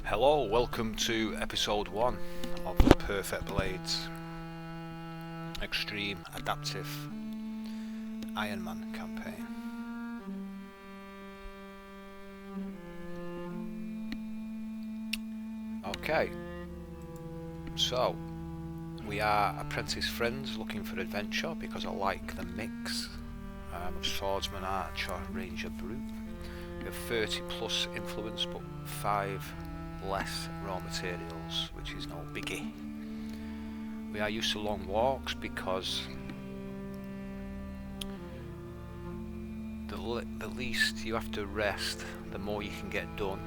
Hello, welcome to episode 1 of the Perfect Blades Extreme Adaptive Ironman campaign. Okay, so we are apprentice friends looking for adventure because I like the mix of swordsman, archer, ranger, brute. We have 30 plus influence but 5 less raw materials, which is no biggie. We are used to long walks because the least you have to rest, the more you can get done,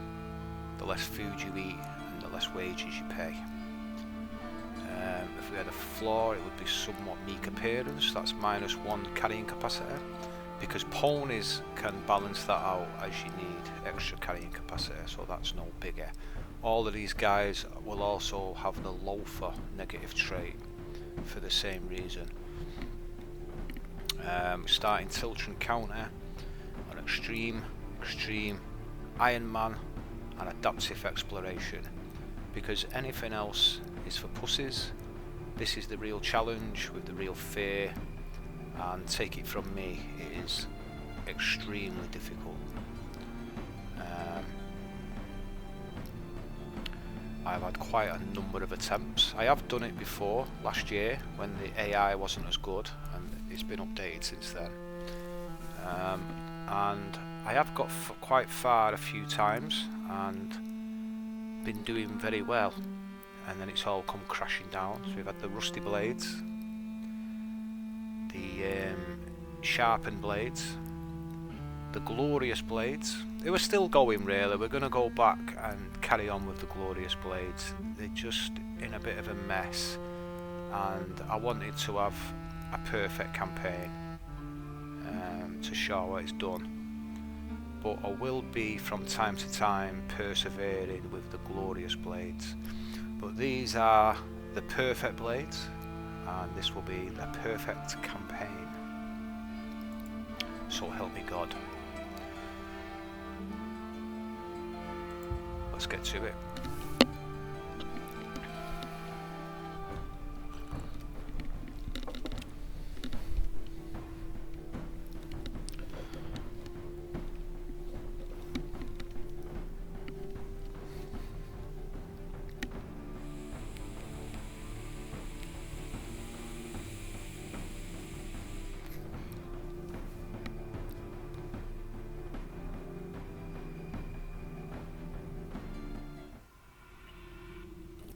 the less food you eat and the less wages you pay. If we had a floor, it would be somewhat meek appearance, that's -1 carrying capacity, because ponies can balance that out as you need extra carrying capacity, so that's no bigger. All of these guys will also have the loafer negative trait for the same reason. Starting tilt and counter on extreme, Ironman and adaptive exploration, because anything else is for pussies. This is the real challenge with the real fear, and take it from me, it is extremely difficult. I've had quite a number of attempts. I have done it before, last year, when the AI wasn't as good, and it's been updated since then. And I have got quite far a few times and been doing very well, and then it's all come crashing down. So we've had the rusty blades, the sharpened blades, the glorious blades. They were still going really. We're going to go back and carry on with the glorious blades. They're just in a bit of a mess, and I wanted to have a perfect campaign to show what it's done, but I will be from time to time persevering with the glorious blades. But these are the perfect blades, and this will be the perfect campaign, so help me God. Let's get to it.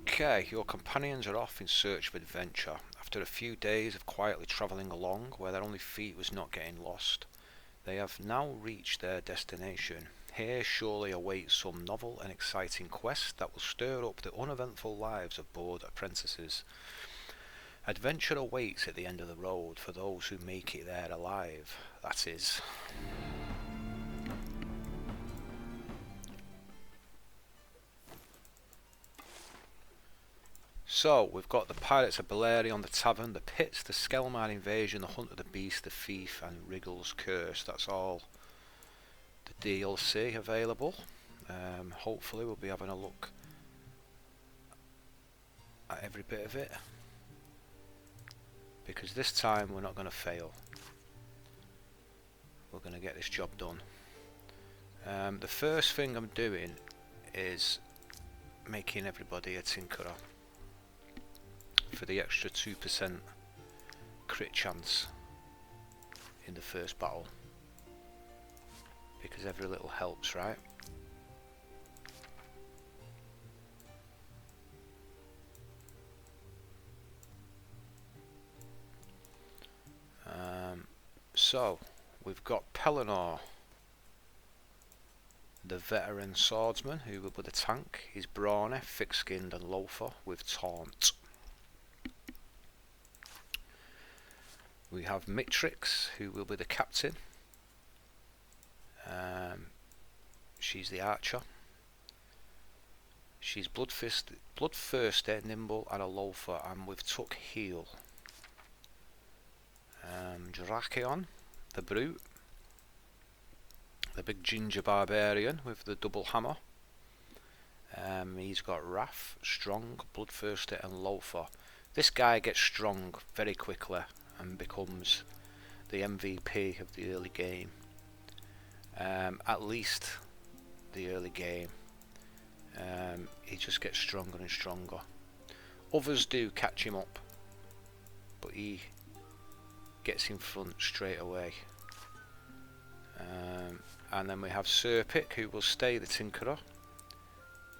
Okay, your companions are off in search of adventure. After a few days of quietly travelling along, where their only feet was not getting lost, they have now reached their destination. Here surely awaits some novel and exciting quest that will stir up the uneventful lives of bored apprentices. Adventure awaits at the end of the road for those who make it there alive, that is. So, we've got the Pirates of Belerion, the Tavern, the Pits, the Skelmar Invasion, the Hunt of the Beast, the Thief, and Wriggle's Curse. That's all the DLC available. Hopefully we'll be having a look at every bit of it, because this time we're not going to fail. We're going to get this job done. The first thing I'm doing is making everybody a Tinkerer for the extra 2% crit chance in the first battle, because every little helps, right? So we've got Perinor, the veteran swordsman who will be the tank. He's brawny, thick-skinned and loafer with taunt. We have Mitrix, who will be the captain. She's the archer. She's bloodthirsty, nimble and a loafer, and with tuck heel. Drakeon, the brute. The big ginger barbarian with the double hammer. He's got Wrath, Strong, Bloodthirsty and Loafer. This guy gets strong very quickly and becomes the MVP of the early game. At least the early game. He just gets stronger and stronger. Others do catch him up, but he gets in front straight away. And then we have Serpic, who will stay the Tinkerer.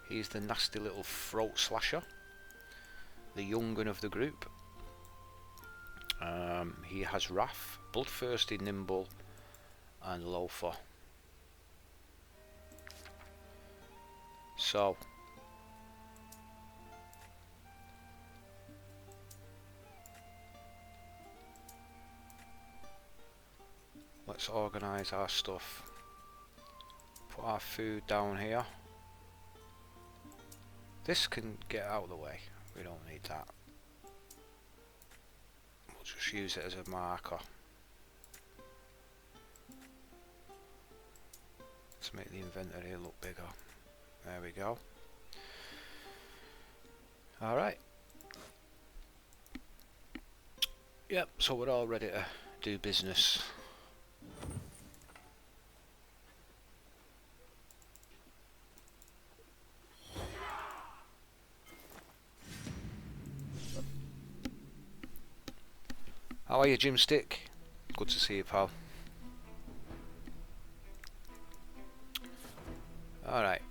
He's the nasty little throat slasher, the young gun of the group. He has Wrath, Bloodthirsty, Nimble and Loafer. So let's organise our stuff. Put our food down here. This can get out of the way. We don't need that. We'll just use it as a marker to make the inventory look bigger. There we go. Alright. Yep, so we're all ready to do business. How are you, Jimstick? Good to see you, pal. Alright.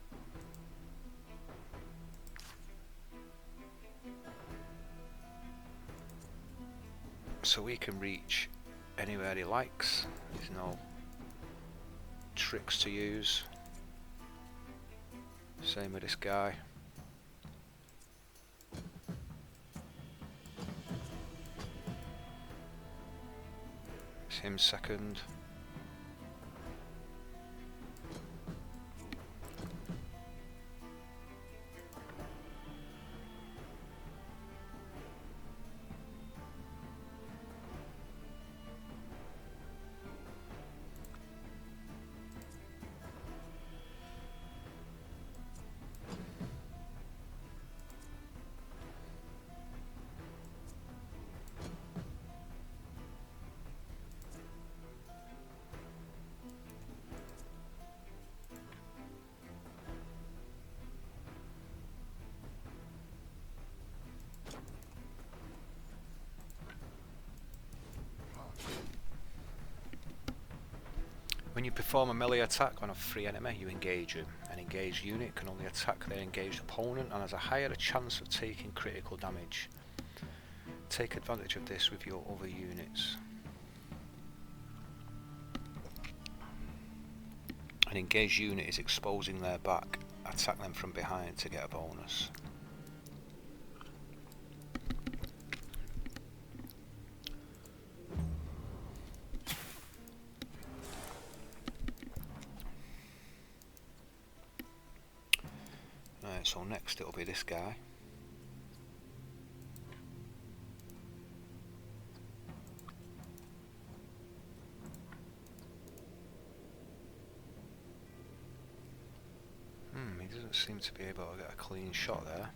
So we can reach anywhere he likes. There's no tricks to use. Same with this guy. It's him second. When you perform a melee attack on a free enemy, you engage him. An engaged unit can only attack their engaged opponent and has a higher chance of taking critical damage. Take advantage of this with your other units. An engaged unit is exposing their back. Attack them from behind to get a bonus. So next it'll be this guy. He doesn't seem to be able to get a clean shot there.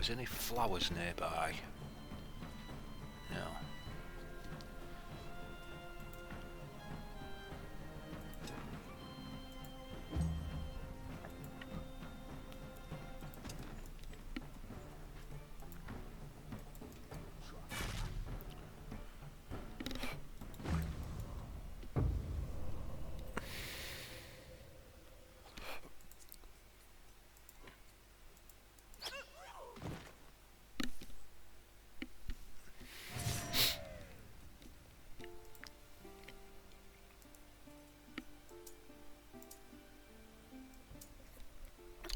there's any flowers nearby. No.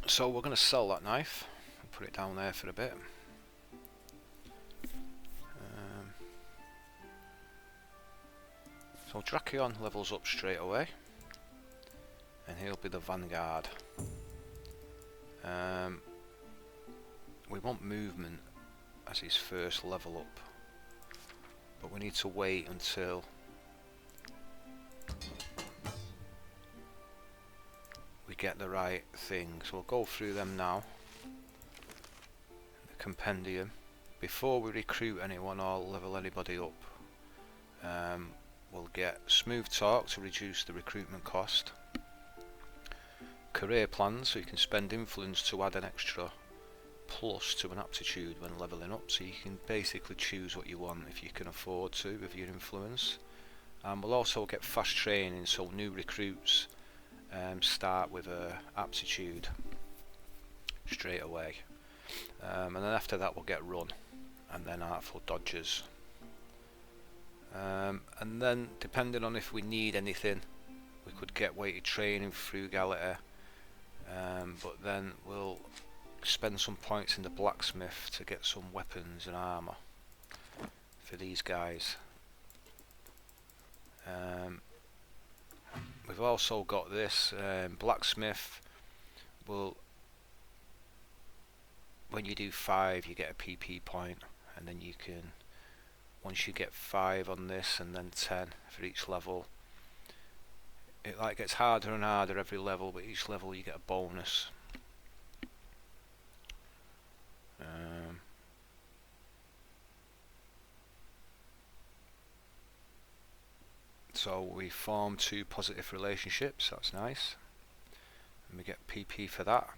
So we're going to sell that knife and put it down there for a bit. So Drakeon levels up straight away, and he'll be the vanguard. We want movement as his first level up, but we need to wait until we get the right thing. So we'll go through them now. The compendium. Before we recruit anyone or level anybody up, we'll get smooth talk to reduce the recruitment cost. Career plans, so you can spend influence to add an extra plus to an aptitude when leveling up, so you can basically choose what you want if you can afford to with your influence. We'll also get fast training, so new recruits start with a aptitude straight away, and then after that we'll get run, and then artful dodgers, and then depending on if we need anything, we could get weighted training, frugality, but then we'll spend some points in the blacksmith to get some weapons and armour for these guys. We've also got this blacksmith. Will, when you do 5, you get a PP point, and then you can, once you get 5 on this and then 10 for each level, it like gets harder and harder every level, but each level you get a bonus. So we form 2 positive relationships, that's nice, and we get PP for that.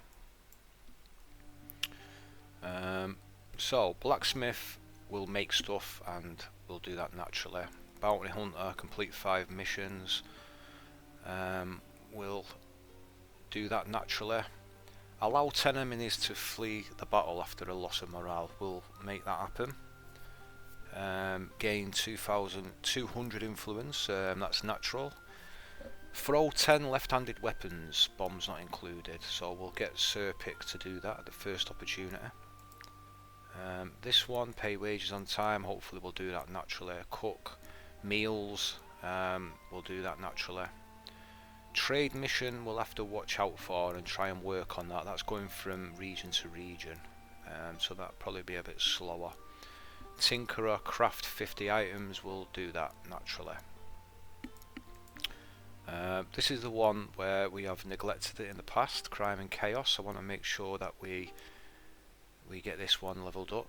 So blacksmith will make stuff, and we'll do that naturally. Bounty hunter, complete 5 missions, we'll do that naturally. Allow 10 enemies to flee the battle after a loss of morale, we'll make that happen. Gain 2,200 influence, that's natural. Throw 10 left-handed weapons, bombs not included, so we'll get Serpic to do that at the first opportunity. This one, pay wages on time, hopefully we'll do that naturally. Cook meals, we'll do that naturally. Trade mission we'll have to watch out for and try and work on that. That's going from region to region, so that'll probably be a bit slower. Tinkerer, craft 50 items, we'll do that naturally. This is the one where we have neglected it in the past, crime and chaos. I want to make sure that we get this one leveled up.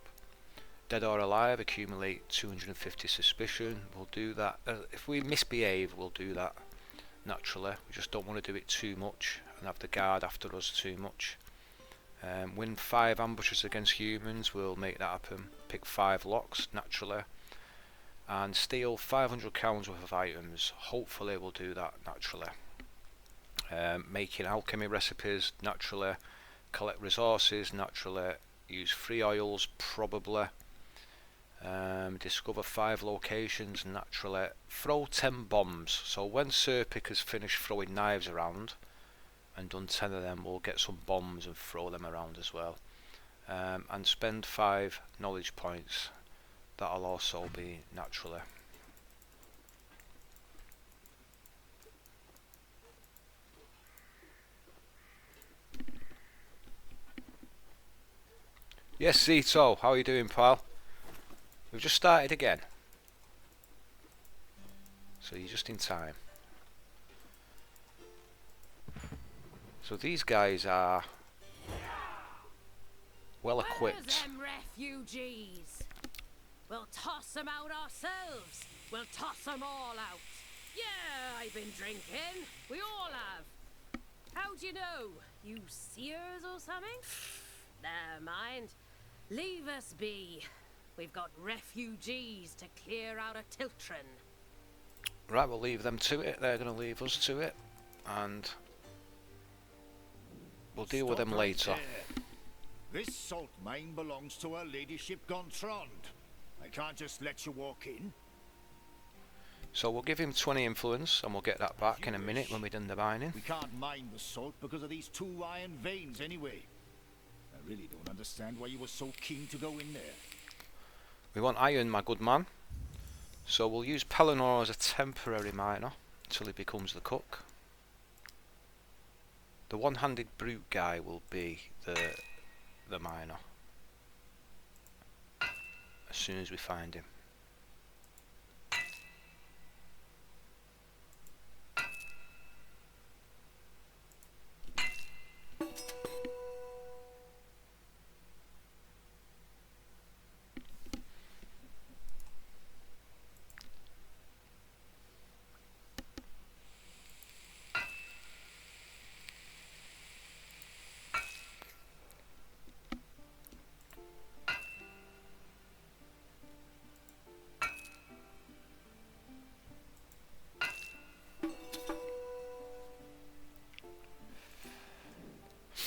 Dead or alive, accumulate 250 suspicion, we'll do that. If we misbehave, we'll do that naturally. We just don't want to do it too much and have the guard after us too much. Win 5 ambushes against humans, we'll make that happen. Pick 5 locks naturally, and steal 500 pounds worth of items, hopefully we'll do that naturally. Making alchemy recipes naturally. Collect resources naturally. Use free oils probably. Discover 5 locations naturally. Throw 10 bombs, so when Serpic has finished throwing knives around and done 10 of them, we'll get some bombs and throw them around as well. And spend 5 knowledge points, that'll also be naturally. Yes, Zito, how are you doing, pal? We've just started again, so you're just in time. So these guys are well equipped. Where's them refugees? We'll toss them out ourselves. We'll toss them all out. Yeah, I've been drinking. We all have. How do you know? You seers or something? Never mind. Leave us be. We've got refugees to clear out of Tiltron. Right, we'll leave them to it. They're going to leave us to it. And we'll deal with them later. There. This salt mine belongs to Her Ladyship Gonthrond. I can't just let you walk in. So we'll give him 20 influence and we'll get that back in a minute when we're done the mining. We can't mine the salt because of these 2 iron veins anyway. I really don't understand why you were so keen to go in there. We want iron, my good man. So we'll use Perinor as a temporary miner until he becomes the cook. The one-handed brute guy will be the miner as soon as we find him.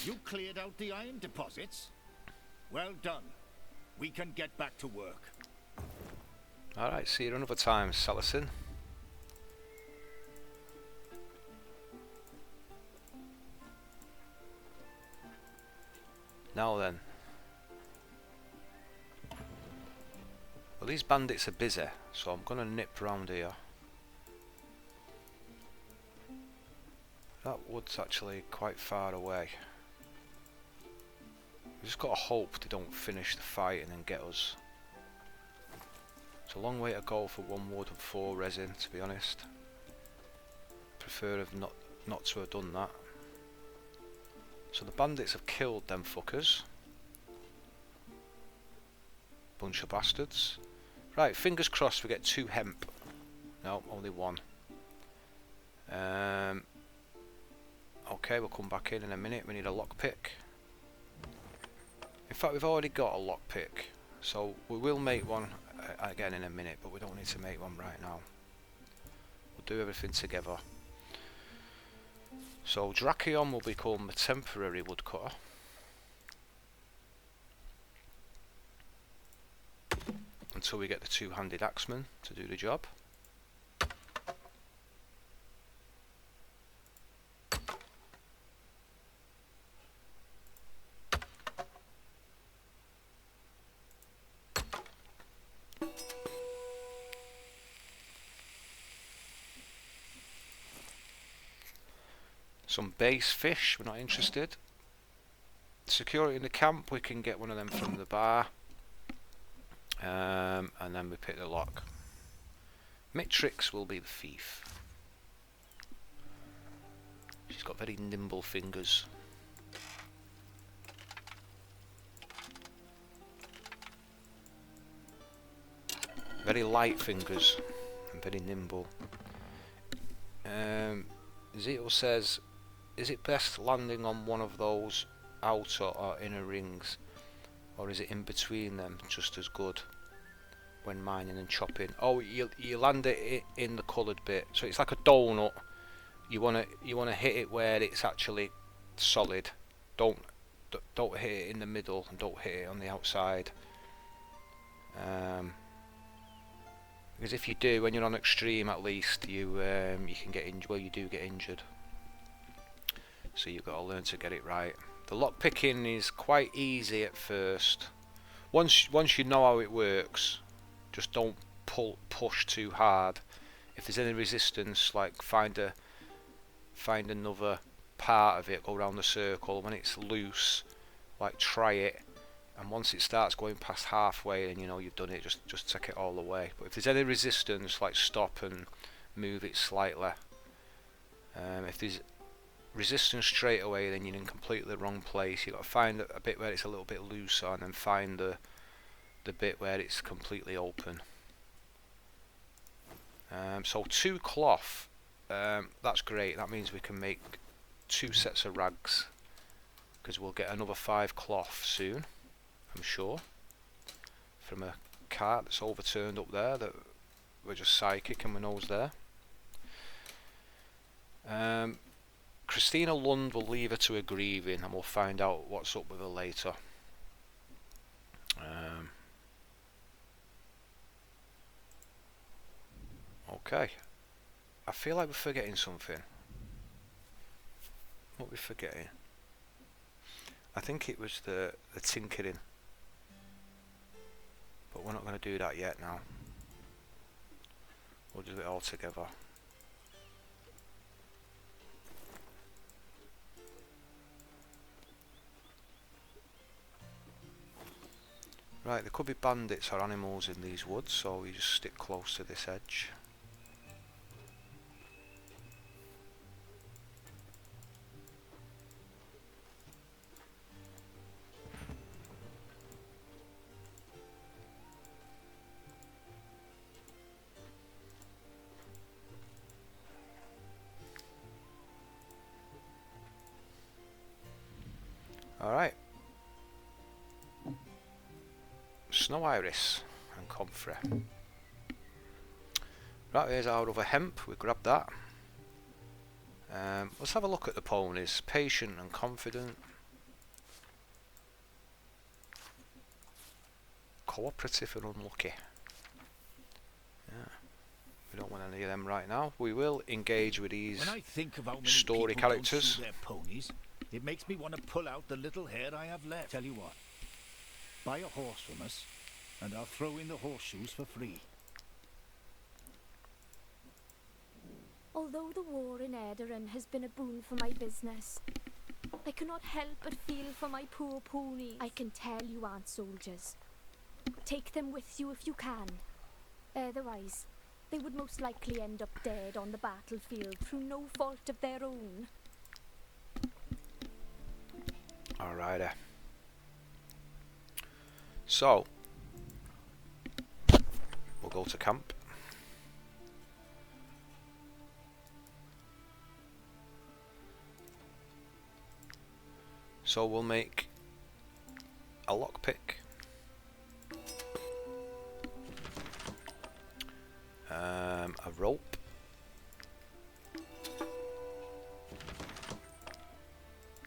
You cleared out the iron deposits? Well done. We can get back to work. Alright, see you another time, Salison. Now then. Well, these bandits are busy, so I'm going to nip round here. That wood's actually quite far away. We've just got to hope they don't finish the fight and then get us. It's a long way to go for 1 wood and 4 resin, to be honest. Prefer have not to have done that. So the bandits have killed them fuckers. Bunch of bastards. Right, fingers crossed we get 2 hemp. No, only 1. Okay, we'll come back in a minute. We need a lockpick. In fact, we've already got a lockpick, so we will make one again in a minute, but we don't need to make one right now. We'll do everything together. So Drakeon will become a temporary woodcutter. Until we get the 2-handed axeman to do the job. Some base fish, we're not interested. Security in the camp, we can get one of them from the bar. And then we pick the lock. Mitrix will be the thief. She's got very nimble fingers. Very light fingers and very nimble. Zito says, is it best landing on one of those outer or inner rings, or is it in between them just as good when mining and chopping? Oh, you land it in the coloured bit, so it's like a donut. You wanna hit it where it's actually solid. Don't hit it in the middle and don't hit it on the outside. Because if you do, when you're on extreme, at least you can get injured. Well, you do get injured. So you've got to learn to get it right. The lock picking is quite easy at first. Once you know how it works, just don't push too hard. If there's any resistance, like find another part of it, go around the circle. When it's loose, like try it. And once it starts going past halfway, then you know you've done it. Just take it all the way. But if there's any resistance, like stop and move it slightly. If there's resistance straight away, then you're in completely the wrong place. You've got to find a bit where it's a little bit looser, and then find the bit where it's completely open. So 2 cloth, that's great. That means we can make 2 sets of rags, because we'll get another 5 cloth soon, I'm sure, from a cart that's overturned up there that we're just psychic and we know is there. Christina Lund will leave her to a grieving, and we'll find out what's up with her later. Okay, I feel like we're forgetting something. What are we forgetting? I think it was the tinkering, but we're not going to do that yet now. We'll do it all together. Right, there could be bandits or animals in these woods, so we just stick close to this edge. Alright. Snow iris and comfrey. Right, here's our other hemp. We grabbed that. Let's have a look at the ponies. Patient and confident. Cooperative and unlucky. Yeah. We don't want any of them right now. We will engage with these When I think of how many story people characters. don't see their ponies, it makes me want to pull out the little hair I have left. Tell you what, buy a horse from us, and I'll throw in the horseshoes for free. Although the war in Edarin has been a boon for my business, I cannot help but feel for my poor ponies. I can tell you aren't soldiers. Take them with you if you can. Otherwise, they would most likely end up dead on the battlefield through no fault of their own. Alrighty. So, we'll go to camp. So we'll make a lockpick, a rope,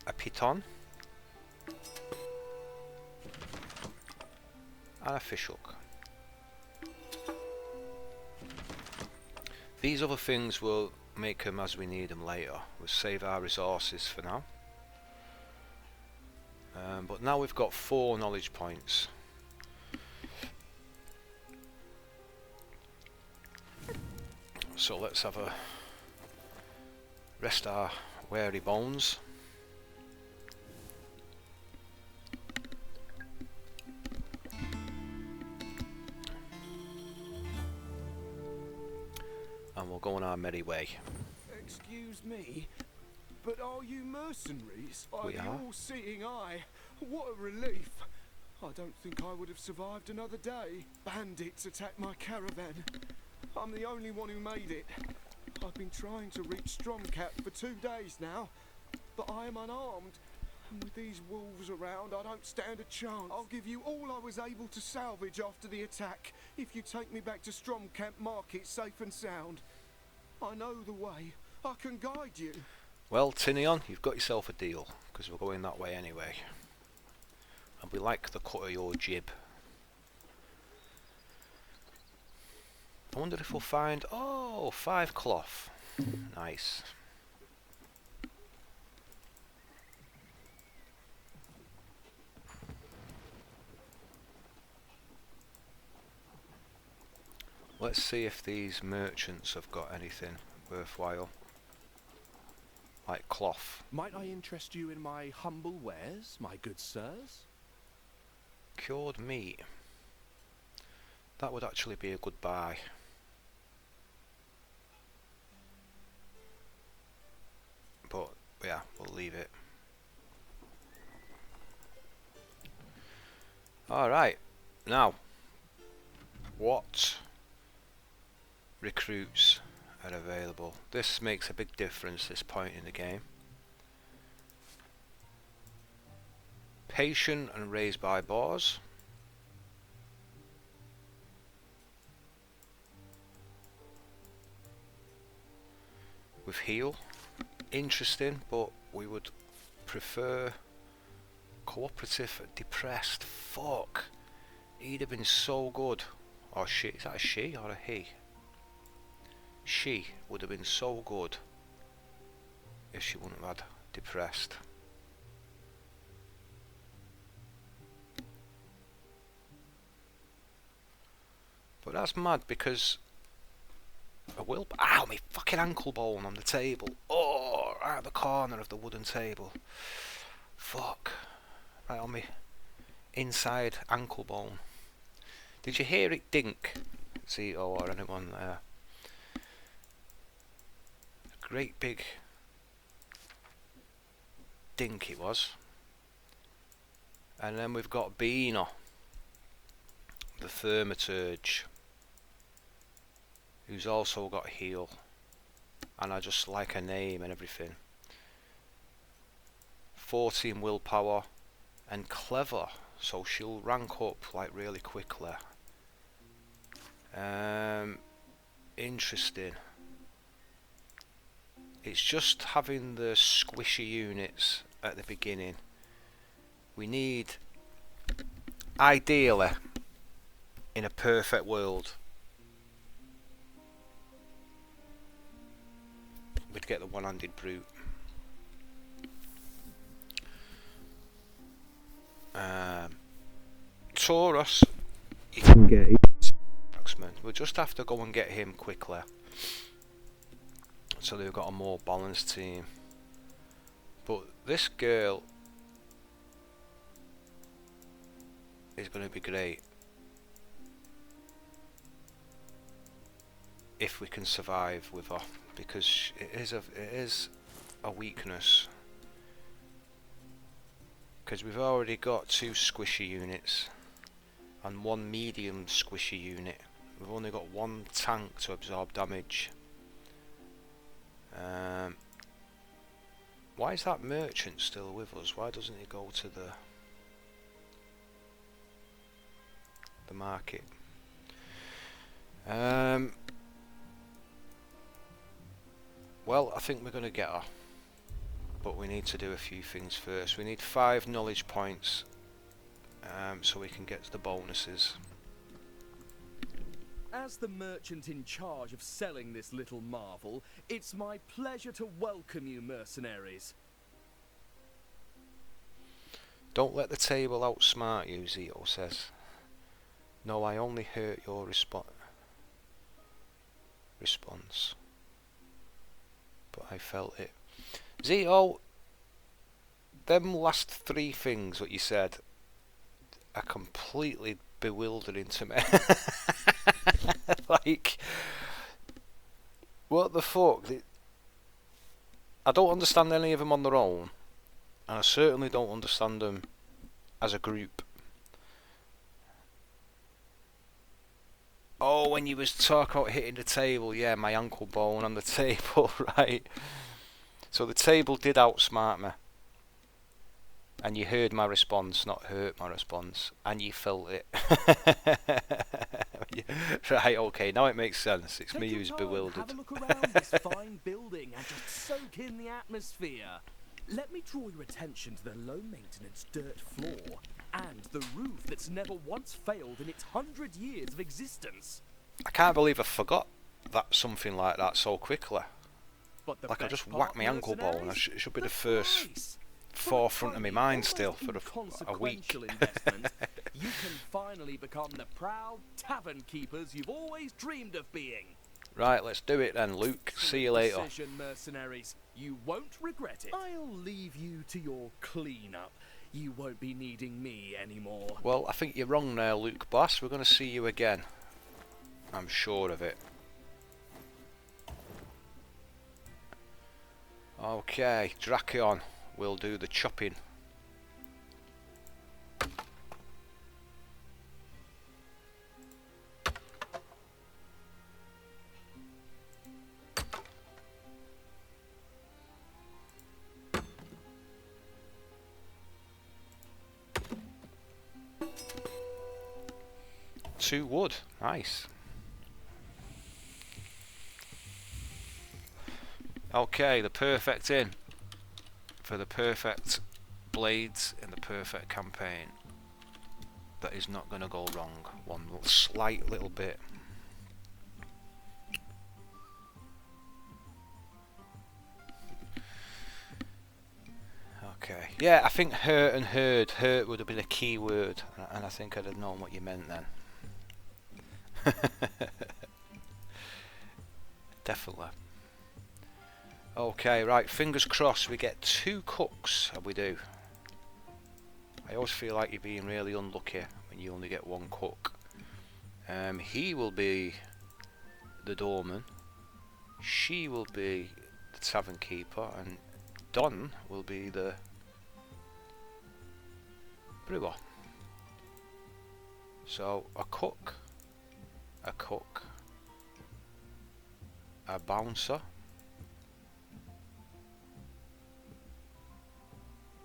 a piton, and a fishhook. These other things will make them as we need them later. We'll save our resources for now. But now we've got 4 knowledge points. So let's have a rest our weary bones. And we'll go on our merry way. Excuse me, but are you mercenaries? We Are are. you all-seeing eye? What a relief. I don't think I would have survived another day. Bandits attacked my caravan. I'm the only one who made it. I've been trying to reach Stromcat for 2 days now, but I am unarmed. And with these wolves around, I don't stand a chance. I'll give you all I was able to salvage after the attack, if you take me back to Stromcamp Market safe and sound. I know the way. I can guide you. Well, Tinion, you've got yourself a deal, because we're going that way anyway. And we like the cut of your jib. I wonder if we'll find... Oh, 5 cloth. Nice. Let's see if these merchants have got anything worthwhile. Like cloth. Might I interest you in my humble wares, my good sirs? Cured meat. That would actually be a good buy. But yeah, believe it. Alright, now, what recruits are available? This makes a big difference this point in the game. Patient and raised by boars. With heal. Interesting, but we would prefer cooperative depressed. Fuck. He'd have been so good. Or she. Is that a she or a he? She would have been so good if she wouldn't have had depressed. But that's mad because a will. Ow, my fucking ankle bone on the table. Oh, out of the corner of the wooden table. Fuck. Right on me inside ankle bone. Did you hear it dink? See, or anyone there? A great big dink it was. And then we've got Perinor, the thaumaturge, who's also got heal, and I just like her name and everything. 14 willpower and clever, so she'll rank up like really quickly. Interesting. It's just having the squishy units at the beginning. We need, ideally, in a perfect world, we'd get the one-handed brute. Taurus, you can get marksman. We'll just have to go and get him quickly, so they've got a more balanced team. But this girl is going to be great if we can survive with her, because it is a weakness. Because we've already got 2 squishy units and 1 medium squishy unit. We've only got 1 tank to absorb damage. Why is that merchant still with us? Why doesn't he go to the market? Well, I think we're going to get her, but we need to do a few things first. We need 5 knowledge points, so we can get to the bonuses. As the merchant in charge of selling this little marvel, it's my pleasure to welcome you, mercenaries. Don't let the table outsmart you, Zito says. No, I only hurt your response. But I felt it. Zito, them last 3 things what you said are completely bewildering to me. Like, what the fuck? I don't understand any of them on their own, and I certainly don't understand them as a group. Oh, when you was talking about hitting the table, yeah, my ankle bone on the table, right? So the table did outsmart me, and you heard my response, not hurt my response, and you felt it. Right, okay, now it makes sense. It's me who's bewildered. Have a look around this fine building and just soak in the atmosphere. Let me draw your attention to the low-maintenance dirt floor and the roof that's never once failed in its 100 years of existence. I can't believe I forgot that something like that so quickly. But the Like I best just part, whacked my ankle bone. It should be the first price. forefront of my mind still for a week. Inconsequential investment, you can finally become the proud tavern keepers you've always dreamed of being. Right, let's do it then, Luke. See you later. Decision, mercenaries. You won't regret it. I'll leave you to your cleanup. You won't be needing me anymore. Well, I think you're wrong there, Luke Boss. We're going to see you again. I'm sure of it. Okay, Drakeon. we'll do the chopping. Two wood, nice. Okay, the perfect inn for the perfect blades in the perfect campaign. That is not going to go wrong. One slight little bit. Okay. Yeah, I think hurt and heard. Hurt would have been a key word, and I think I'd have known what you meant then. Definitely. Okay, right, fingers crossed we get 2 cooks, and we do. I always feel like you're being really unlucky when you only get 1 cook. He will be the doorman, she will be the tavern keeper, and Don will be the brewer. So, a cook, a bouncer,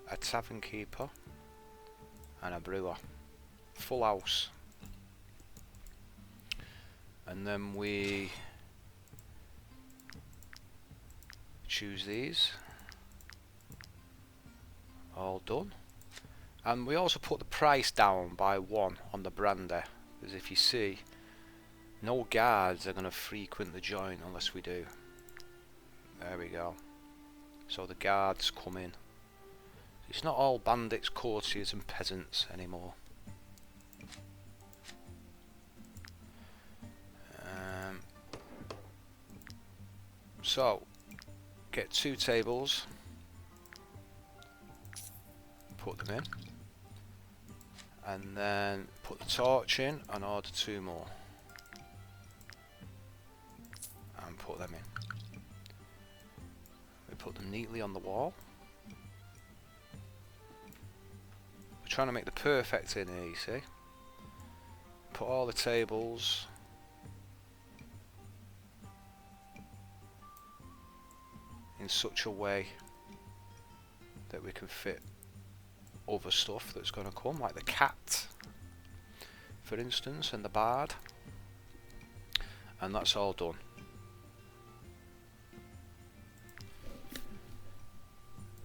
a tavern keeper, and a brewer. Full house. And then we choose these. All done. And we also put the price down by 1 on the brandy, because if you see, no guards are going to frequent the joint unless we do. There we go. So the guards come in. It's not all bandits, courtiers and peasants anymore. So, get 2 tables, put them in, and then put the torch in and order 2 more. And put them in. We put them neatly on the wall. We're trying to make the perfect in here, you see. Put all the tables in such a way that we can fit other stuff that's going to come, like the cat, for instance, and the bard. And that's all done.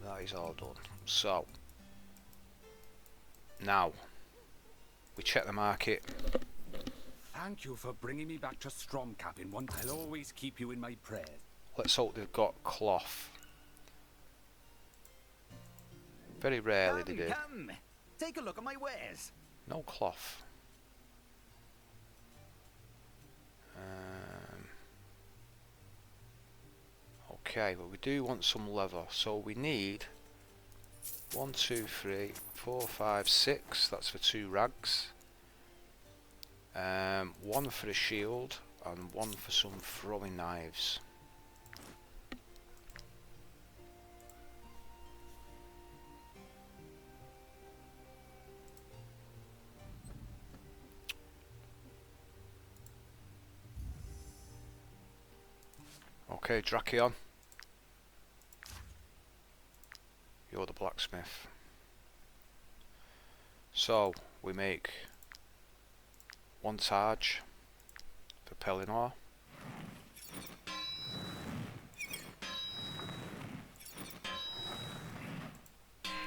That is all done. So, now, we check the market. Thank you for bringing me back to Stromcap in one. I'll always keep you in my prayers. Let's hope they've got cloth. Very rarely they do. Come, take a look at my wares. No cloth. Okay, well we do want some leather, so we need 1, 2, 3, 4, 5, 6. That's for 2 rags. 1 for a shield and 1 for some throwing knives. Okay, Drakeon. You're the blacksmith. So, we make 1 targe for Perinor.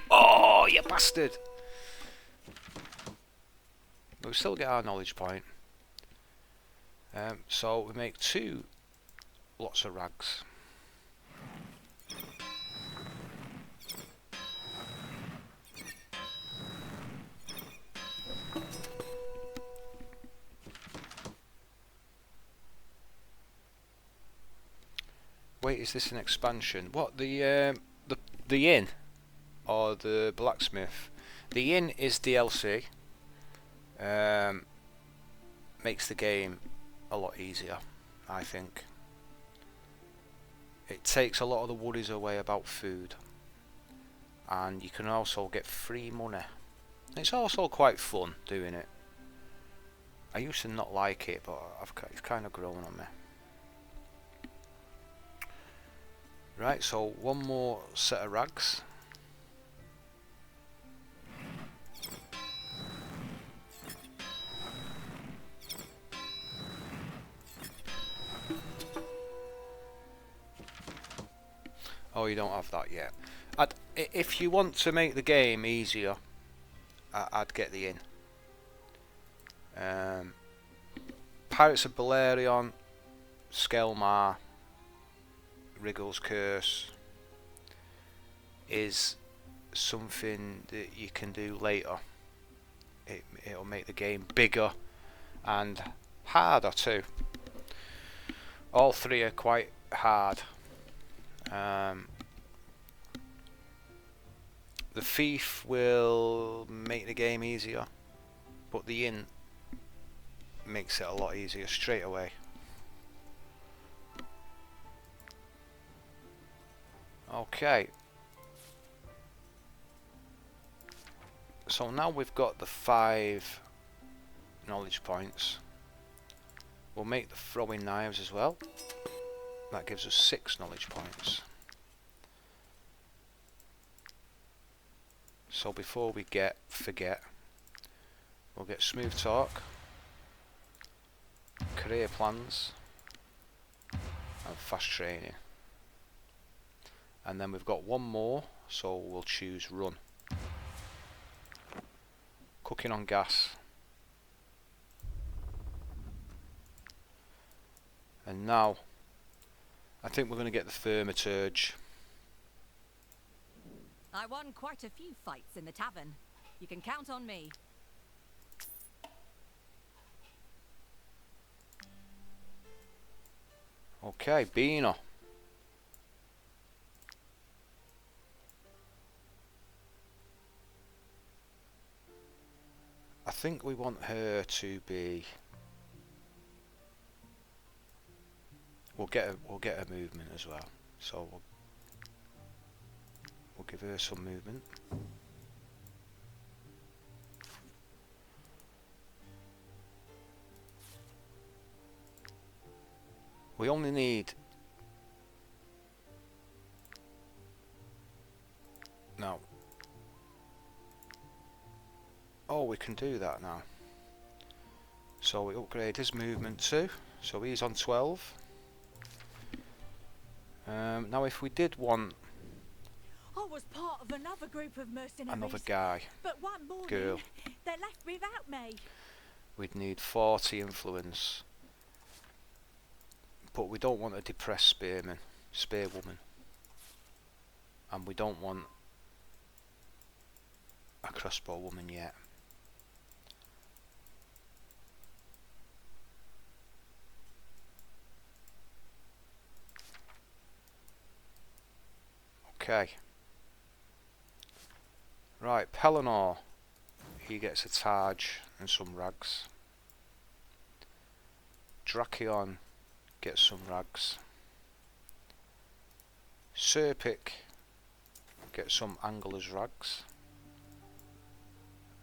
Oh, you bastard! But we still get our knowledge point. So, we make 2 lots of rags. Wait, is this an expansion? What, the inn or the blacksmith? The inn is DLC. Makes the game a lot easier, I think. It takes a lot of the worries away about food, and you can also get free money. It's also quite fun doing it. I used to not like it, but it's kind of grown on me. Right, so one more set of rags. Oh, you don't have that yet. If you want to make the game easier, I'd get the inn. Pirates of Balerion, Skelmar, Wriggle's Curse is something that you can do later. It'll make the game bigger and harder too. All three are quite hard. The thief will make the game easier, but the inn makes it a lot easier straight away. Okay, so now we've got the 5 knowledge points. We'll make the throwing knives as well. That gives us 6 knowledge points. So before we forget, we'll get smooth talk, career plans, and fast training. And then we've got one more, so we'll choose run. Cooking on gas. And now, I think we're going to get the thaumaturge. I won quite a few fights in the tavern. You can count on me. Okay, Beano. I think we want her to be. We'll get her movement as well. So we'll give her some movement. We only need. No. Oh, we can do that now. So we upgrade his movement too. So he's on 12. Now if we did want I was part of another group of mercenaries. another guy, But one morning, girl, they left without me. we'd need 40 influence. But we don't want a depressed spearwoman. And we don't want a crossbow woman yet. Okay. Right, Perinor. He gets a targe and some rags. Drakeon gets some rags. Serpic gets some angler's rags.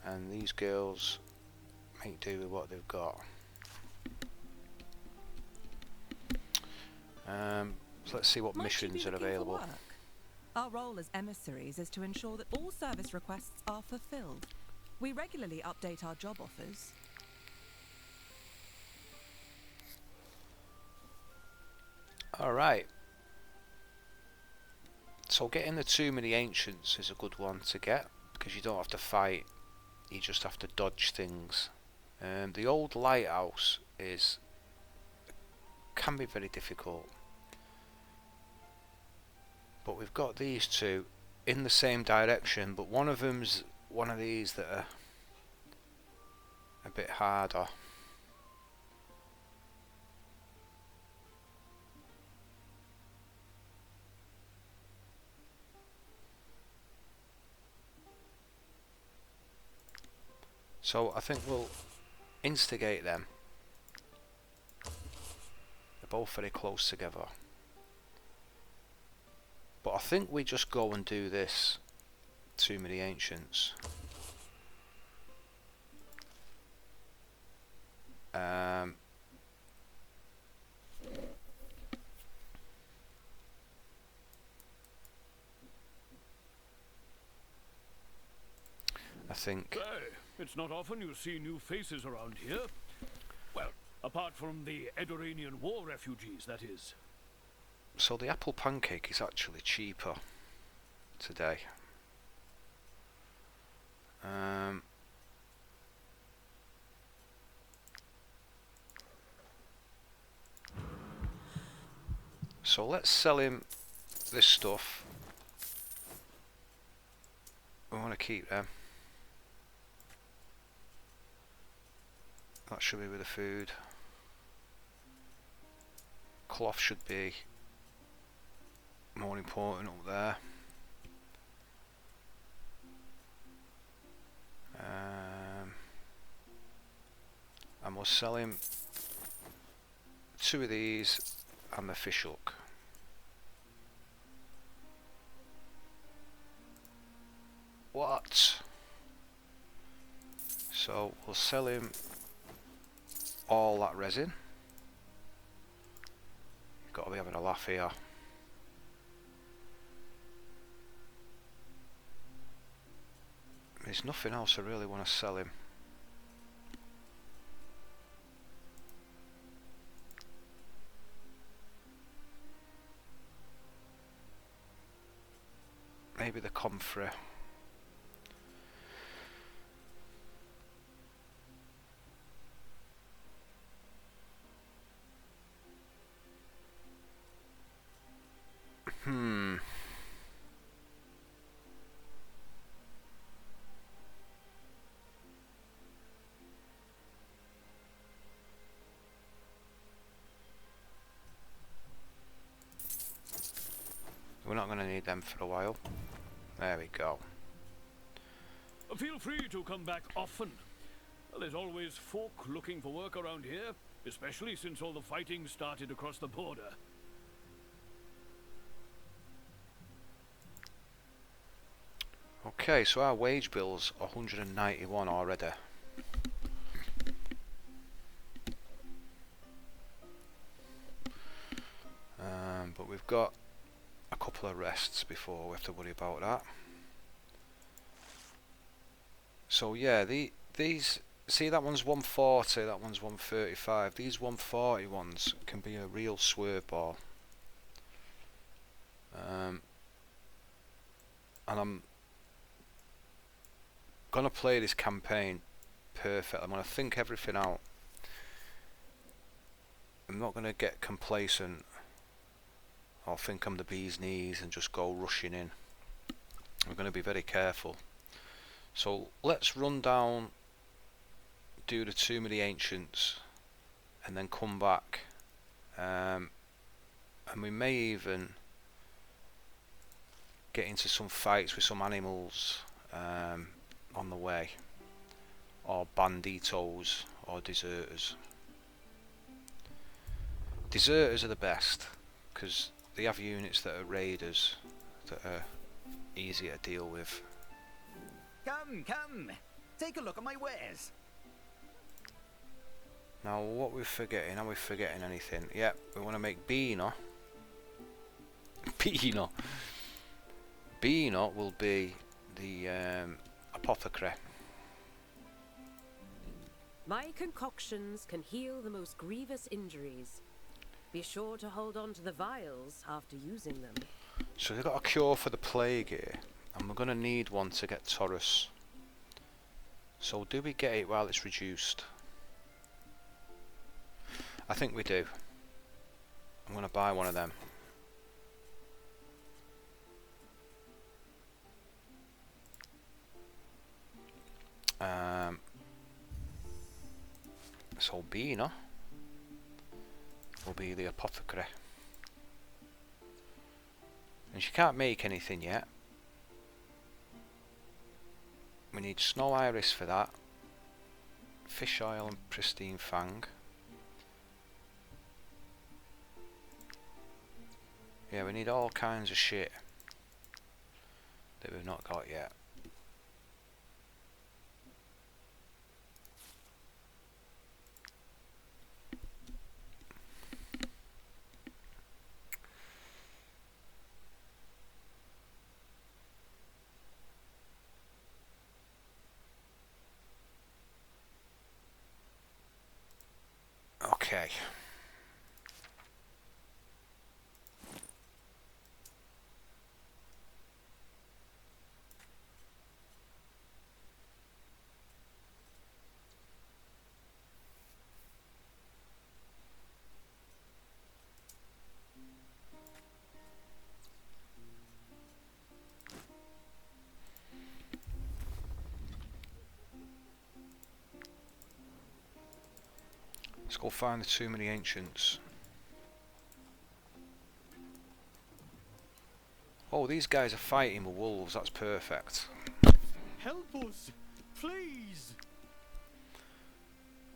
And these girls make do with what they've got. So let's see what missions are available. Our role as emissaries is to ensure that all service requests are fulfilled. We regularly update our job offers. Alright. So getting the Tomb of the Ancients is a good one to get, because you don't have to fight, you just have to dodge things. The old lighthouse can be very difficult. But we've got these two in the same direction, but one of them's one of these that are a bit harder. So I think we'll instigate them. They're both very close together. But I think we just go and do this Tomb of the Ancients. I think... It's not often you see new faces around here. Well, apart from the Edoranian war refugees, that is. So the apple pancake is actually cheaper today. So let's sell him this stuff. We want to keep them. That should be with the food. Cloth should be more important up there. And we'll sell him 2 of these and the fish hook. What? So we'll sell him all that resin. You've got to be having a laugh here. There's nothing else I really want to sell him. Maybe the comfrey. We're not going to need them for a while. There we go. Feel free to come back often. There's always folk looking for work around here, especially since all the fighting started across the border. Okay, so our wage bill's 191 already. But we've got a couple of rests before we have to worry about that. So yeah, these, see, that one's 140, that one's 135. These 140 ones can be a real swerve ball. And I'm gonna play this campaign perfect. I'm gonna think everything out. I'm not gonna get complacent or think I'm the bee's knees and just go rushing in. I'm gonna be very careful. So let's run down, do the Tomb of the Ancients, and then come back. And we may even get into some fights with some animals on the way, or banditos or deserters. Deserters are the best because they have units that are raiders that are easier to deal with. Come, come, take a look at my wares. Now what we're forgetting, are we forgetting anything? Yep, we want to make Perinor. Perinor will be the apothecary. My concoctions can heal the most grievous injuries. Be sure to hold on to the vials after using them. So they've got a cure for the plague here, and we're going to need one to get Taurus. So do we get it while it's reduced? I think we do. I'm going to buy one of them. So Perinor will be the apothecary. And she can't make anything yet. We need snow iris for that. Fish oil and pristine fang. Yeah, we need all kinds of shit that we've not got yet. Okay. Let's go find the too many ancients. Oh, these guys are fighting with wolves, that's perfect. Help us, please.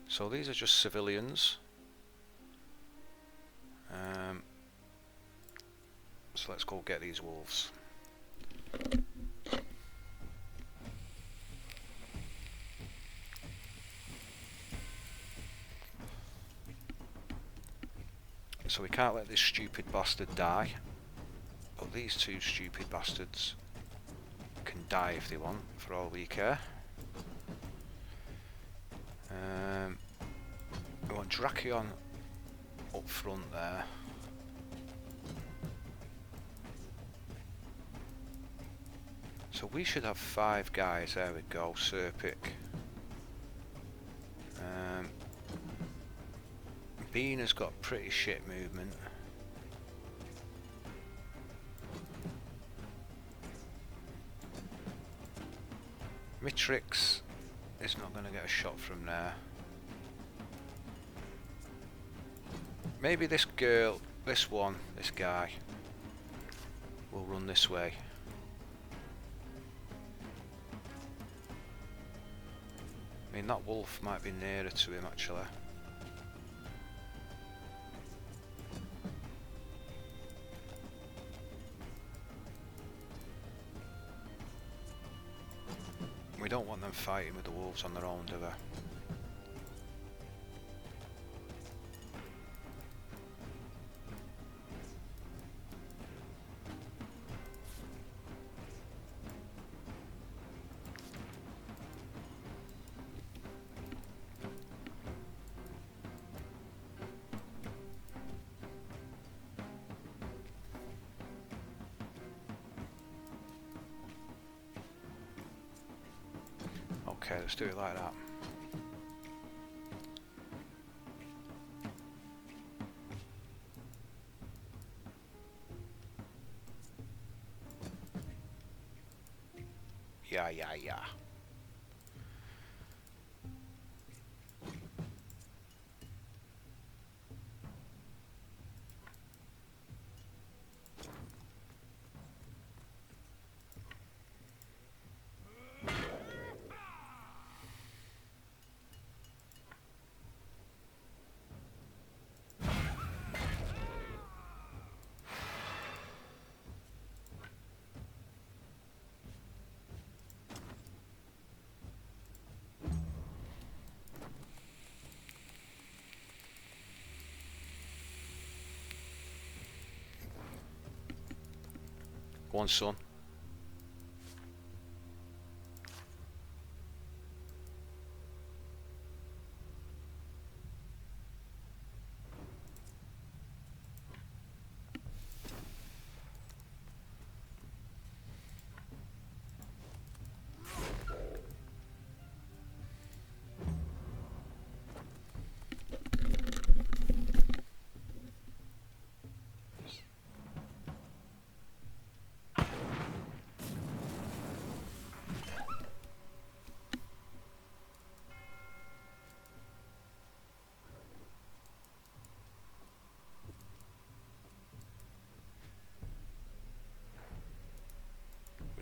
So these are just civilians. So let's go get these wolves. So we can't let this stupid bastard die. But these two stupid bastards can die if they want, for all we care. We want Drakeon up front there. So we should have 5 guys, there we go, Serpic. Bean has got pretty shit movement. Mitrix is not going to get a shot from there. Maybe this girl, this guy, will run this way. I mean, that wolf might be nearer to him actually. We don't want them fighting with the wolves on their own, do they? Okay, let's do it like that. Yeah. Go on, son.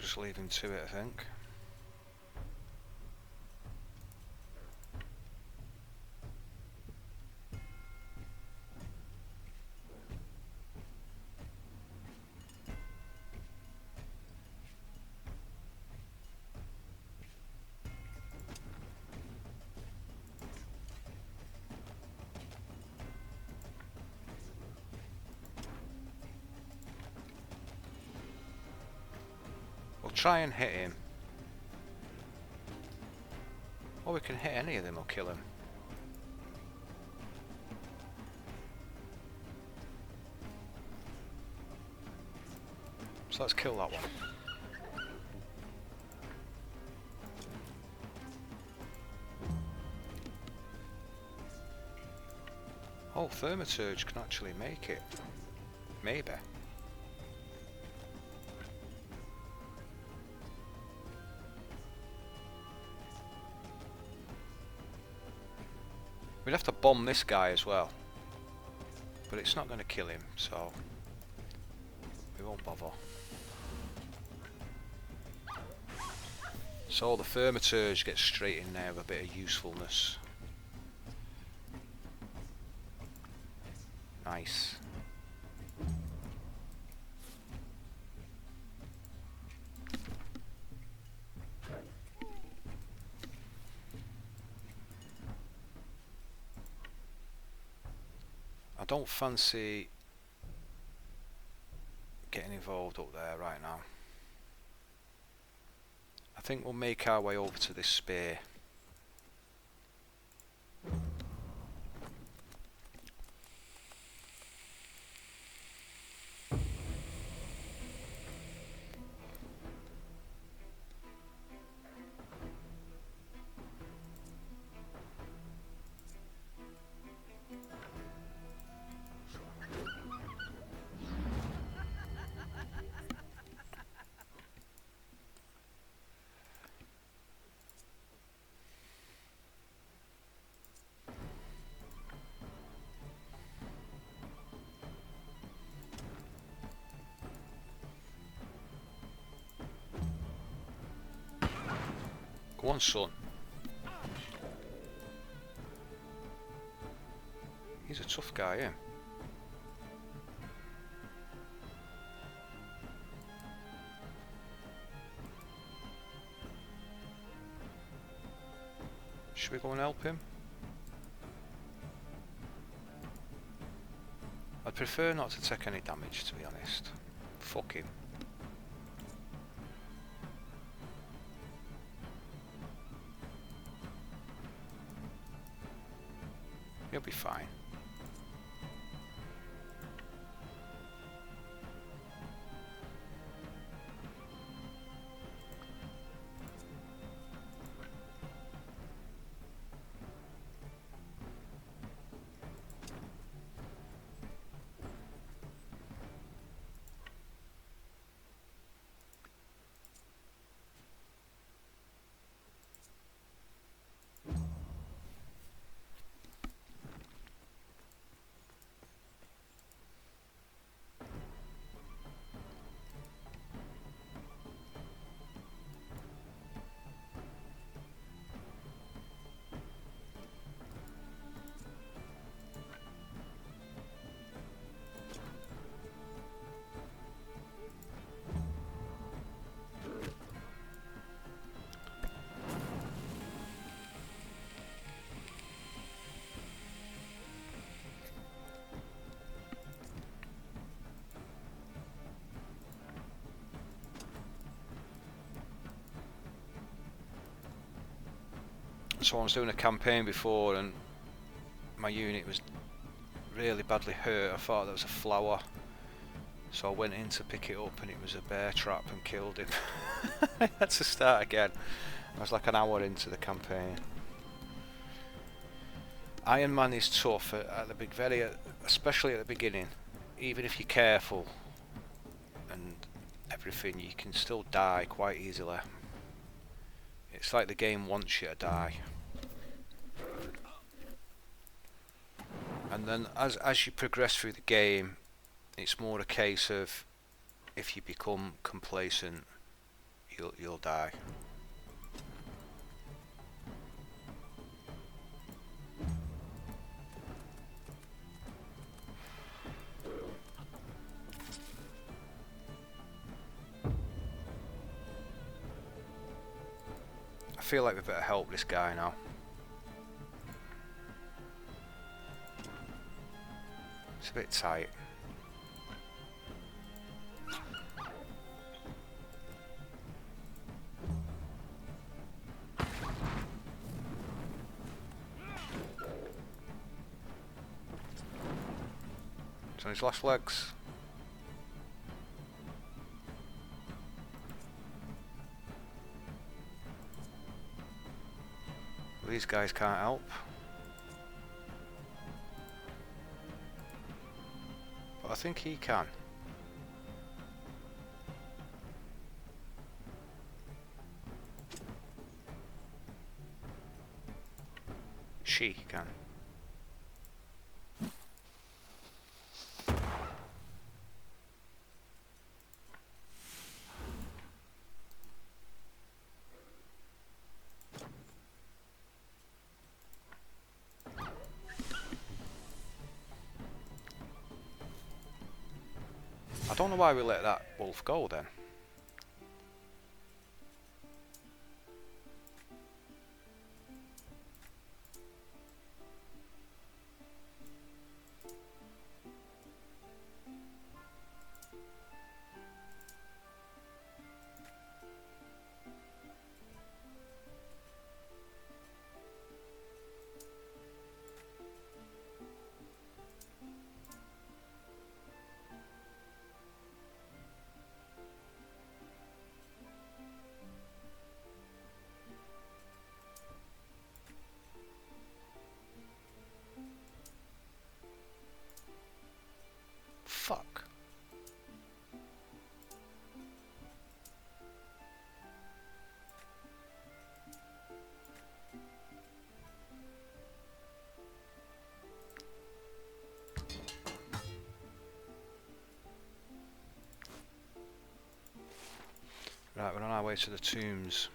Just leave him to it, I think. Try and hit him. Or we can hit any of them or kill him. So let's kill that one. Oh, Thaumaturge can actually make it. Maybe. We'd have to bomb this guy as well. But it's not going to kill him, so we won't bother. So the Thaumaturge gets straight in there with a bit of usefulness. Nice. I don't fancy getting involved up there right now. I think we'll make our way over to this spear. Go on, son. He's a tough guy, yeah. Should we go and help him? I'd prefer not to take any damage, to be honest. Fuck him. He'll be fine. So I was doing a campaign before and my unit was really badly hurt. I thought that was a flower, so I went in to pick it up and it was a bear trap and killed him. I had to start again. I was like an hour into the campaign. Ironman is tough at the especially at the beginning. Even if you're careful and everything, you can still die quite easily. It's like the game wants you to die. And then as you progress through the game, it's more a case of if you become complacent, you'll die. I feel like we better help this guy now. It's a bit tight. It's on his last legs. these guys can't help. But I think he can. She can. I don't know why we let that wolf go then. Fuck. Right, we're on our way to the tombs.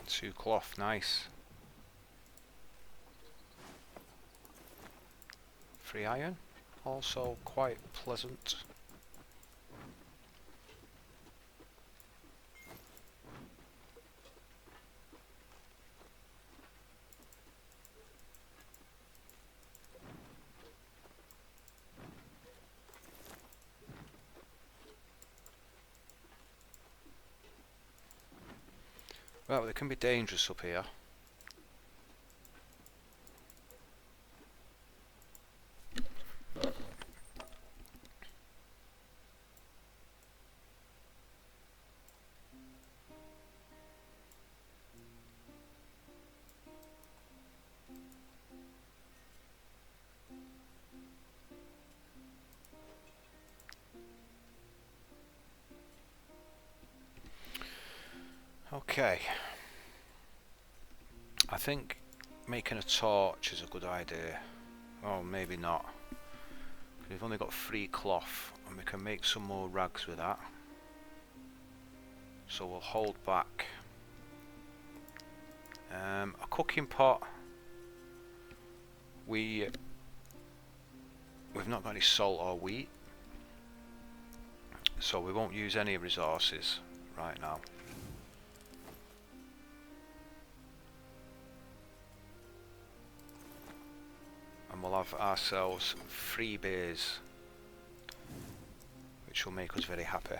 Two cloth, nice. Free iron, also quite pleasant. Right, well, it can be dangerous up here. Okay, I think making a torch is a good idea. Oh, maybe not. We've only got 3 cloth and we can make some more rags with that. So we'll hold back. A cooking pot. We've not got any salt or wheat, so we won't use any resources right now. And we'll have ourselves 3 beers, which will make us very happy.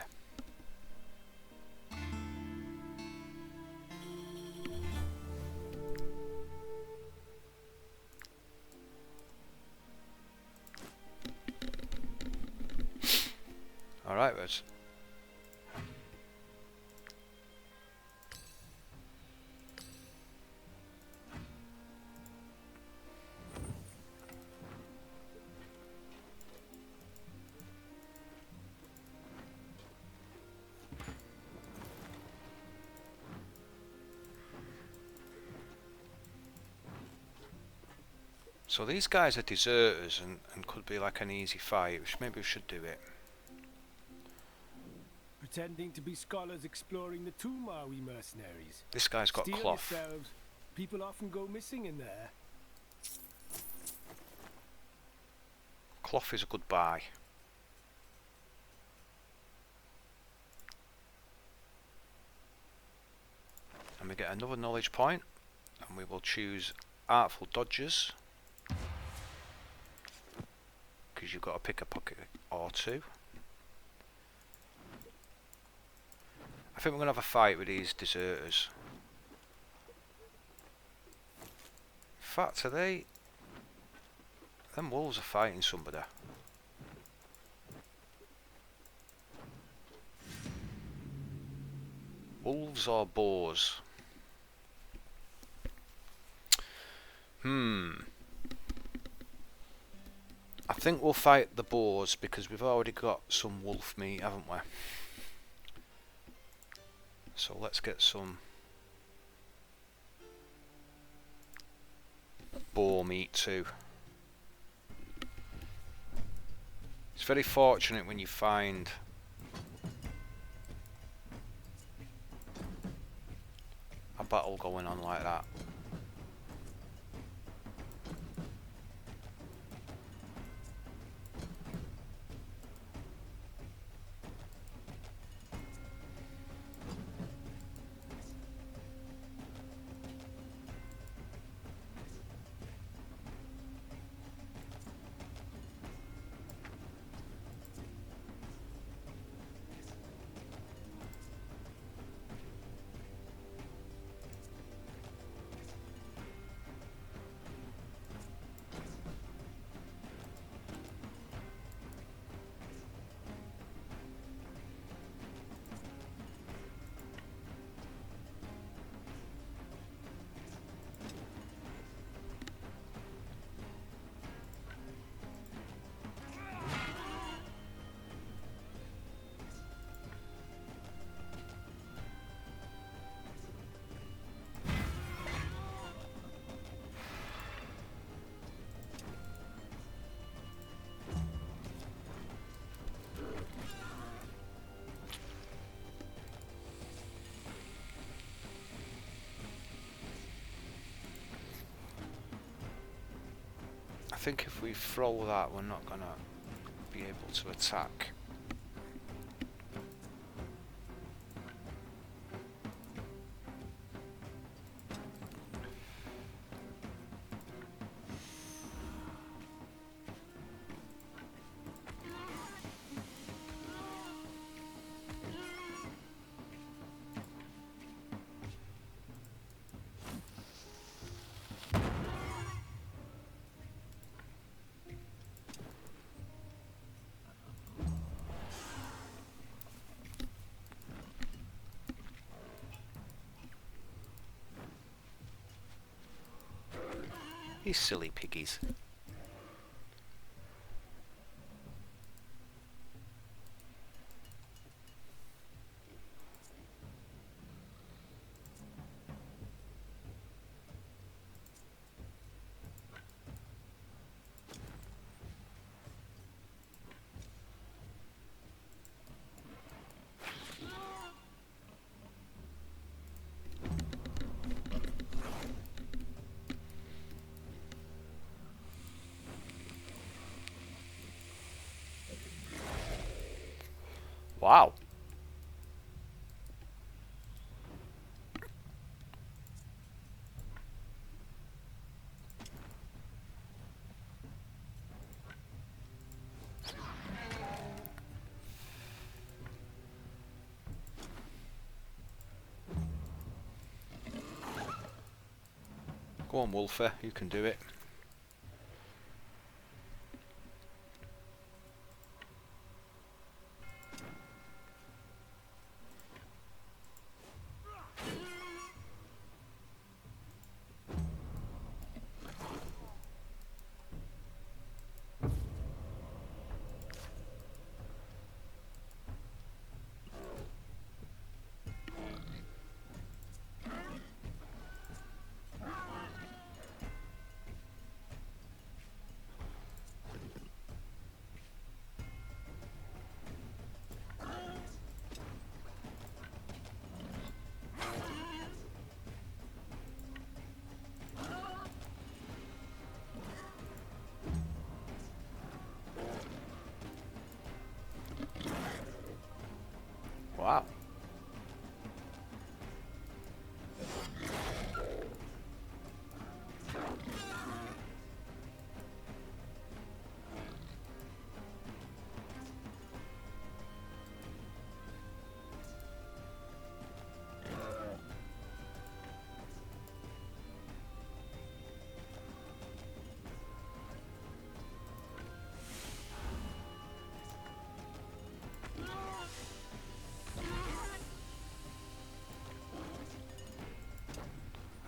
Alright, Rose. So these guys are deserters and could be like an easy fight, which maybe we should do it. Pretending to be scholars exploring the tomb, are we, mercenaries? This guy's got Steel cloth. yourselves. People often go missing in there. Cloth is a good buy. And we get another knowledge point, and we will choose Artful Dodgers, because you've got to pick a pocket or 2. I think we're going to have a fight with these deserters. In fact, are they... Them wolves are fighting somebody. Wolves or boars? I think we'll fight the boars because we've already got some wolf meat, haven't we? So let's get some boar meat too. It's very fortunate when you find a battle going on like that. I think if we throw that, we're not gonna be able to attack. These silly piggies. Wow. Go on, Wolfer, you can do it.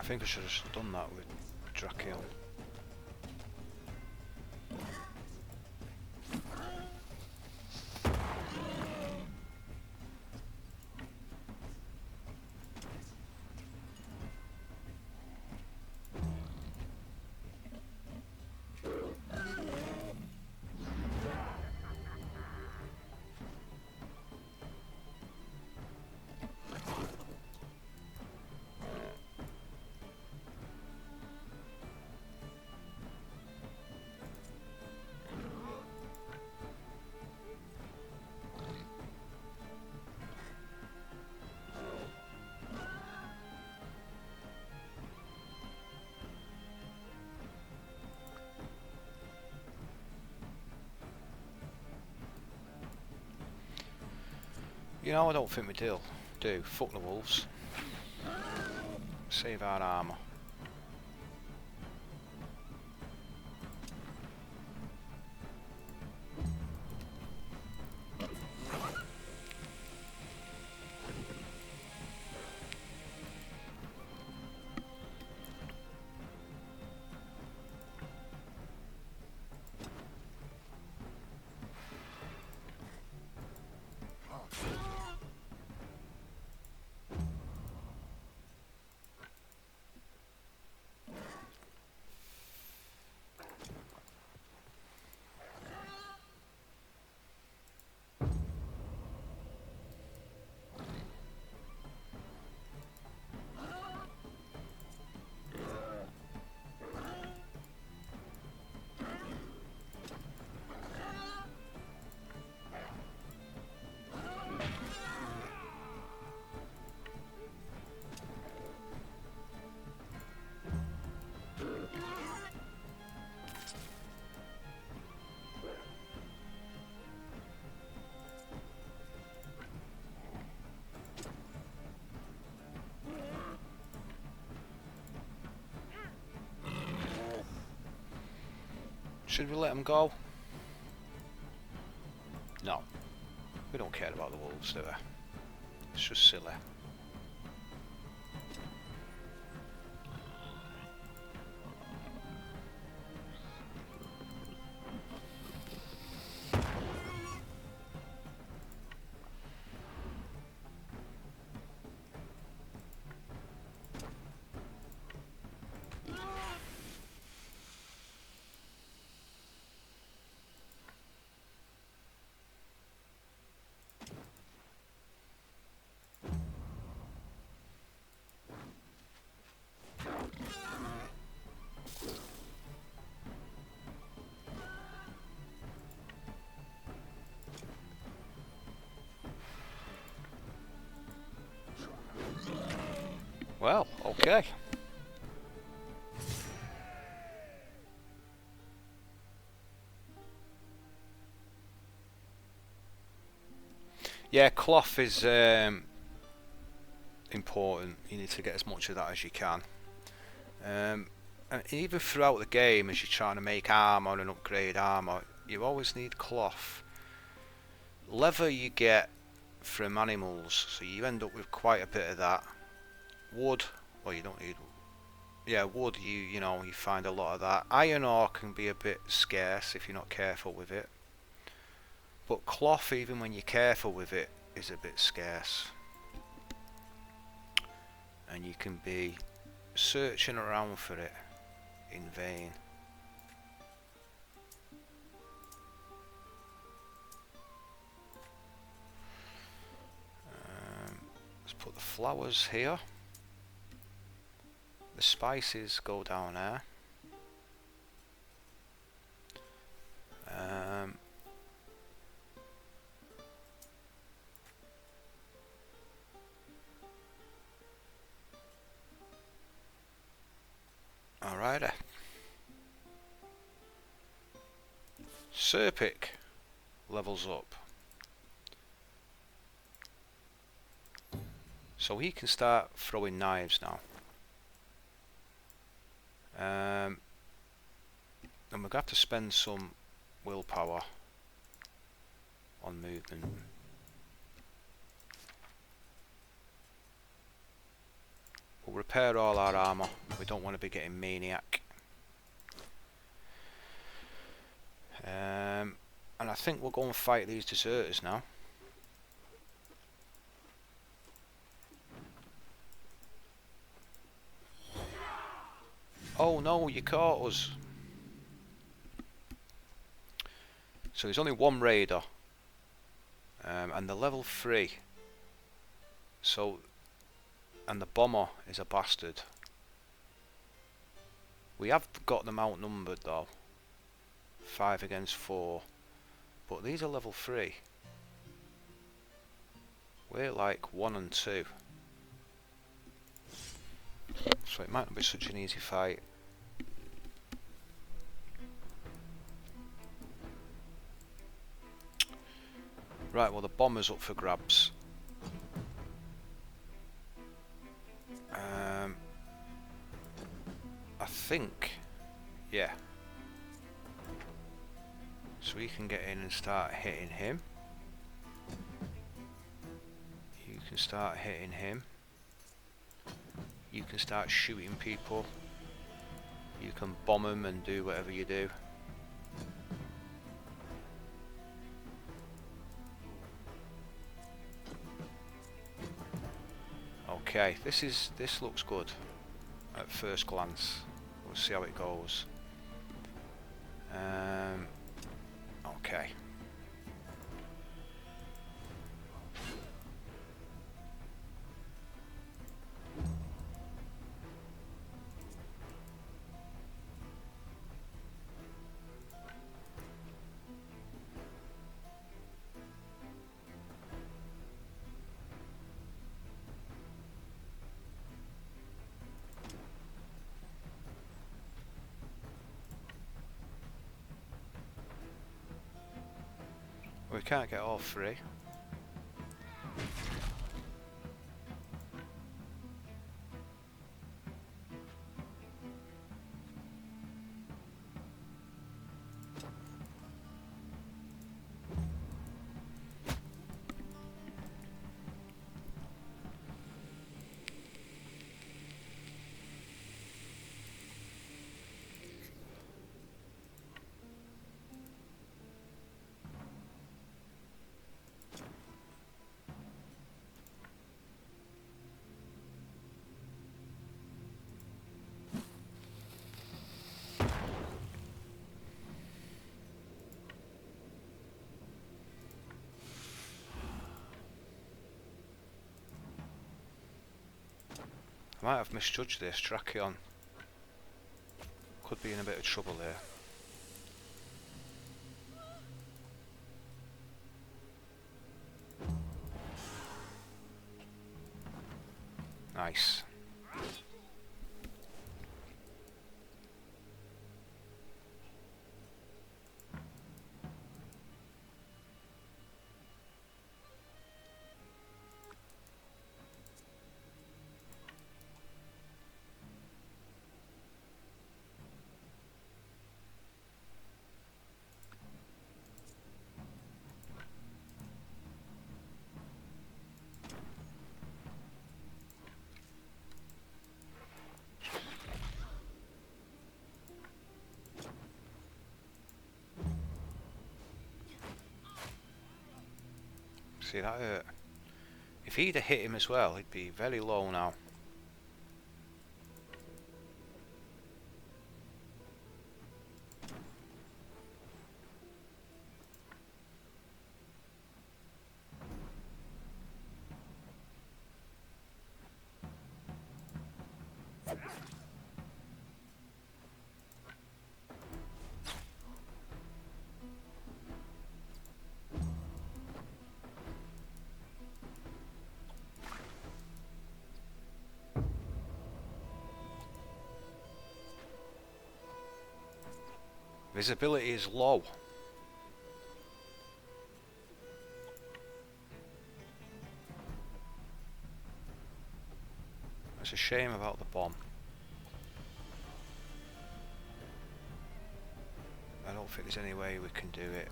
I think I should have just done that with Drakeon. You know, I don't think we do. Fuck the wolves. Save our armour. Should we let them go? No. We don't care about the wolves, do we? It's just silly. Well, okay. Yeah, cloth is important. You need to get as much of that as you can. And even throughout the game, as you're trying to make armor and upgrade armor, you always need cloth. Leather you get from animals, so you end up with quite a bit of that. Wood, well, you don't need. Yeah, wood. You know, you find a lot of that. Iron ore can be a bit scarce if you're not careful with it. But cloth, even when you're careful with it, is a bit scarce. And you can be searching around for it in vain. Let's put the flowers here. The spices go down there. Alrighty. Serpic levels up. So he can start throwing knives now. And we're going to have to spend some willpower on movement. We'll repair all our armour. We don't want to be getting maniac. And I think we'll go and fight these deserters now. Oh no, you caught us. So there's only one raider. And they're level 3. So, and the bomber is a bastard. We have got them outnumbered though. 5 against 4. But these are level 3. We're like 1 and 2. So it might not be such an easy fight. Right, well the bomber's up for grabs. I think, yeah. So we can get in and start hitting him. You can start hitting him. You can start shooting people. You can bomb them and do whatever you do. Okay, this looks good at first glance. We'll see how it goes. Okay. We can't get all 3. I might have misjudged this. Drakeon could be in a bit of trouble here. Nice. See, that hurt. If he'd have hit him as well, he'd be very low now. Visibility is low. It's a shame about the bomb. I don't think there's any way we can do it.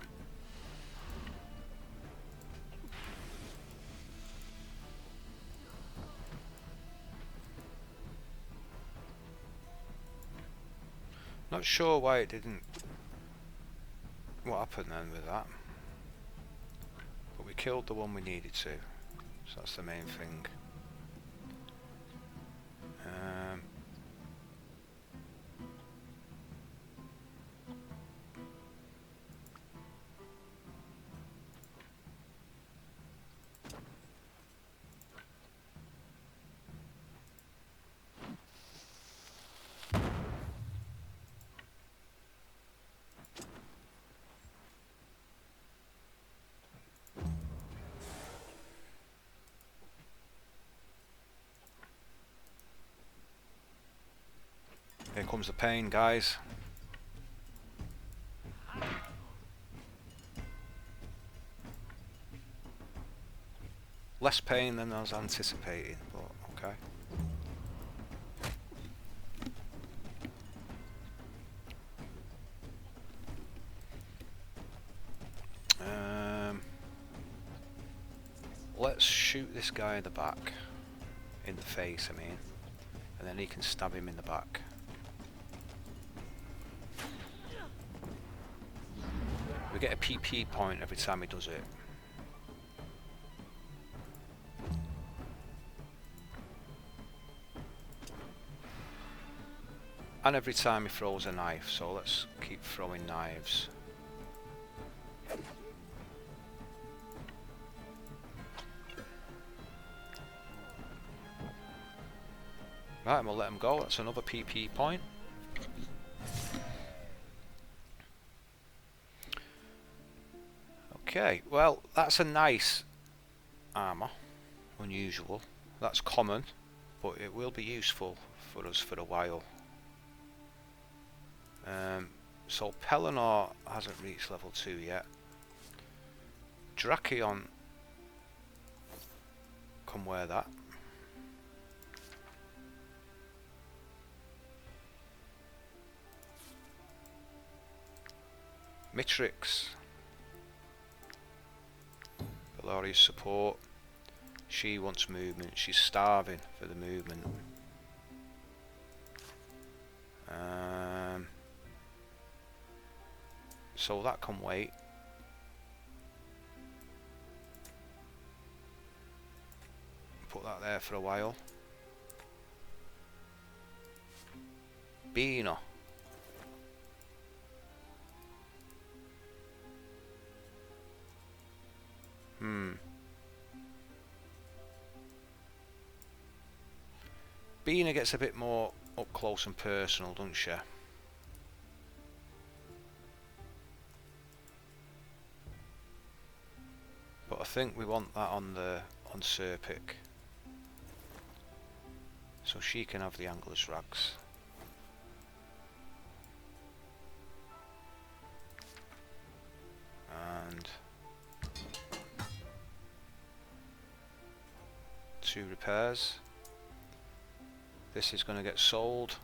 Not sure why it didn't. What happened then with that? But we killed the one we needed to, so that's the main thing. Here comes the pain, guys. Less pain than I was anticipating, but okay. Let's shoot this guy in the back. In the face, I mean. And then he can stab him in the back. We get a PP point every time he does it. And every time he throws a knife, so let's keep throwing knives. Right, and we'll let him go. That's another PP point. Okay, well, that's a nice armour. Unusual. That's common, but it will be useful for us for a while. So Perinor hasn't reached level 2 yet. Drakeon can wear that. Mitrix, Valoria's support. She wants movement. She's starving for the movement. So that can wait. Put that there for a while. Perinor. Perinor gets a bit more up close and personal, doesn't she? But I think we want that on Serpic, so she can have the angler's rags. And 2 repairs. This is going to get sold.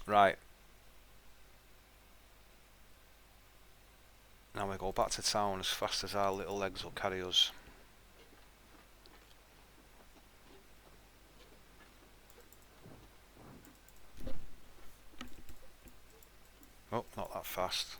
Right. Now we go back to town as fast as our little legs will carry us. Oh, not that fast.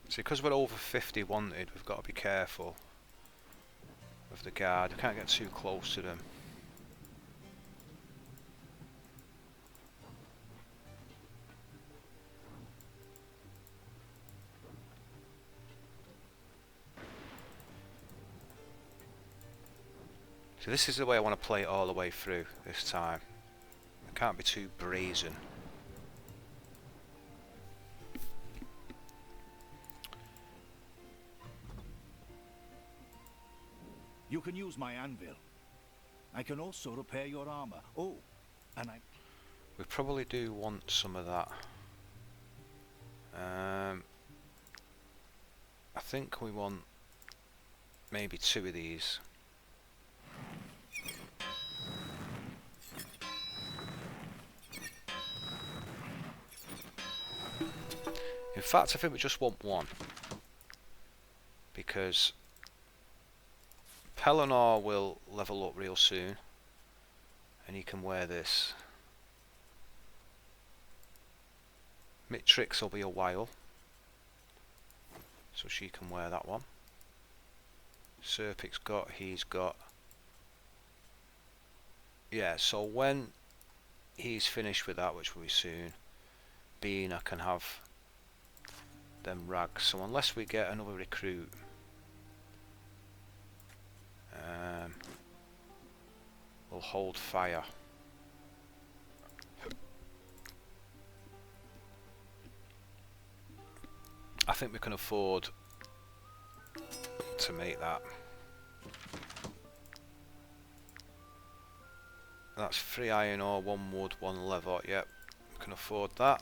See, because we're over 50 wanted, we've got to be careful with the guard. We can't get too close to them. So this is the way I want to play it all the way through this time. I can't be too brazen. You can use my anvil. I can also repair your armor. Oh, and We probably do want some of that. I think we want maybe 2 of these. In fact, I think we just want 1. Because Perinor will level up real soon. And he can wear this. Mitrix will be a while. So she can wear that one. Serpic's got, he's got. Yeah, so when he's finished with that, which will be soon, Bean, I can have them rags. So unless we get another recruit, we'll hold fire. I think we can afford to make that. That's 3 iron ore, 1 wood, 1 leather. Yep, we can afford that.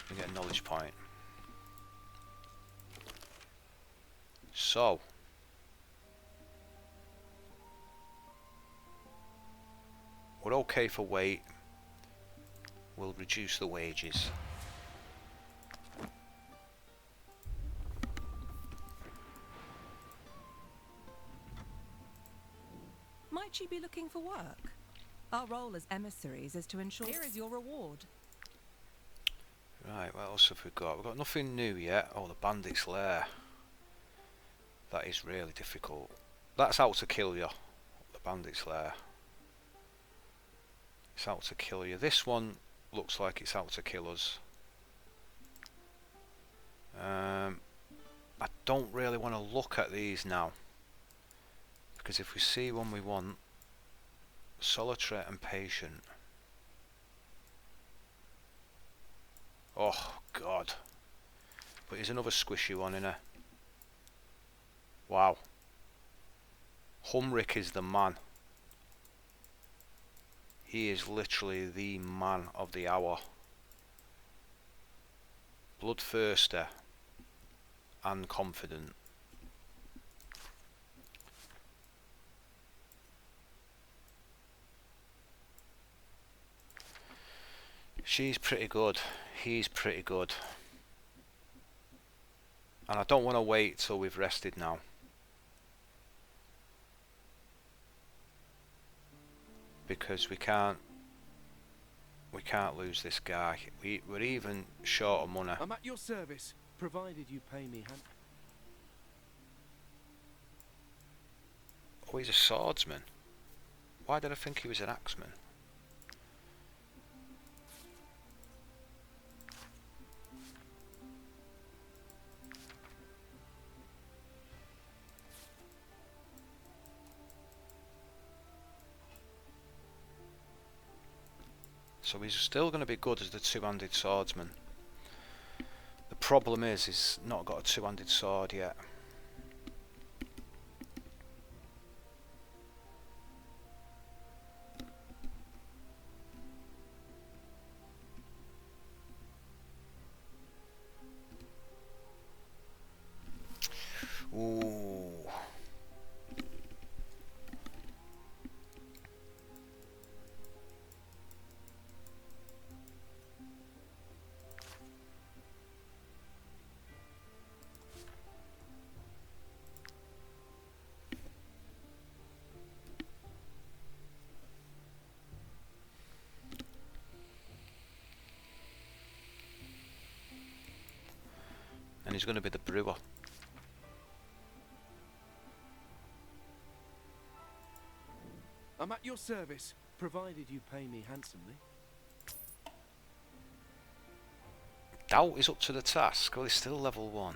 We get a knowledge point. So we're okay for weight. We'll reduce the wages. Might you be looking for work? Our role as emissaries is to ensure... Here is your reward. Right, what else have we got? We've got nothing new yet. Oh, the bandit's lair. That is really difficult. That's out to kill you. The bandit's lair. It's out to kill you. This one looks like it's out to kill us. I don't really want to look at these now. Because if we see one we want, solitary and patient. Oh god. But here's another squishy one in her. Wow. Humric is the man. He is literally the man of the hour. Bloodthirsty and confident. She's pretty good. He's pretty good. And I don't want to wait till we've rested now. Because we can't lose this guy. We're even short of money. I'm at your service, provided you pay me hand. Oh, he's a swordsman. Why did I think he was an axeman? So he's still going to be good as the two-handed swordsman. The problem is he's not got a two-handed sword yet. Ooh. And he's going to be the brewer. I'm at your service, provided you pay me handsomely. Doubt is up to the task. Well, he's still level 1.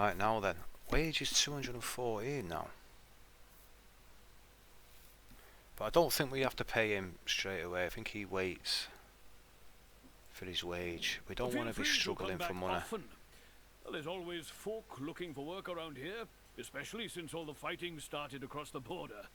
Right, now then. Wage is 214 now. But I don't think we have to pay him straight away. I think he waits for his wage. We don't want to be struggling for money. Often. Well, there's always folk looking for work around here, especially since all the fighting started across the border.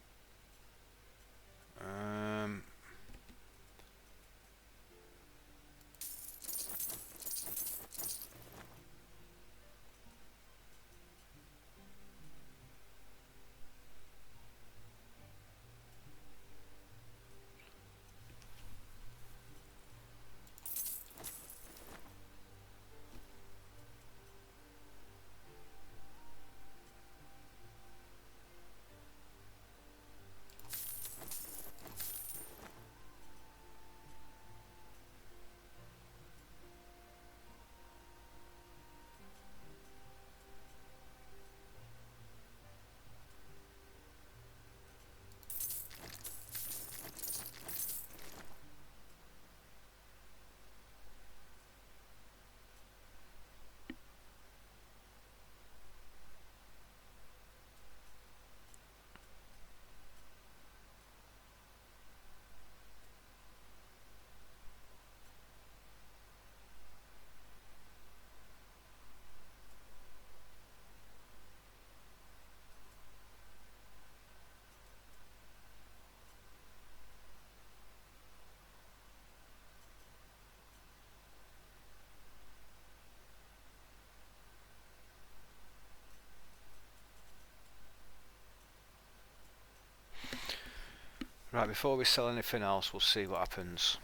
Right, before we sell anything else, we'll see what happens.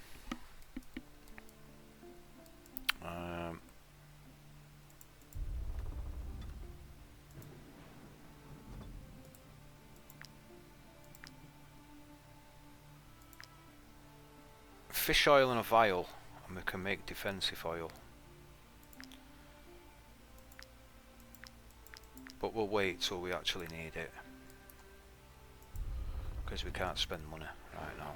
Fish oil and a vial, and we can make defensive oil. But we'll wait till we actually need it, because we can't spend money right now.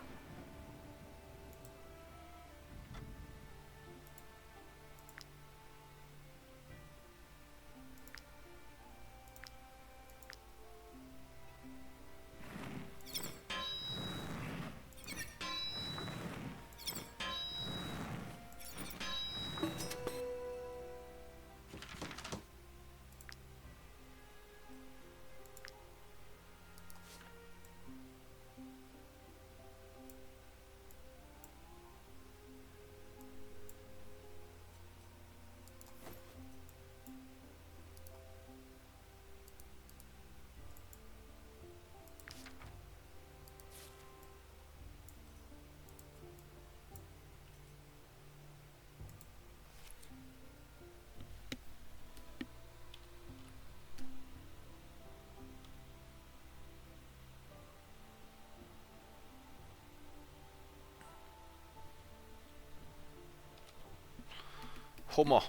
Hummer.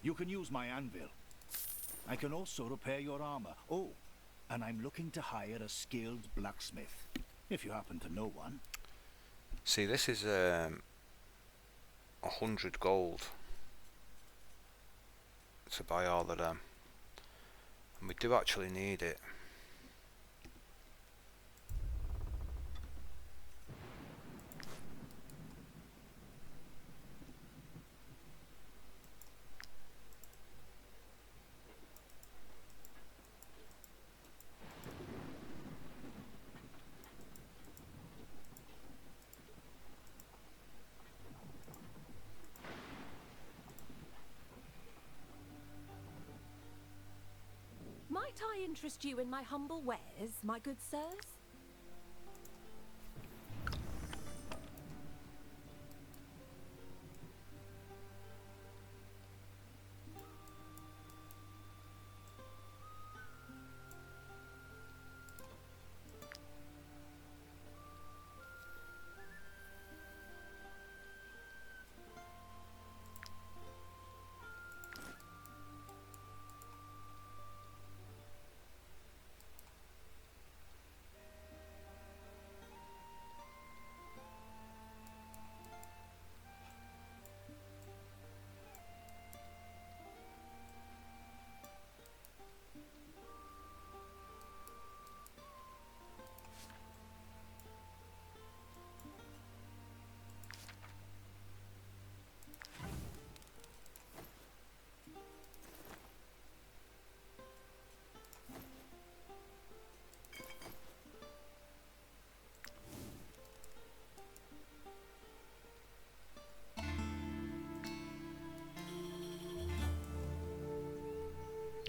You can use my anvil. I can also repair your armor. Oh, and I'm looking to hire a skilled blacksmith, if you happen to know one. See, this is 100 gold to buy all of them, and we do actually need it. Might I interest you in my humble wares, my good sirs?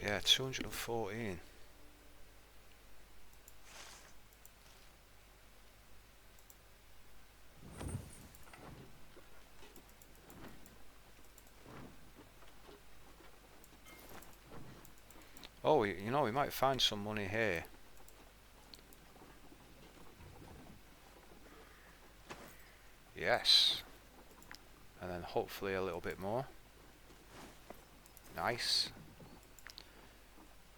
Yeah, 214. Oh, you know, we might find some money here. Yes. And then hopefully a little bit more. Nice.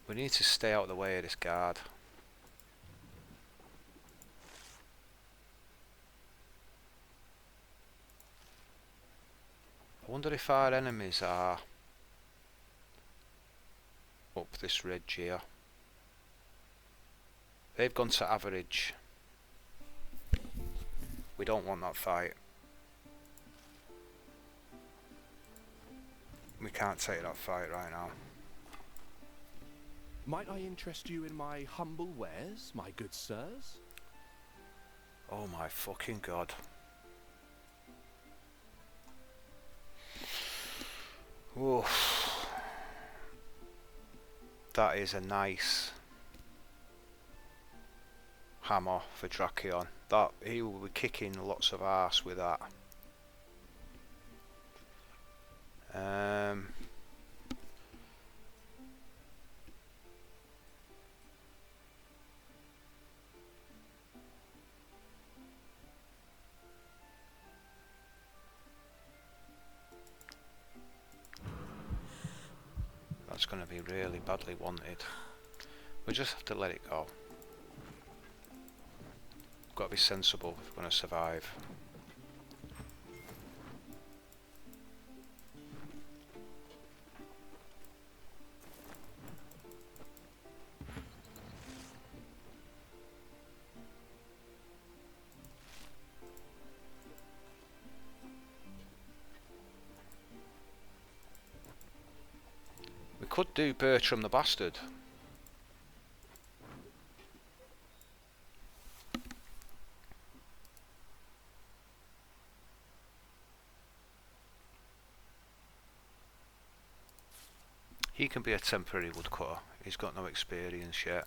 We need to stay out of the way of this guard. I wonder if our enemies are up this ridge here. They've gone to average. We don't want that fight. We can't take that fight right now. Might I interest you in my humble wares, my good sirs? Oh my fucking god. Oof. That is a nice hammer for Drakeon. That he will be kicking lots of arse with that. That's going to be really badly wanted. We just have to let it go. Got to be sensible if we're going to survive. We could do Bertram the Bastard. He can be a temporary woodcutter. He's got no experience yet.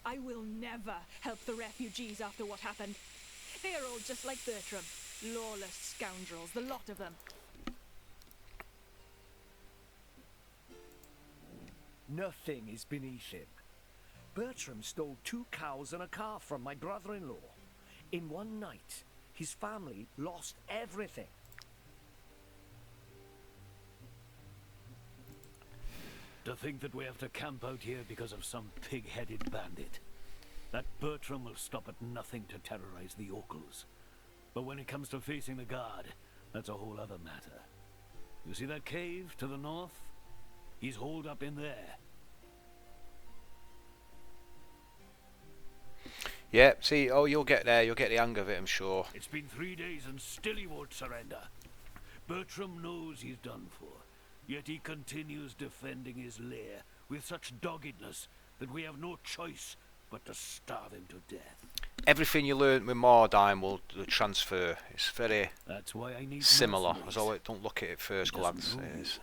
I will never help the refugees after what happened. They are all just like Bertram. Lawless scoundrels, the lot of them. Nothing is beneath him. Bertram stole 2 cows and a calf from my brother-in-law. In one night, his family lost everything. To think that we have to camp out here because of some pig-headed bandit. That Bertram will stop at nothing to terrorize the yokels. But when it comes to facing the guard, that's a whole other matter. You see that cave to the north? He's holed up in there. Yeah, see, oh, you'll get there, you'll get the hang of it, I'm sure. It's been 3 days and still he won't surrender. Bertram knows he's done for. Yet he continues defending his lair with such doggedness that we have no choice but to starve him to death. Everything you learnt with Mordheim will transfer. It's very That's why I need similar, mercenaries. although don't look at it first He doesn't glance. know It you. is.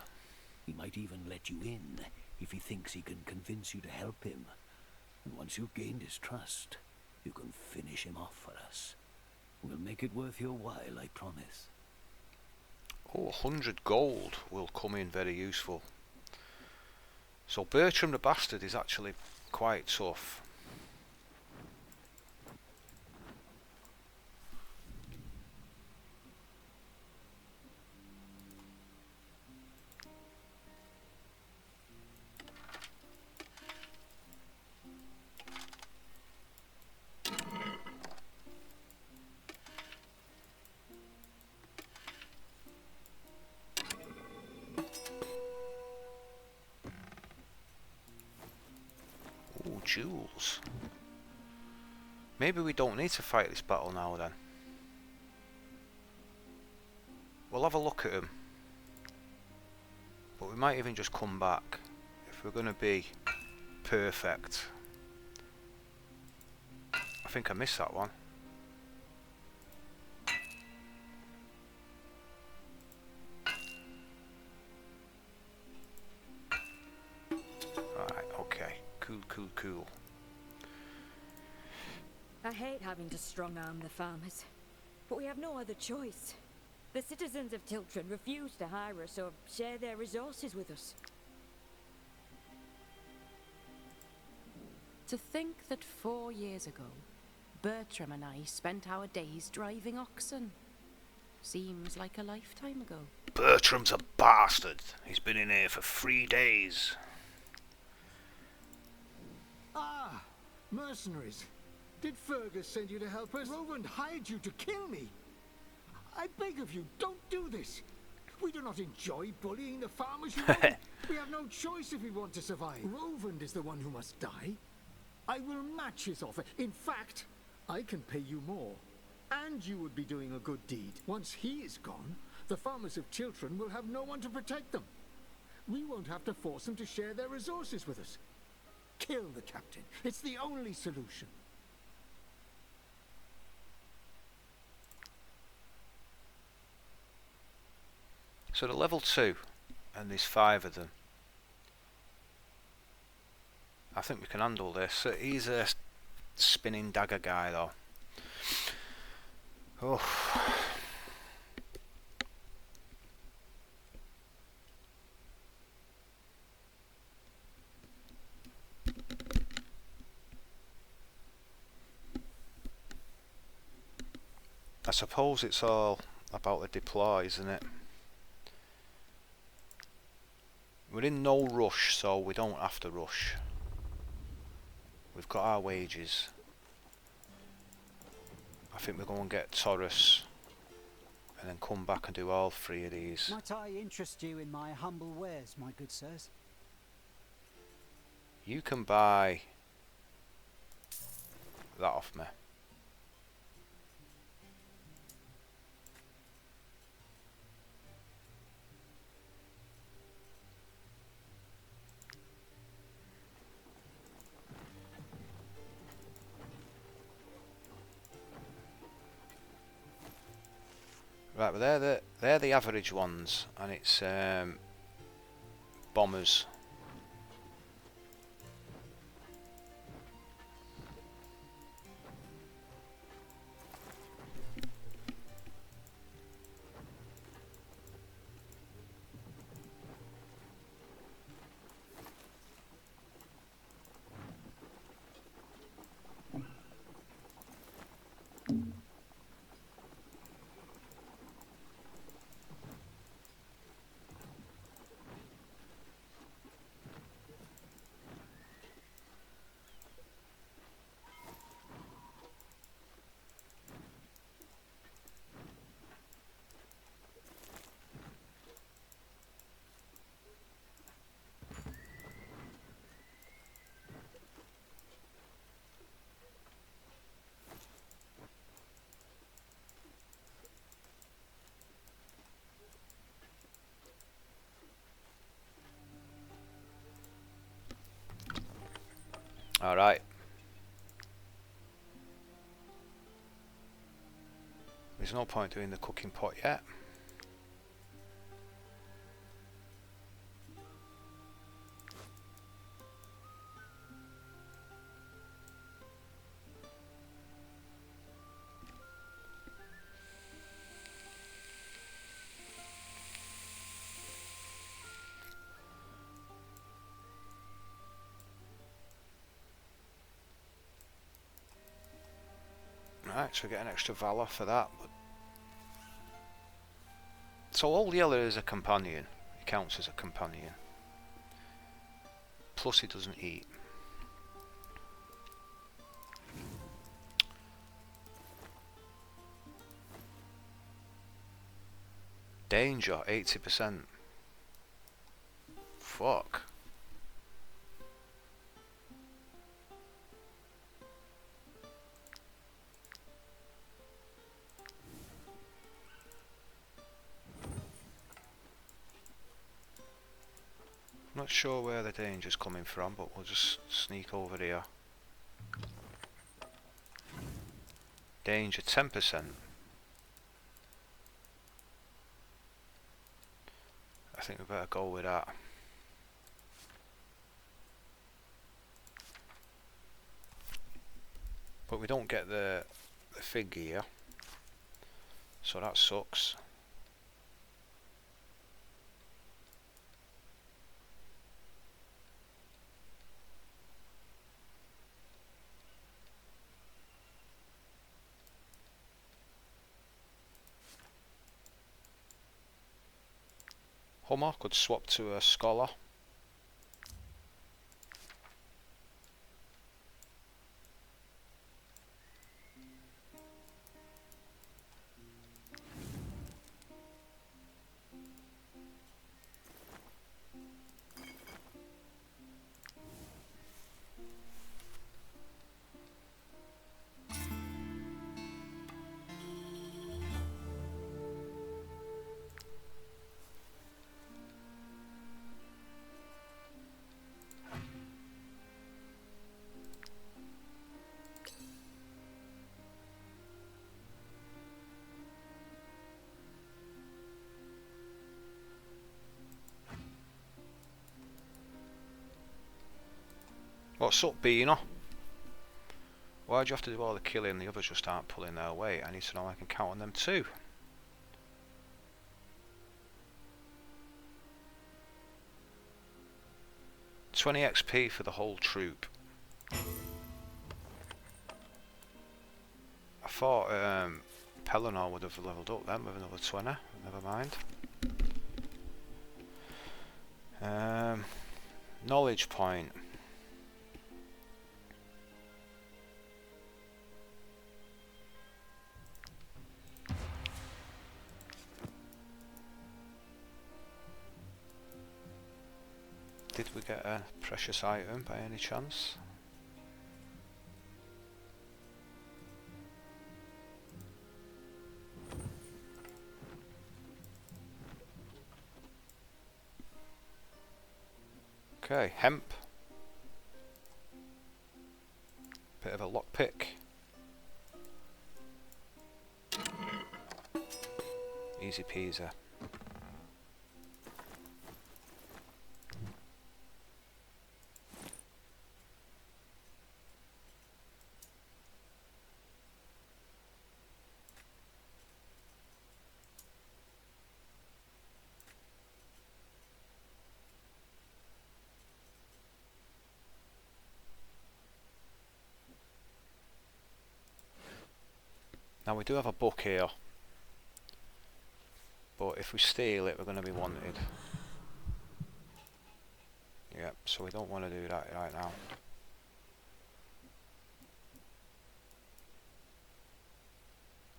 He might even let you in if he thinks he can convince you to help him. And once you've gained his trust, you can finish him off for us. We'll make it worth your while, I promise. Oh, 100 gold will come in very useful. So Bertram the Bastard is actually quite tough. Jewels. Maybe we don't need to fight this battle now then. We'll have a look at him. But we might even just come back if we're going to be perfect. I think I missed that one. Alright, okay. Cool. I hate having to strong-arm the farmers, but we have no other choice. The citizens of Tiltron refuse to hire us or share their resources with us. To think that 4 years ago, Bertram and I spent our days driving oxen. Seems like a lifetime ago. Bertram's a bastard. He's been in here for 3 days. Ah, mercenaries. Did Fergus send you to help us? Roland hired you to kill me. I beg of you, don't do this. We do not enjoy bullying the farmers, you know. We have no choice if we want to survive. Rovand is the one who must die. I will match his offer. In fact, I can pay you more. And you would be doing a good deed. Once he is gone, the farmers of Chiltern will have no one to protect them. We won't have to force them to share their resources with us. Kill the captain. It's the only solution. So they're level 2, and there's 5 of them. I think we can handle this. He's a spinning dagger guy though. Oh. I suppose it's all about the deploy, isn't it? We're in no rush, so we don't have to rush. We've got our wages. I think we're going to get Taurus and then come back and do all 3 of these. Might I interest you in my humble wares, my good sirs? You can buy that off me. Right, but they're the average ones, and it's bombers. Alright. There's no point doing the cooking pot yet. Right, so we get an extra valor for that. But so Old Yeller is a companion. He counts as a companion. Plus he doesn't eat. Danger, 80%. Fuck. not sure where the danger's coming from, but we'll just sneak over here. Danger 10%. I think we better go with that. But we don't get the fig here, so that sucks. Hummer could swap to a scholar. What's up, Perinor? Why'd you have to do all the killing? The others just aren't pulling their weight. I need to know I can count on them too. $20 XP for the whole troop. I thought Perinor would have leveled up then with another 20. Never mind. Knowledge point. Did we get a precious item by any chance? Okay, hemp. Bit of a lockpick. Easy peasy. Now we do have a book here, but if we steal it we're going to be wanted. Yep, so we don't want to do that right now.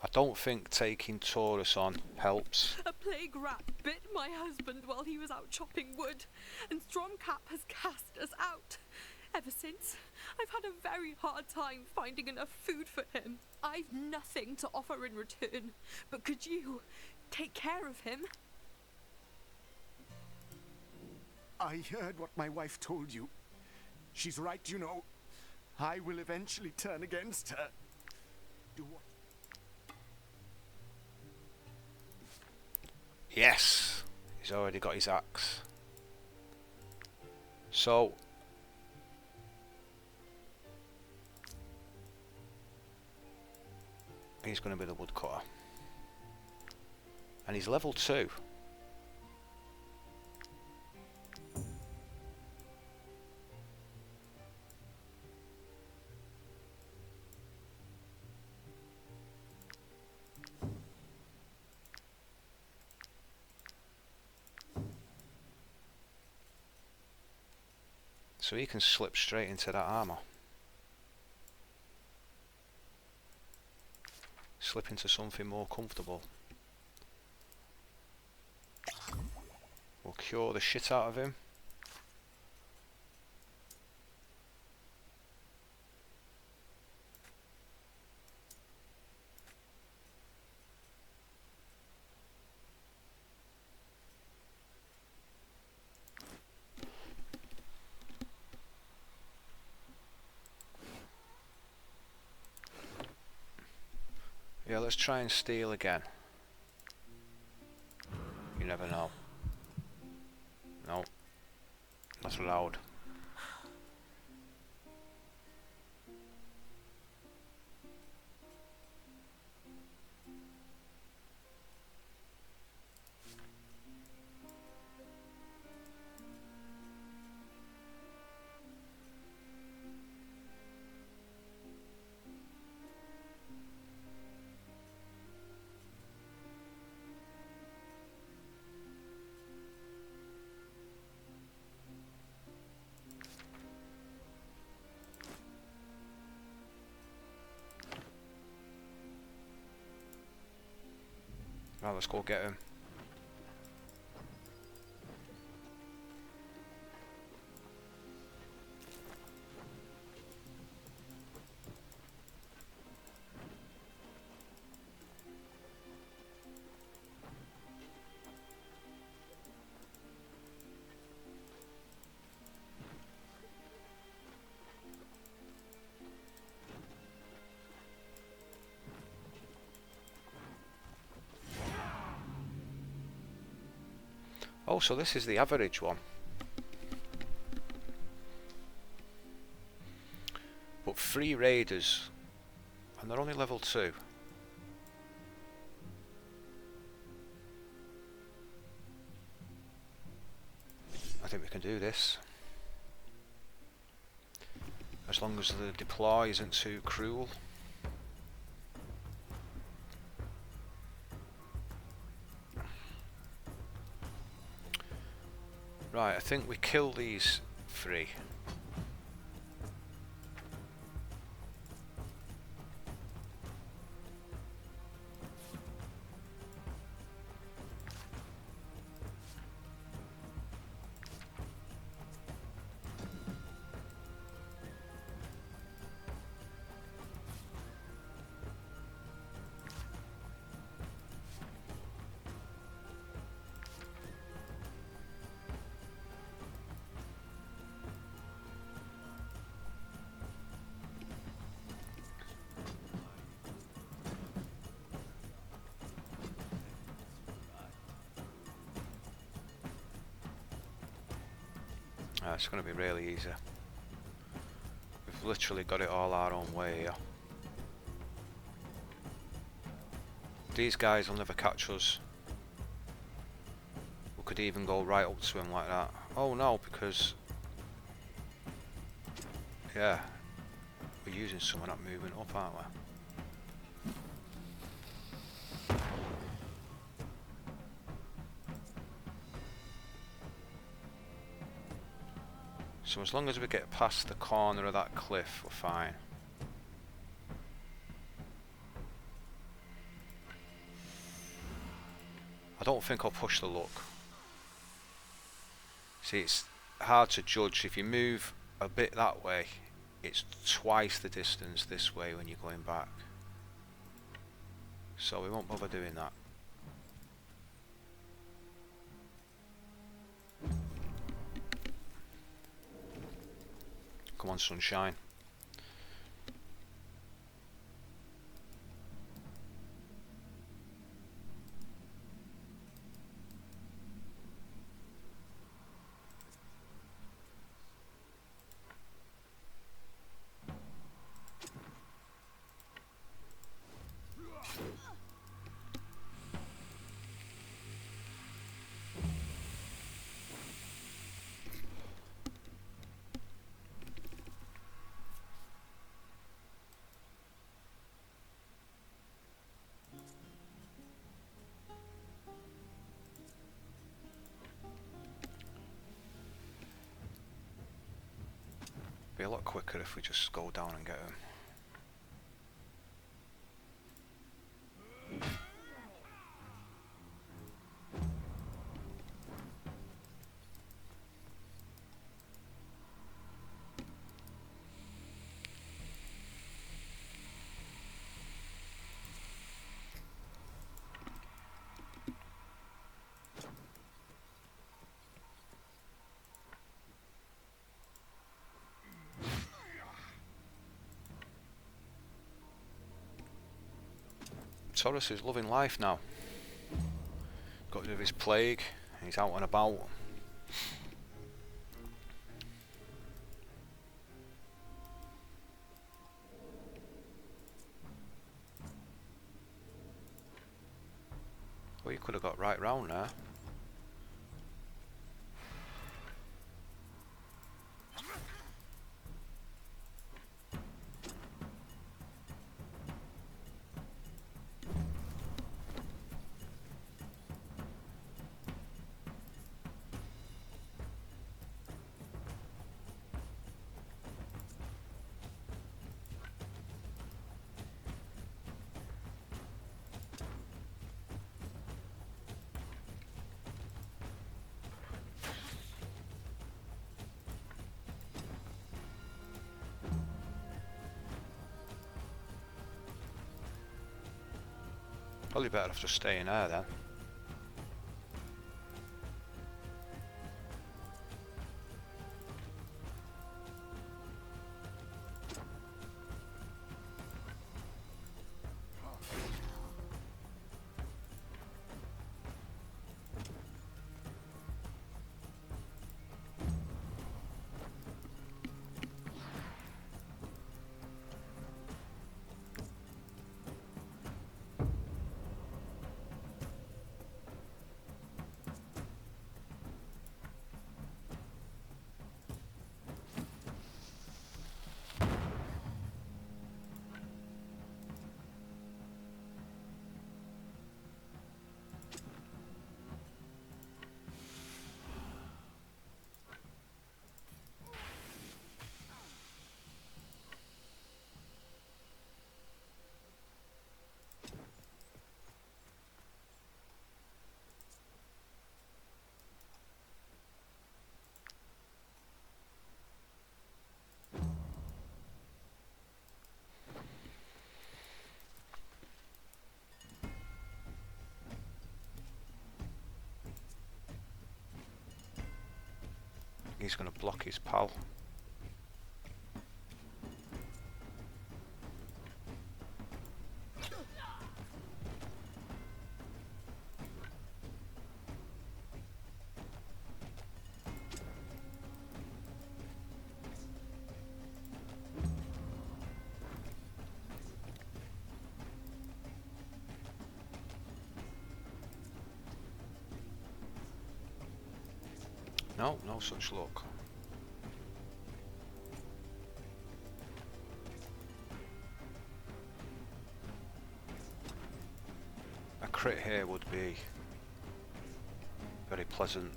I don't think taking Taurus on helps. A plague rat bit my husband while he was out chopping wood, and Stormcap has cast us out. Ever since, I've had a very hard time finding enough food for him. I've nothing to offer in return, but could you take care of him? I heard what my wife told you. She's right, you know. I will eventually turn against her. Do what? Yes! He's already got his axe. So he's going to be the woodcutter. And he's level 2. So he can slip straight into that armor. Slip into something more comfortable. We'll cure the shit out of him. Yeah, let's try and steal again. You never know. No. Not allowed. Right, let's go get him. Oh, so this is the average one. But 3 raiders, and they're only level 2. I think we can do this. As long as the deploy isn't too cruel. Right, I think we kill these 3. It's going to be really easy. We've literally got it all our own way here. These guys will never catch us. We could even go right up to him like that. Oh no, because... yeah, we're using some of that movement up, aren't we? So as long as we get past the corner of that cliff, we're fine. I don't think I'll push the luck. See, it's hard to judge. If you move a bit that way, it's twice the distance this way when you're going back. So we won't bother doing that. Come on, sunshine. Be a lot quicker if we just go down and get him. Taurus is loving life now. Got rid of his plague, he's out and about. Well, you could have got right round there. Probably better off just staying there then. He's going to block his pal. No, no such luck. A crit here would be very pleasant.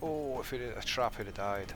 Oh, if it hit a trap, he'd have died.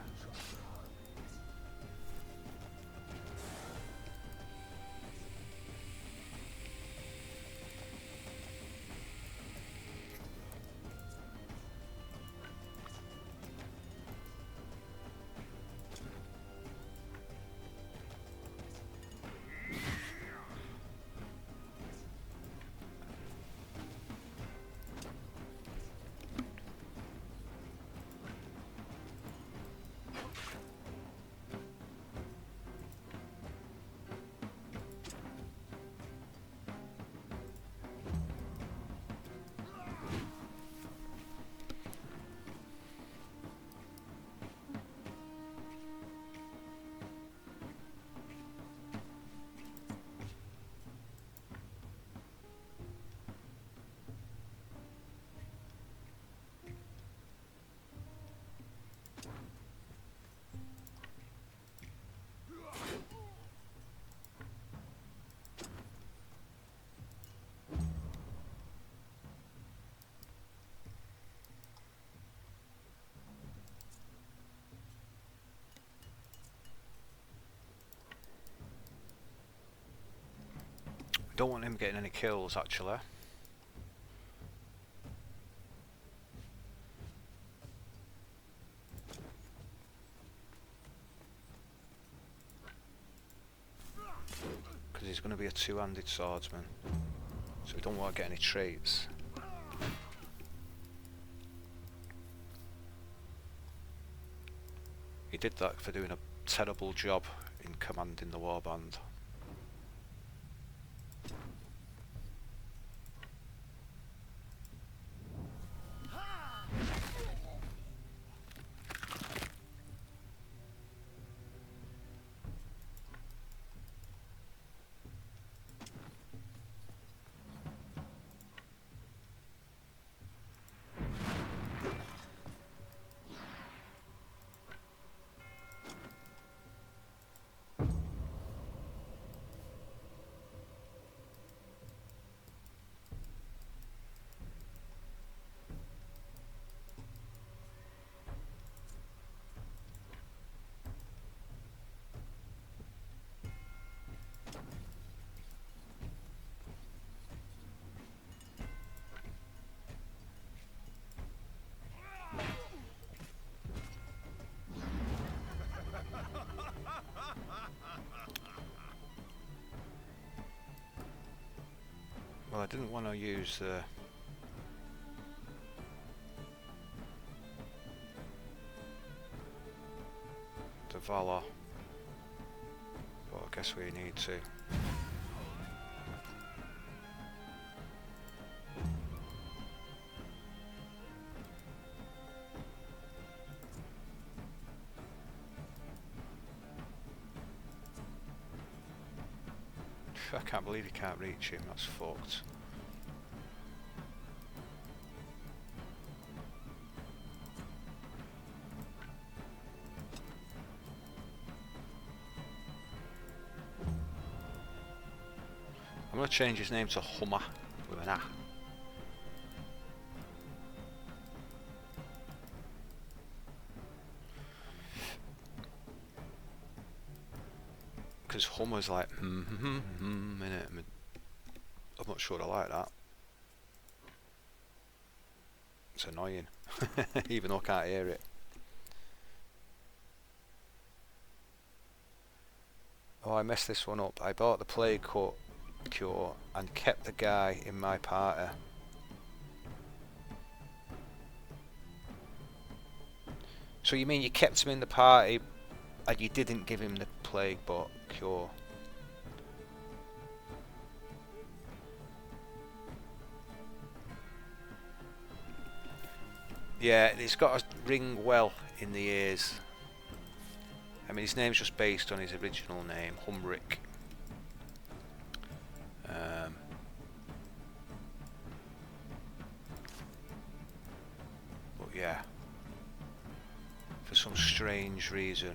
Don't want him getting any kills actually. Because he's going to be a two-handed swordsman. So we don't want to get any traits. He did that for doing a terrible job in commanding the warband. Well, I didn't want to use the Valor, but I guess we need to. I can't believe you can't reach him, that's fucked. I'm going to change his name to Hummer with an A. Because Hummer's like innit? I'm not sure I like that. It's annoying, even though I can't hear it. Oh, I messed this one up. I bought the plague cure and kept the guy in my party. So you mean you kept him in the party and you didn't give him the plague cure? Yeah, it's got to ring well in the ears. I mean, his name's just based on his original name, Humric. But yeah, for some strange reason,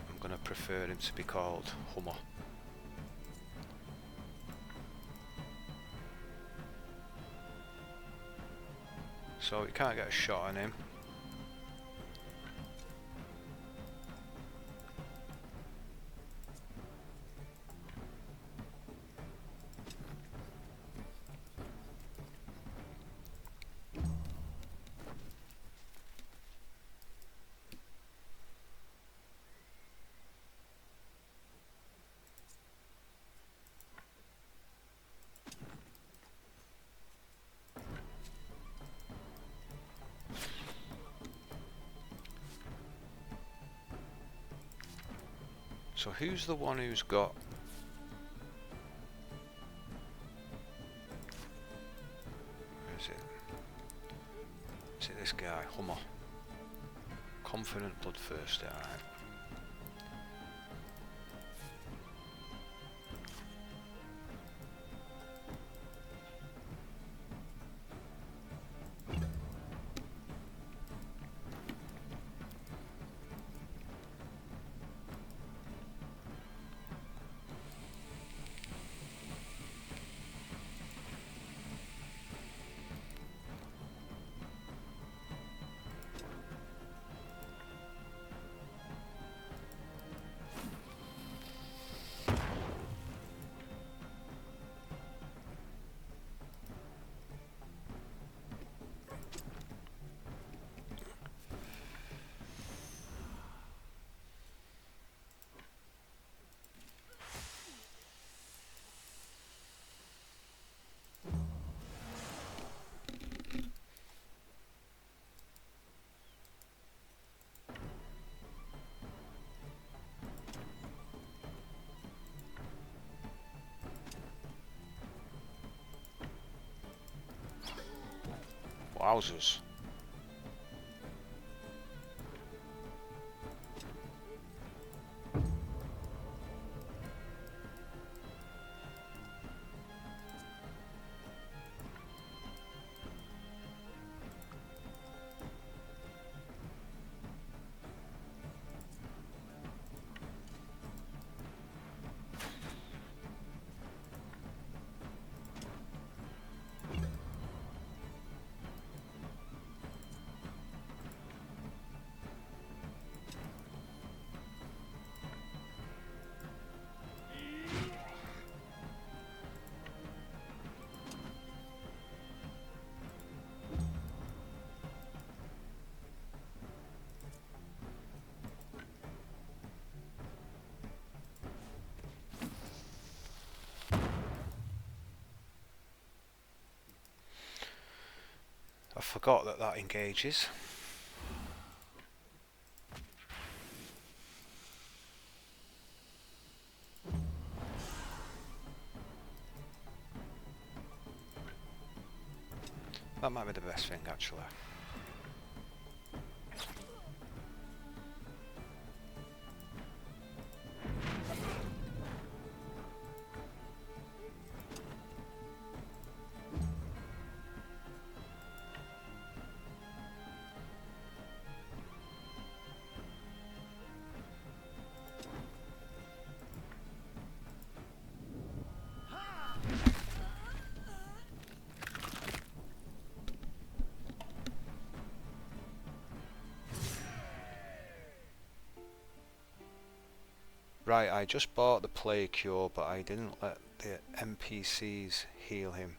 I'm going to prefer him to be called Hummer. So we can't get a shot on him. So who's the one who's got... Where is it? Is it this guy, Hummer? Confident bloodthirster, alright. Wowzers. I forgot that that engages. That might be the best thing, actually. Right, I just bought the plague cure, but I didn't let the NPCs heal him.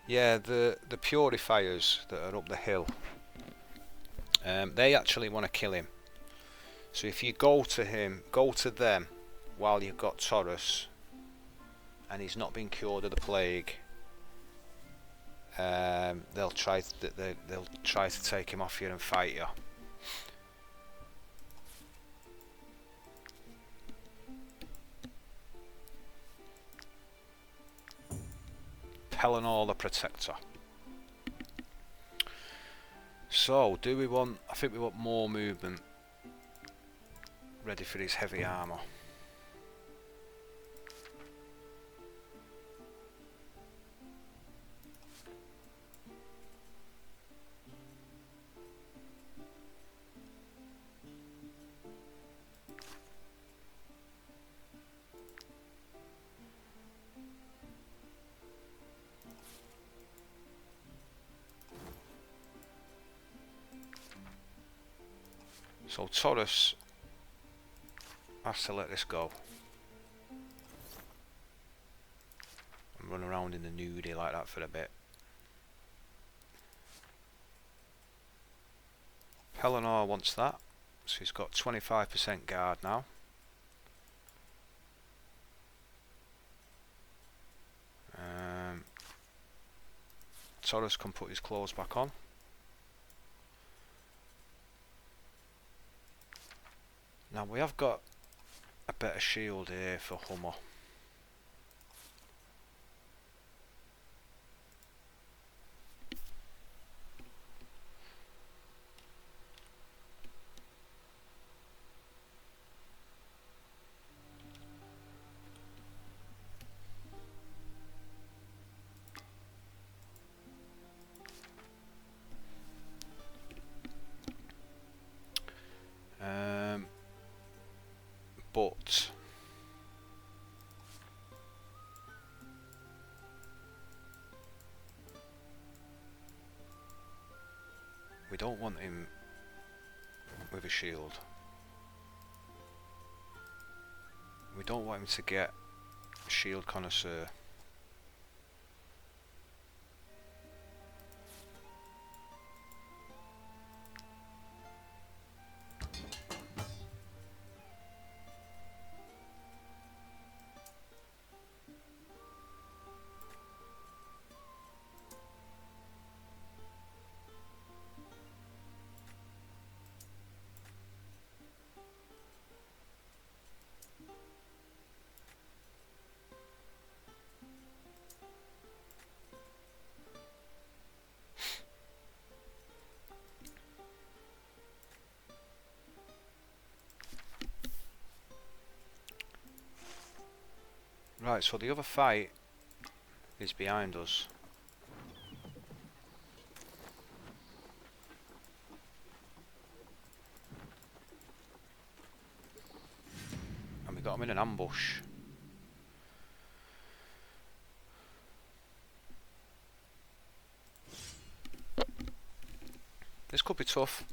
Yeah, the purifiers that are up the hill, they actually want to kill him. So if you go to them while you've got Taurus and he's not been cured of the plague, they'll try to take him off you and fight you. Perinor the Protector. So, do we want? I think we want more movement. Ready for his heavy armor. So Taurus has to let this go and run around in the nudie like that for a bit. Perinor wants that, so he's got 25% guard now. Taurus can put his clothes back on. Now we have got a better shield here for Hummer. But we don't want him with a shield. We don't want him to get shield connoisseur. Right, so the other fight is behind us. And we got him in an ambush. This could be tough.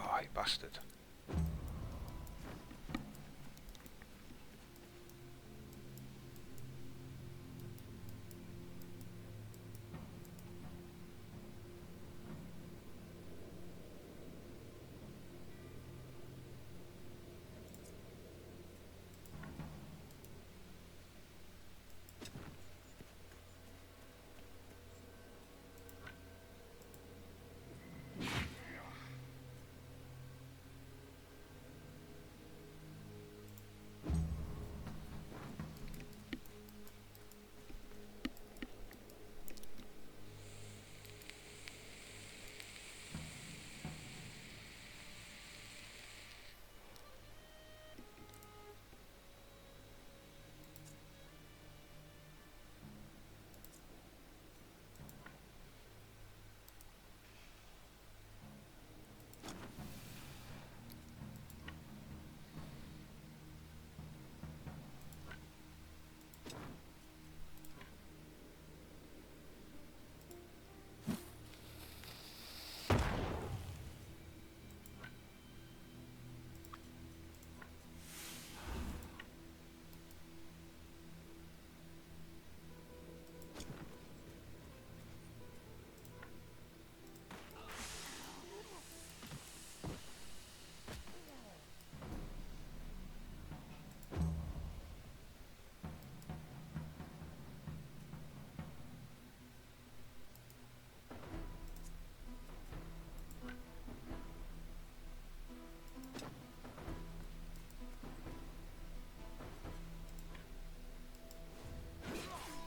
Oh, you bastard.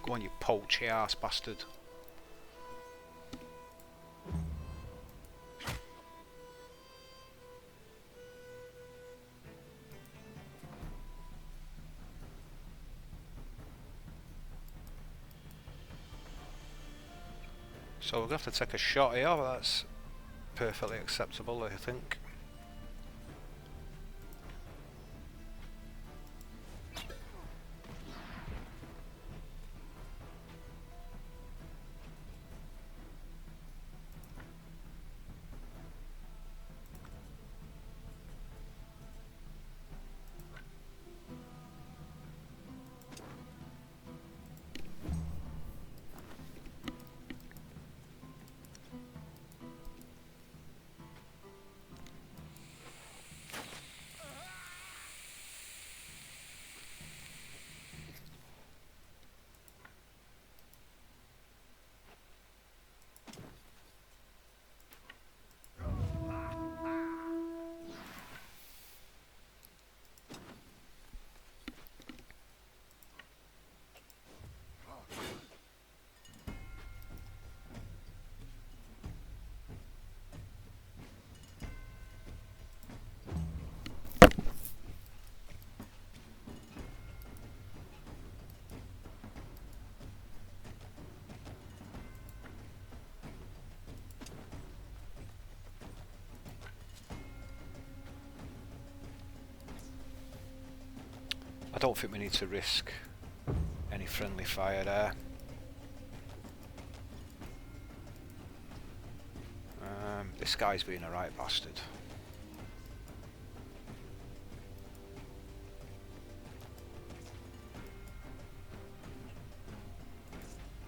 Go on, you poachy ass bastard. So we're going to have to take a shot here, but that's perfectly acceptable, I think. I don't think we need to risk any friendly fire there. This guy's being a right bastard.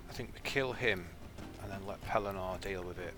I think we kill him and then let Perinor deal with it.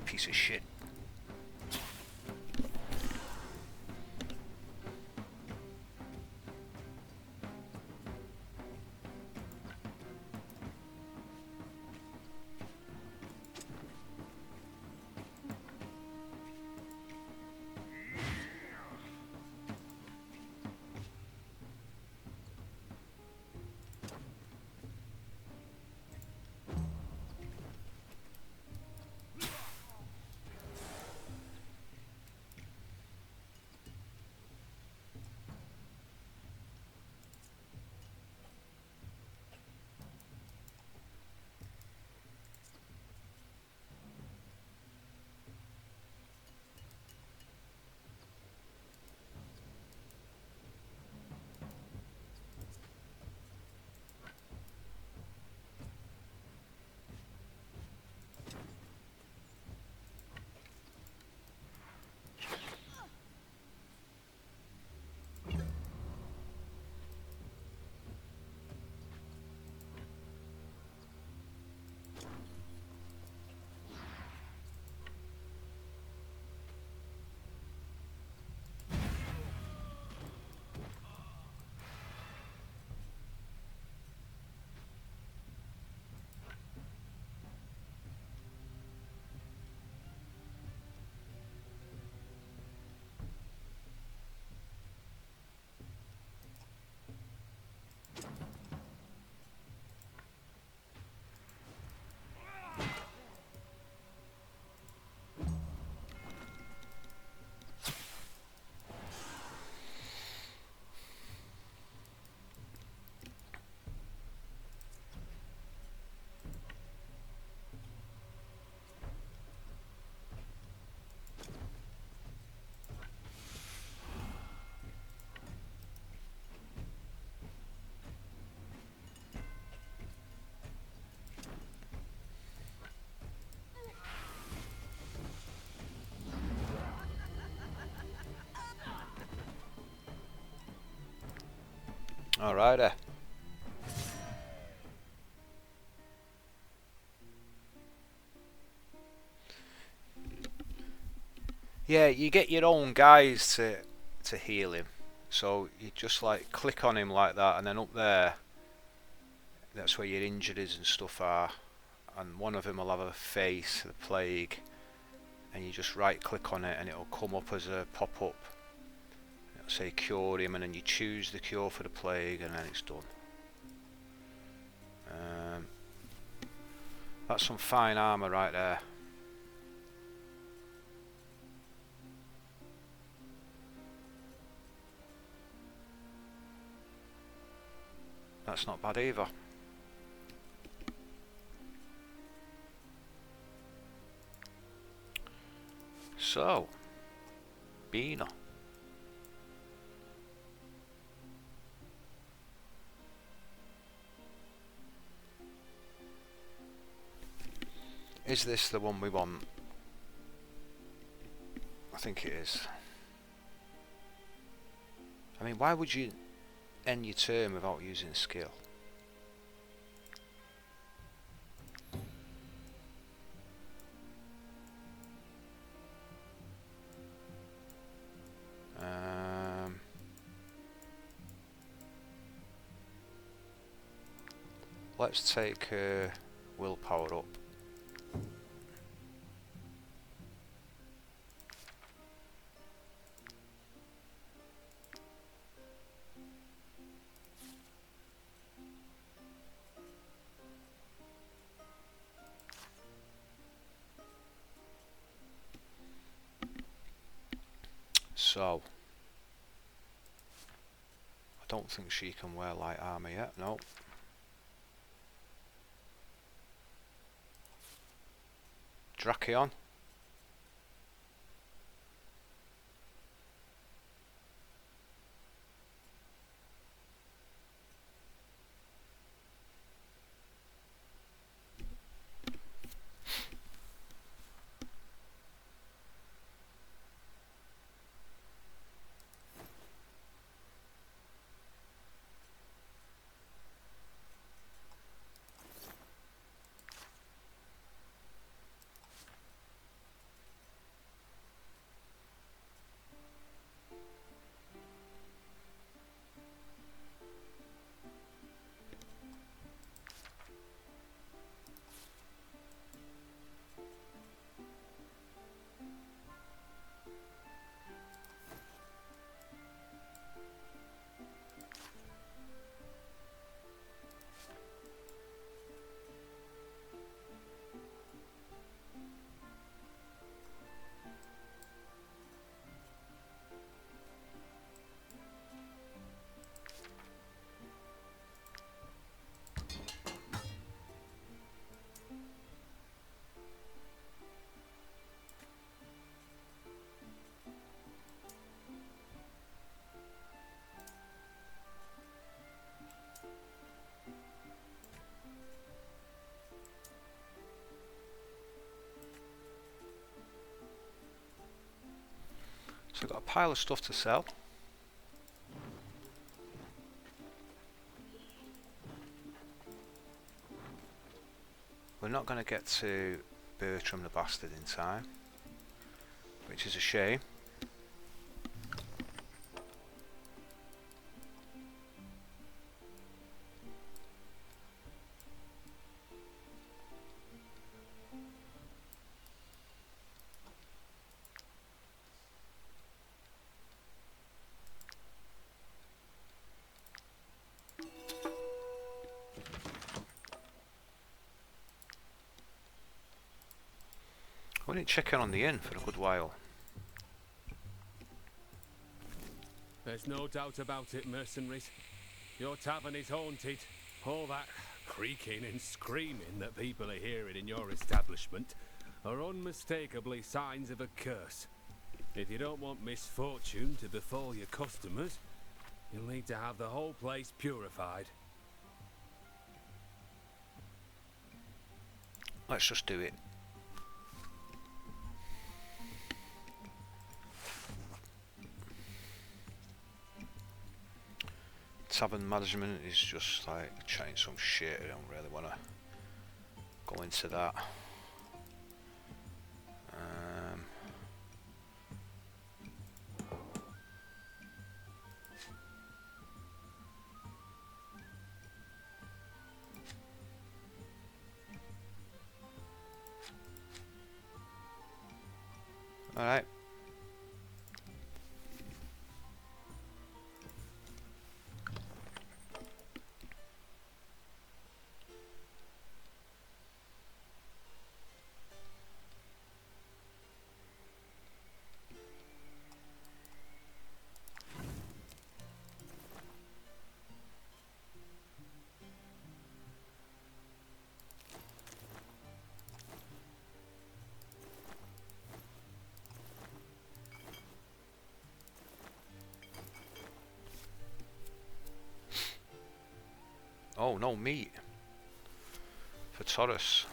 Piece of shit. Alrighty. Yeah, you get your own guys to heal him. So you just like click on him like that, and then up there, that's where your injuries and stuff are. And one of them will have a face, the plague, and you just right click on it and it'll come up as a pop-up. It'll say cure him, and then you choose the cure for the plague, and then it's done. That's some fine armour right there. That's not bad either. So, Bina. Is this the one we want? I think it is. I mean, why would you end your turn without using a skill? let's take willpower up. So, I don't think she can wear light armor yet, no. Drakeon. So we've got a pile of stuff to sell. We're not going to get to Bertram the Bastard in time, which is a shame. We didn't check in on the inn for a good while. There's no doubt about it, mercenaries. Your tavern is haunted. All that creaking and screaming that people are hearing in your establishment are unmistakably signs of a curse. If you don't want misfortune to befall your customers, you'll need to have the whole place purified. Let's just do it. Tavern management is just like trying some shit. I don't really want to go into that. All right. Oh, no meat for Taurus.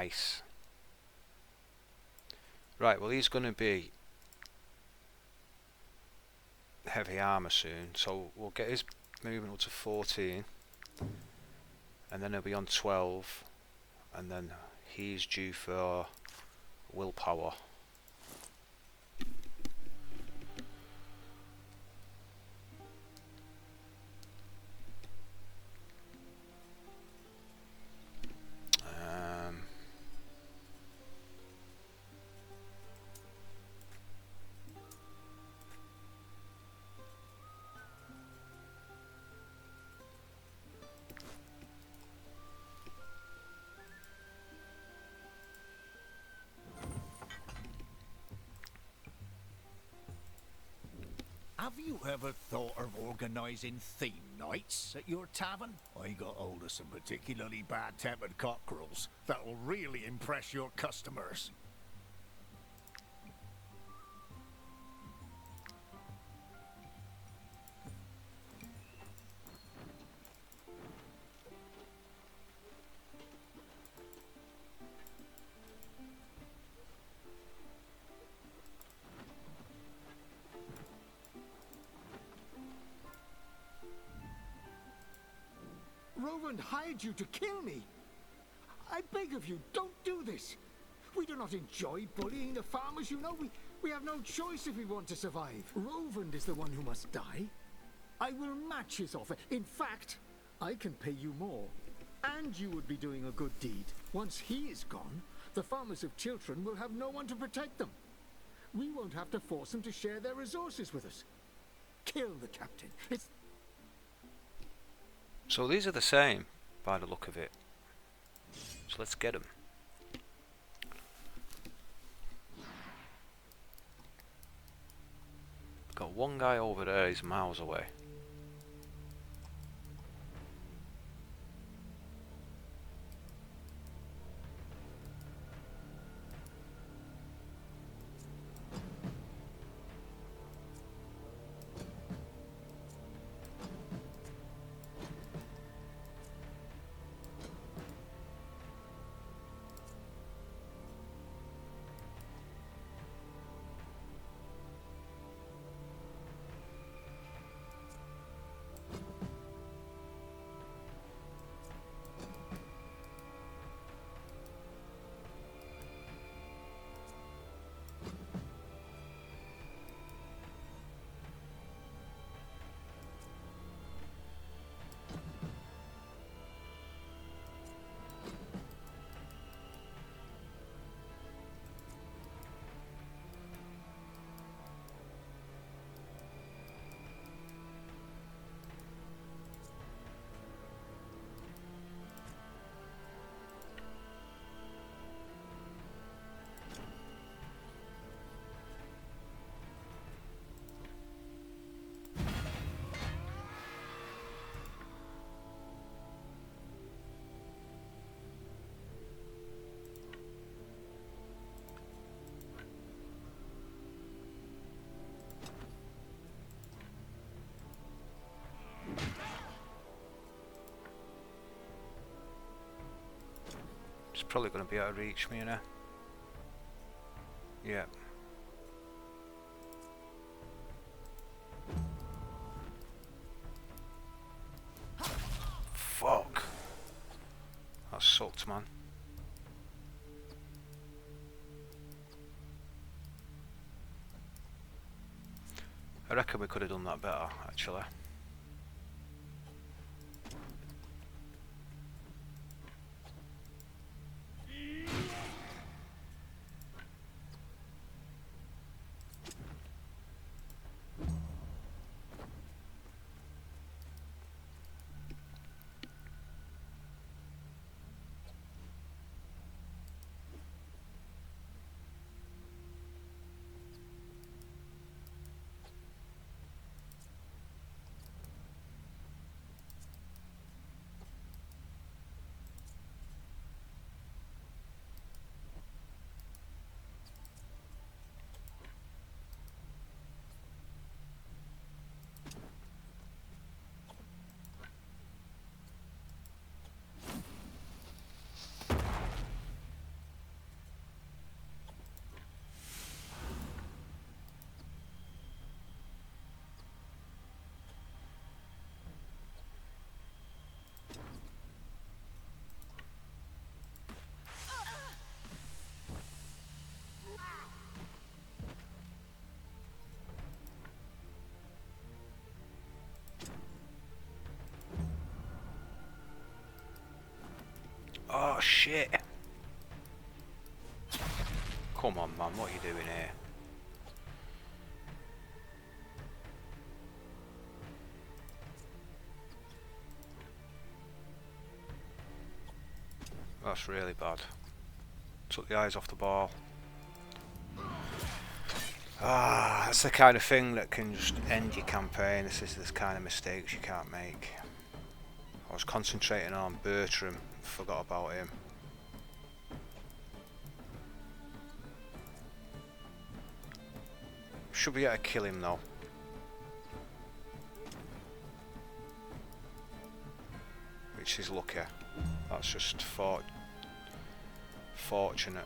Nice. Right, well he's going to be heavy armour soon, so we'll get his movement up to 14, and then he'll be on 12, and then he's due for willpower. Have you ever thought of organising theme nights at your tavern? I got hold of some particularly bad-tempered cockerels that'll really impress your customers. Roland hired you to kill me. I beg of you, don't do this. We do not enjoy bullying the farmers, you know. We have no choice if we want to survive. Rovand is the one who must die. I will match his offer. In fact, I can pay you more. And you would be doing a good deed. Once he is gone, the farmers of Chiltern will have no one to protect them. We won't have to force them to share their resources with us. Kill the captain. It's... So these are the same, by the look of it. So let's get them. Got one guy over there, he's miles away. It's probably going to be out of reach me now. Yeah. Fuck. That sucked, man. I reckon we could have done that better, actually. shit! Come on, man, what are you doing here? That's really bad. Took the eyes off the ball. Ah, that's the kind of thing that can just end your campaign. This is the kind of mistakes you can't make. I was concentrating on Bertram, forgot about him. Should be able to kill him though. Which is lucky. That's just fortunate.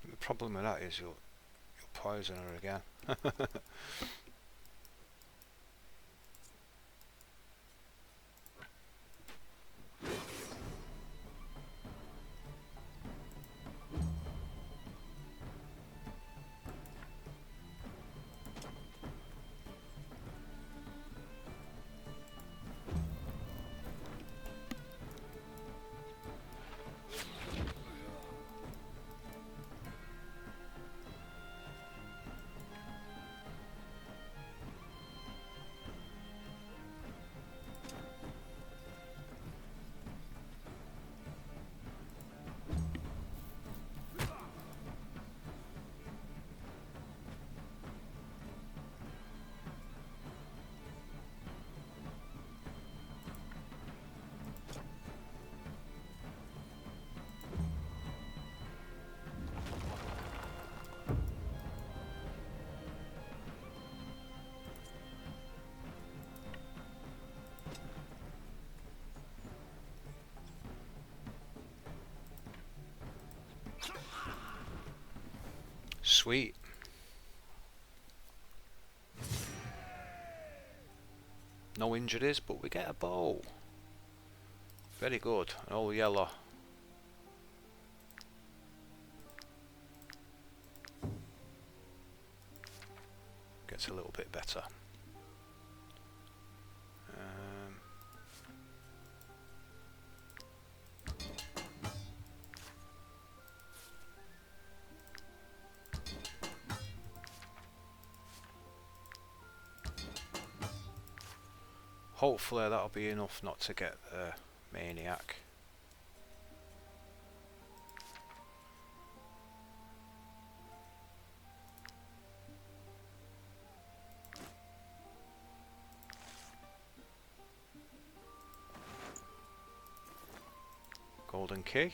The problem with that is you'll poison her again. Sweet. No injuries, but we get a bow. Very good. All yellow. Gets a little bit better. Hopefully that'll be enough not to get the maniac. Golden key.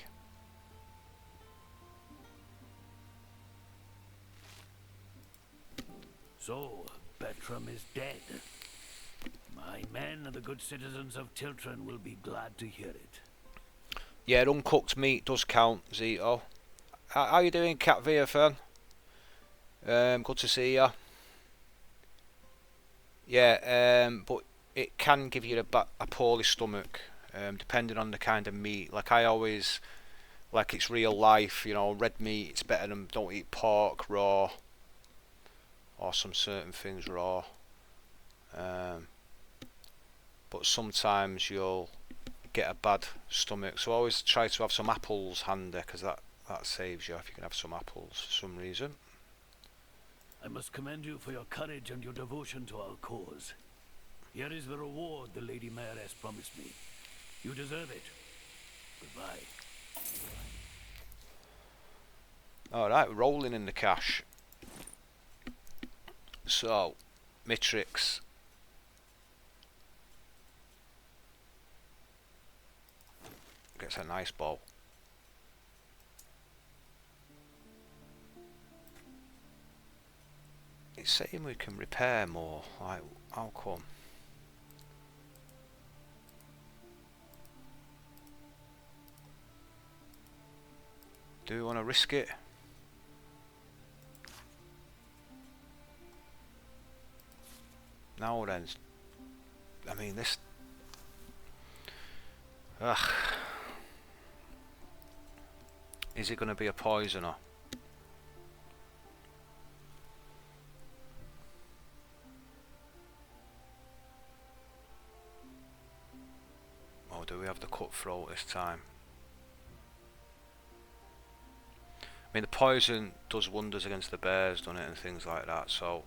So, Bertram is dead. My men and the good citizens of Tiltron will be glad to hear it. Yeah, uncooked meat does count, Zito. How you doing, Cat Fan? Good to see you. Yeah, but it can give you a poorly stomach, depending on the kind of meat. Like I always, like it's real life, you know, red meat, it's better than don't eat pork raw, or some certain things raw. But sometimes you'll get a bad stomach, so always try to have some apples handy, because that saves you if you can have some apples for some reason. I must commend you for your courage and your devotion to our cause. Here is the reward the Lady Mayoress promised me. You deserve it. Goodbye. Alright, rolling in the cash. So, Mitrix. Gets a nice bow. It's saying we can repair more. Like, how come? Do we want to risk it? Now then, I mean this. Ugh. Is it going to be a poisoner? Or do we have the cutthroat this time? I mean, the poison does wonders against the bears, doesn't it, and things like that, so...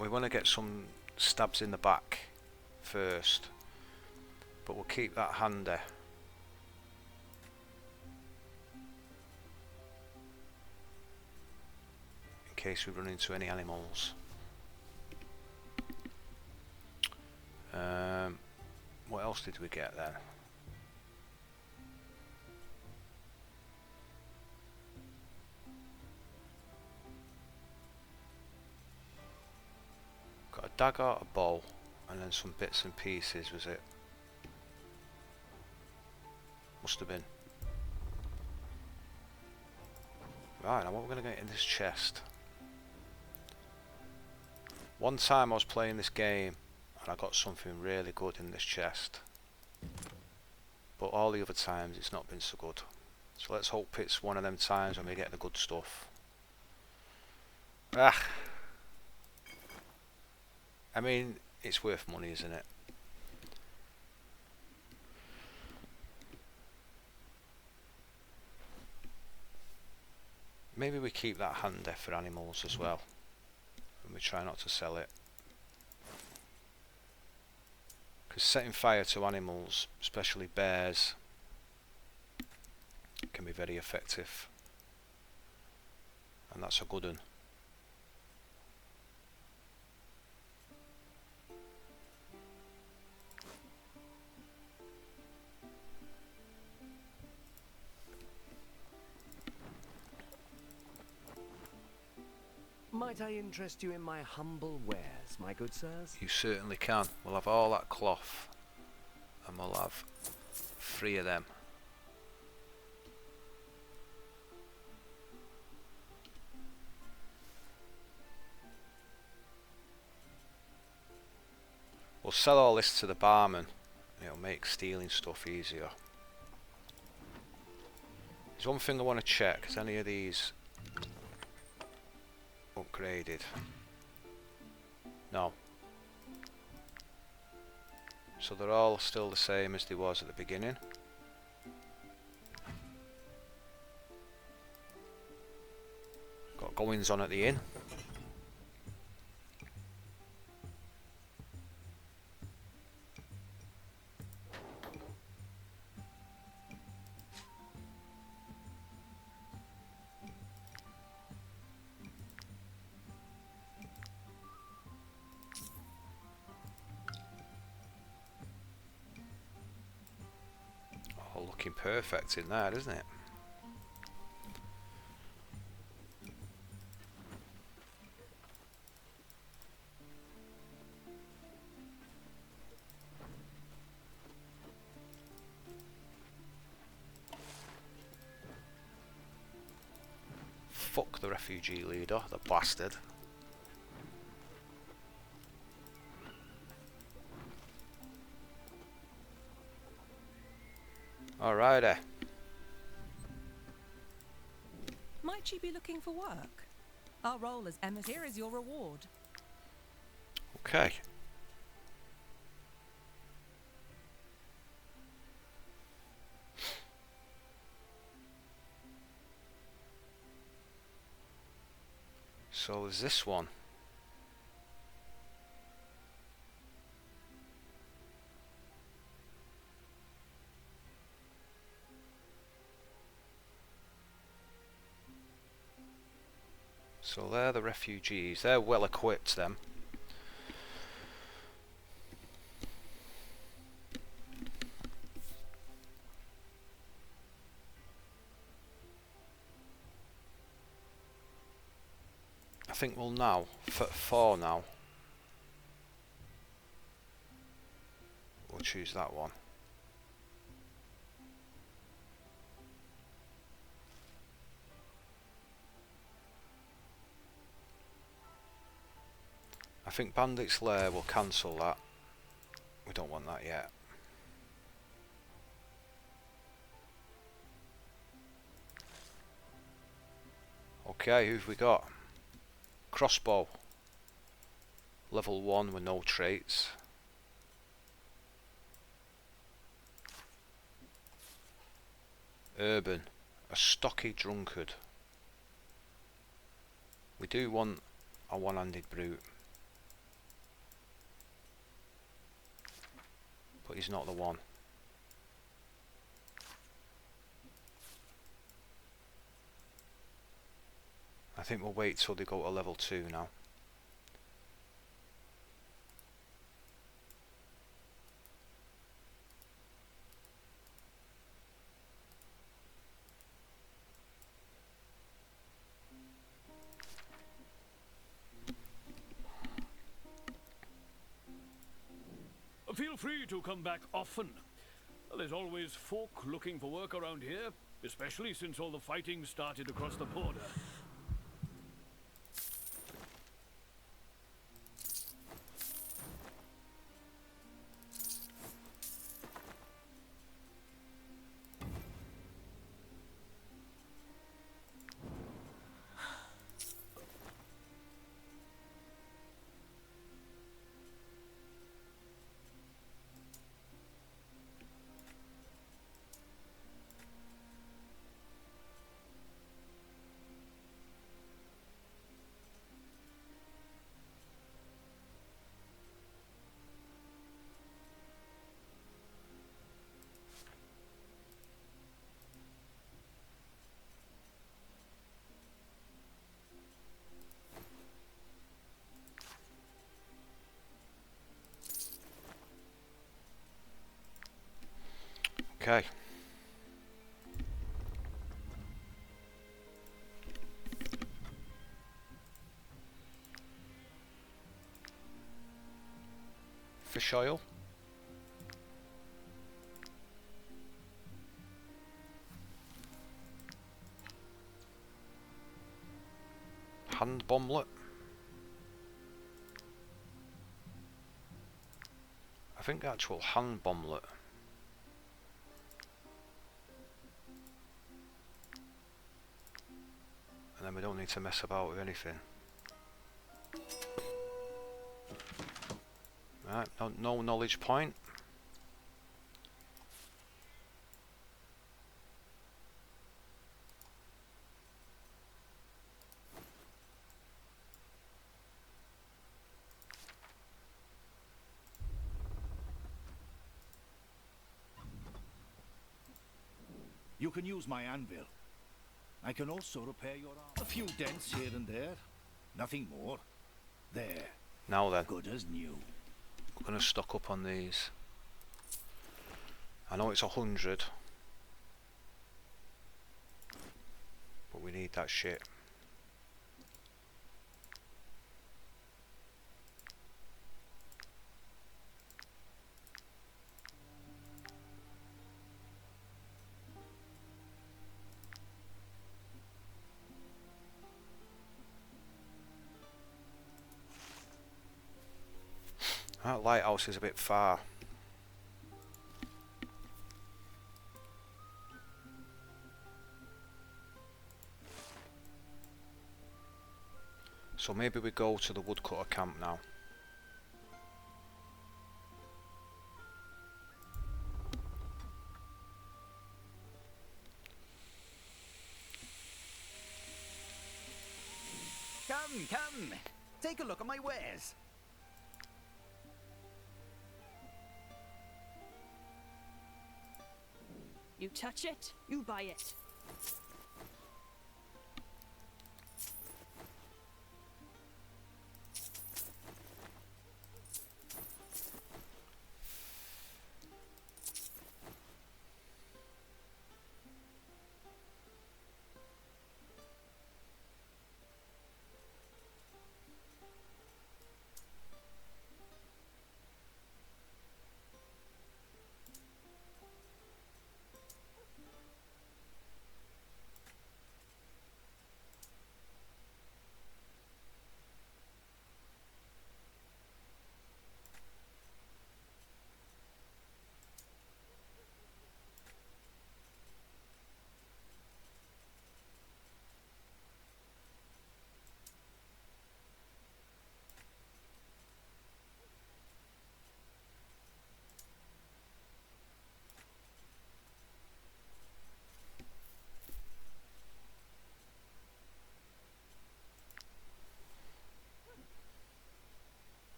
we want to get some stabs in the back first, but we'll keep that handy. In case we run into any animals. What else did we get then? Got a dagger, a bow, and then some bits and pieces, was it? Must have been. Right, now what we're going to get in this chest. One time I was playing this game and I got something really good in this chest, but all the other times it's not been so good. So let's hope it's one of them times when we get the good stuff. Ah, I mean, it's worth money, isn't it? Maybe we keep that handy for animals as well, and we try not to sell it. Because setting fire to animals, especially bears, can be very effective. And that's a good one. Might I interest you in my humble wares, my good sirs? You certainly can. We'll have all that cloth, and we'll have 3 of them. We'll sell all this to the barman. It'll make stealing stuff easier. There's one thing I want to check. Is any of these upgraded? No. So they're all still the same as they was at the beginning. Got goings on at the inn. working perfect in there, isn't it? Fuck the refugee leader, the bastard. Alrighty. Might you be looking for work? Our role as emissary here is your reward. Okay. So is this one. So they're the refugees. They're well equipped, them. I think we'll now, for now, we'll choose that one. I think Bandit's Lair will cancel that. We don't want that yet. Okay, who've we got? Crossbow. Level 1 with no traits. Urban. A stocky drunkard. We do want a one-handed brute. But he's not the one. I think we'll wait till they go to level 2 now. Feel free to come back often. There's always folk looking for work around here, especially since all the fighting started across the border. Okay. Fish oil. Hand bomblet. I think actual hand bomblet. And then we don't need to mess about with anything. Right, no knowledge point. You can use my anvil. I can also repair your arm. A few dents here and there. Nothing more. There. Now then. Good as new. We're going to stock up on these. I know it's 100. need that shit. That lighthouse is a bit far. So maybe we go to the woodcutter camp now. Come, come. Take a look at my wares. You touch it, you buy it.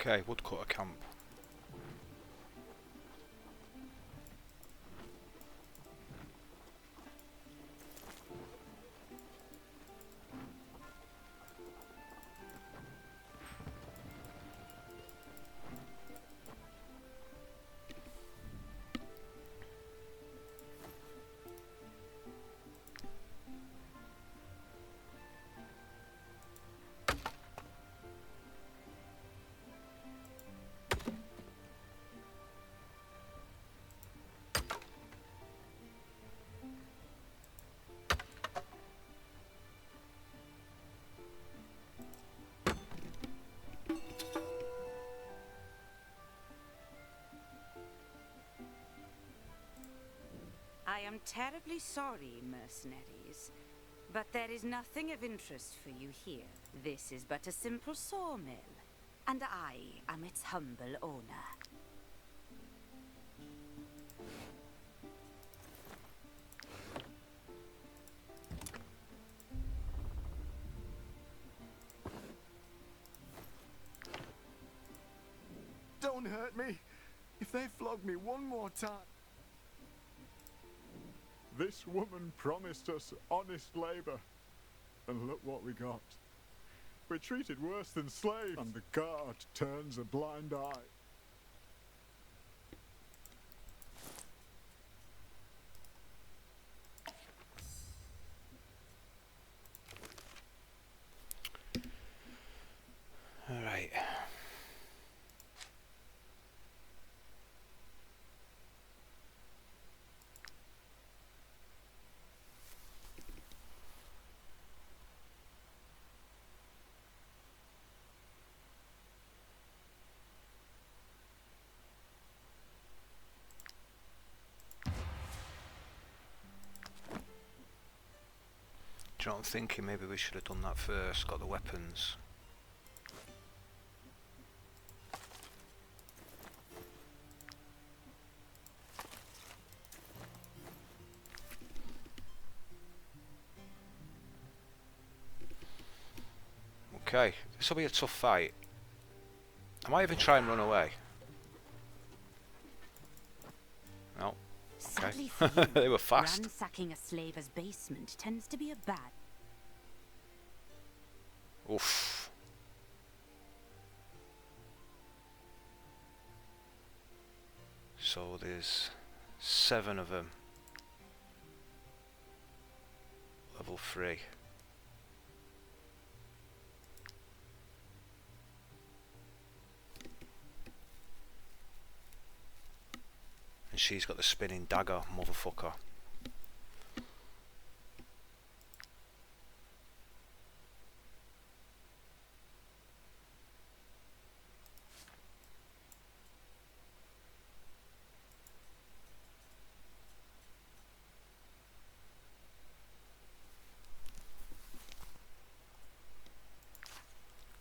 Okay, woodcutter camp. I am terribly sorry, mercenaries, but there is nothing of interest for you here. This is but a simple sawmill, and I am its humble owner. Don't hurt me. If they flog me one more time. This woman promised us honest labor, and look what we got. We're treated worse than slaves, and the guard turns a blind eye. All right. Do you know what I'm thinking? Maybe we should have done that first, got the weapons. Okay, this will be a tough fight. I might even try and run away. No. Sadly Okay. for you, They were fast. ransacking a slaver's basement tends to be a bad. Oof. So there's 7 of them. Level 3. And she's got the spinning dagger, motherfucker.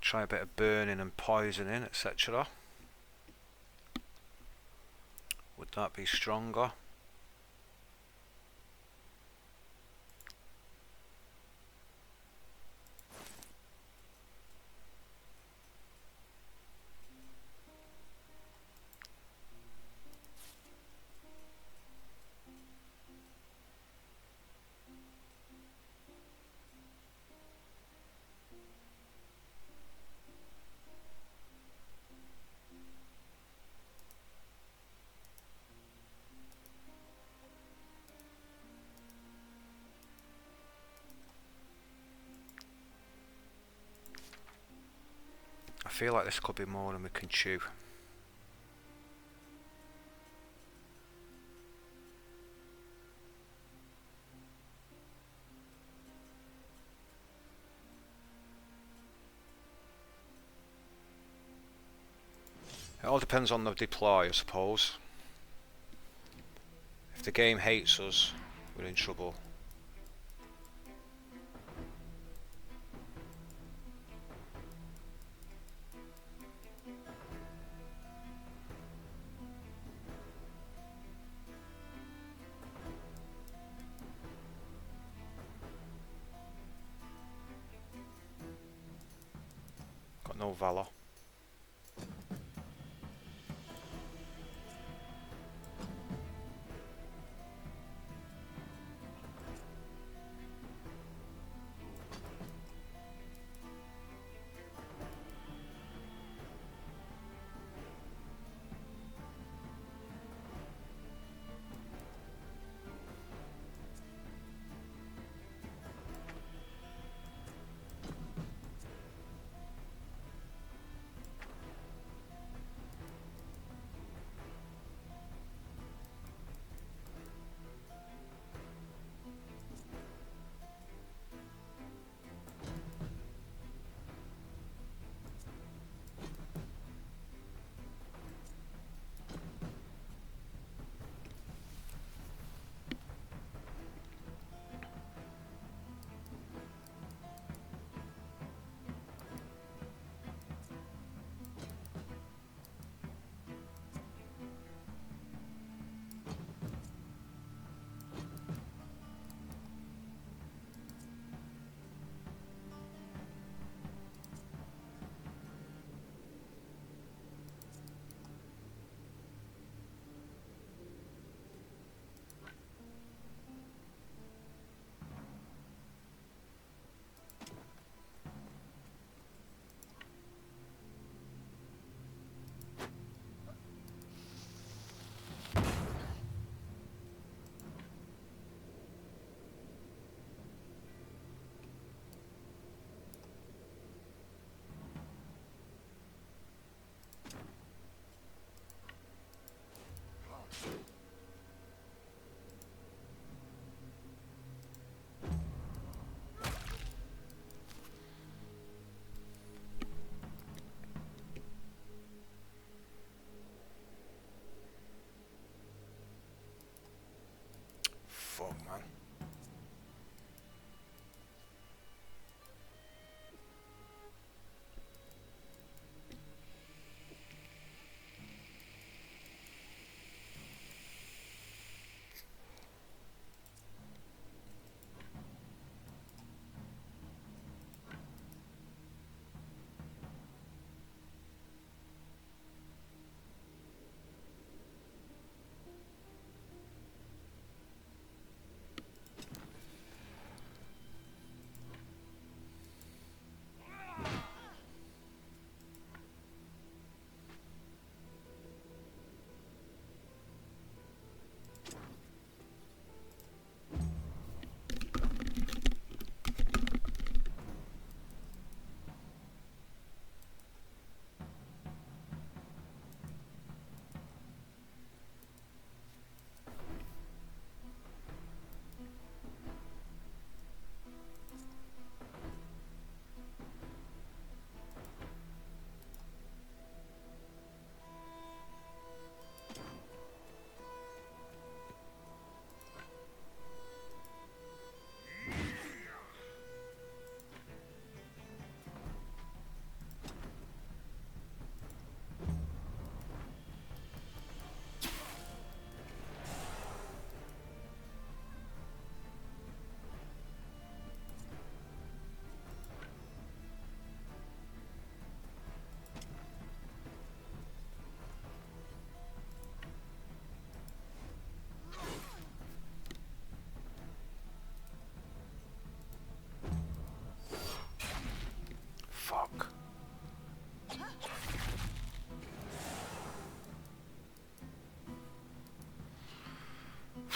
Try a bit of burning and poisoning, etc. Would that be stronger? I feel like this could be more than we can chew. It all depends on the deploy, I suppose. If the game hates us, we're in trouble. Got no valor.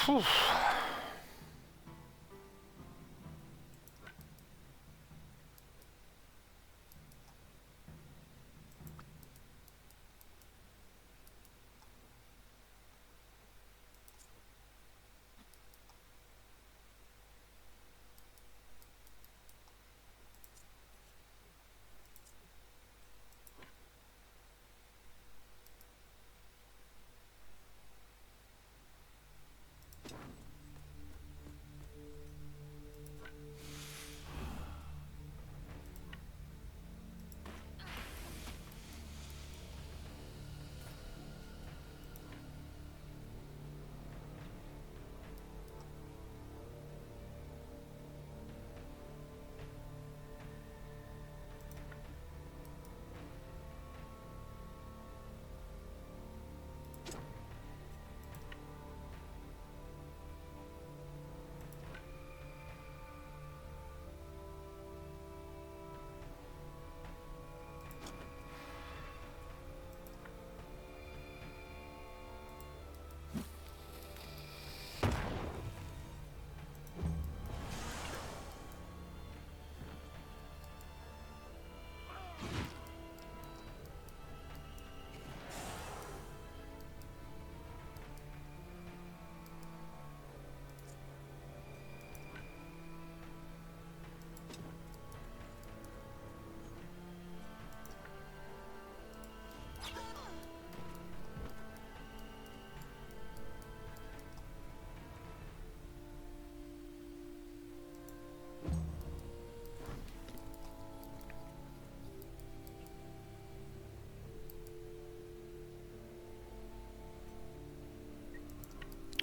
Phew.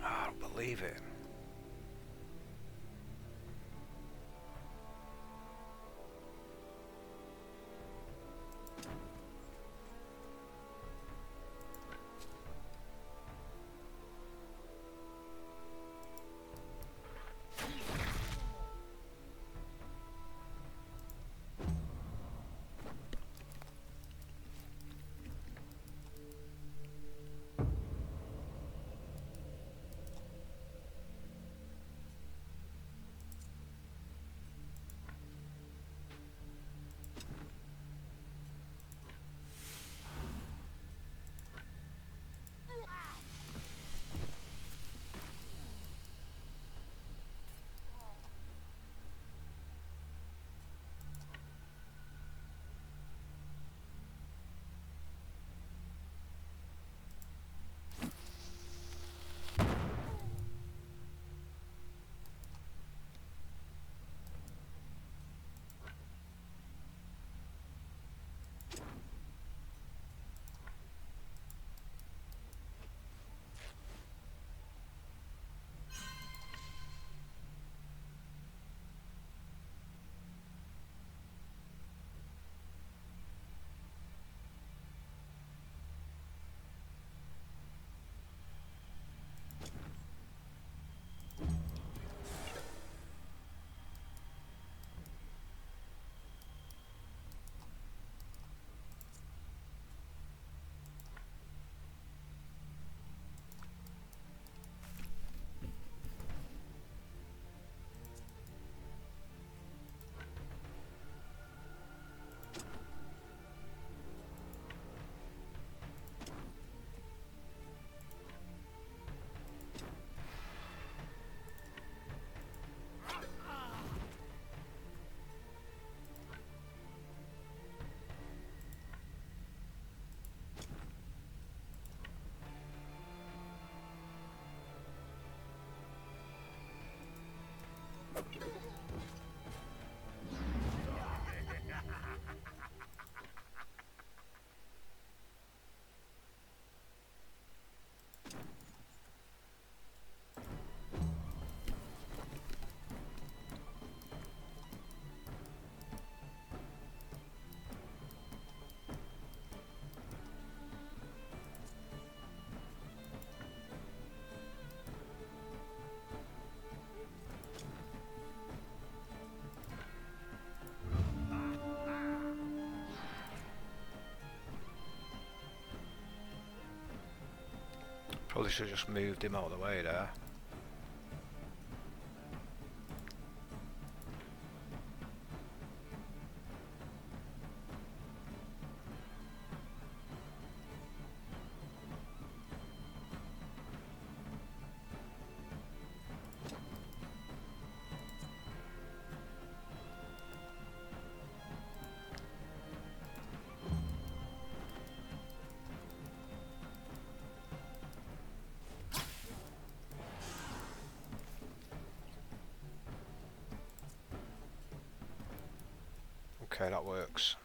I don't believe it. Probably should have just moved him out of the way there. Okay, that works.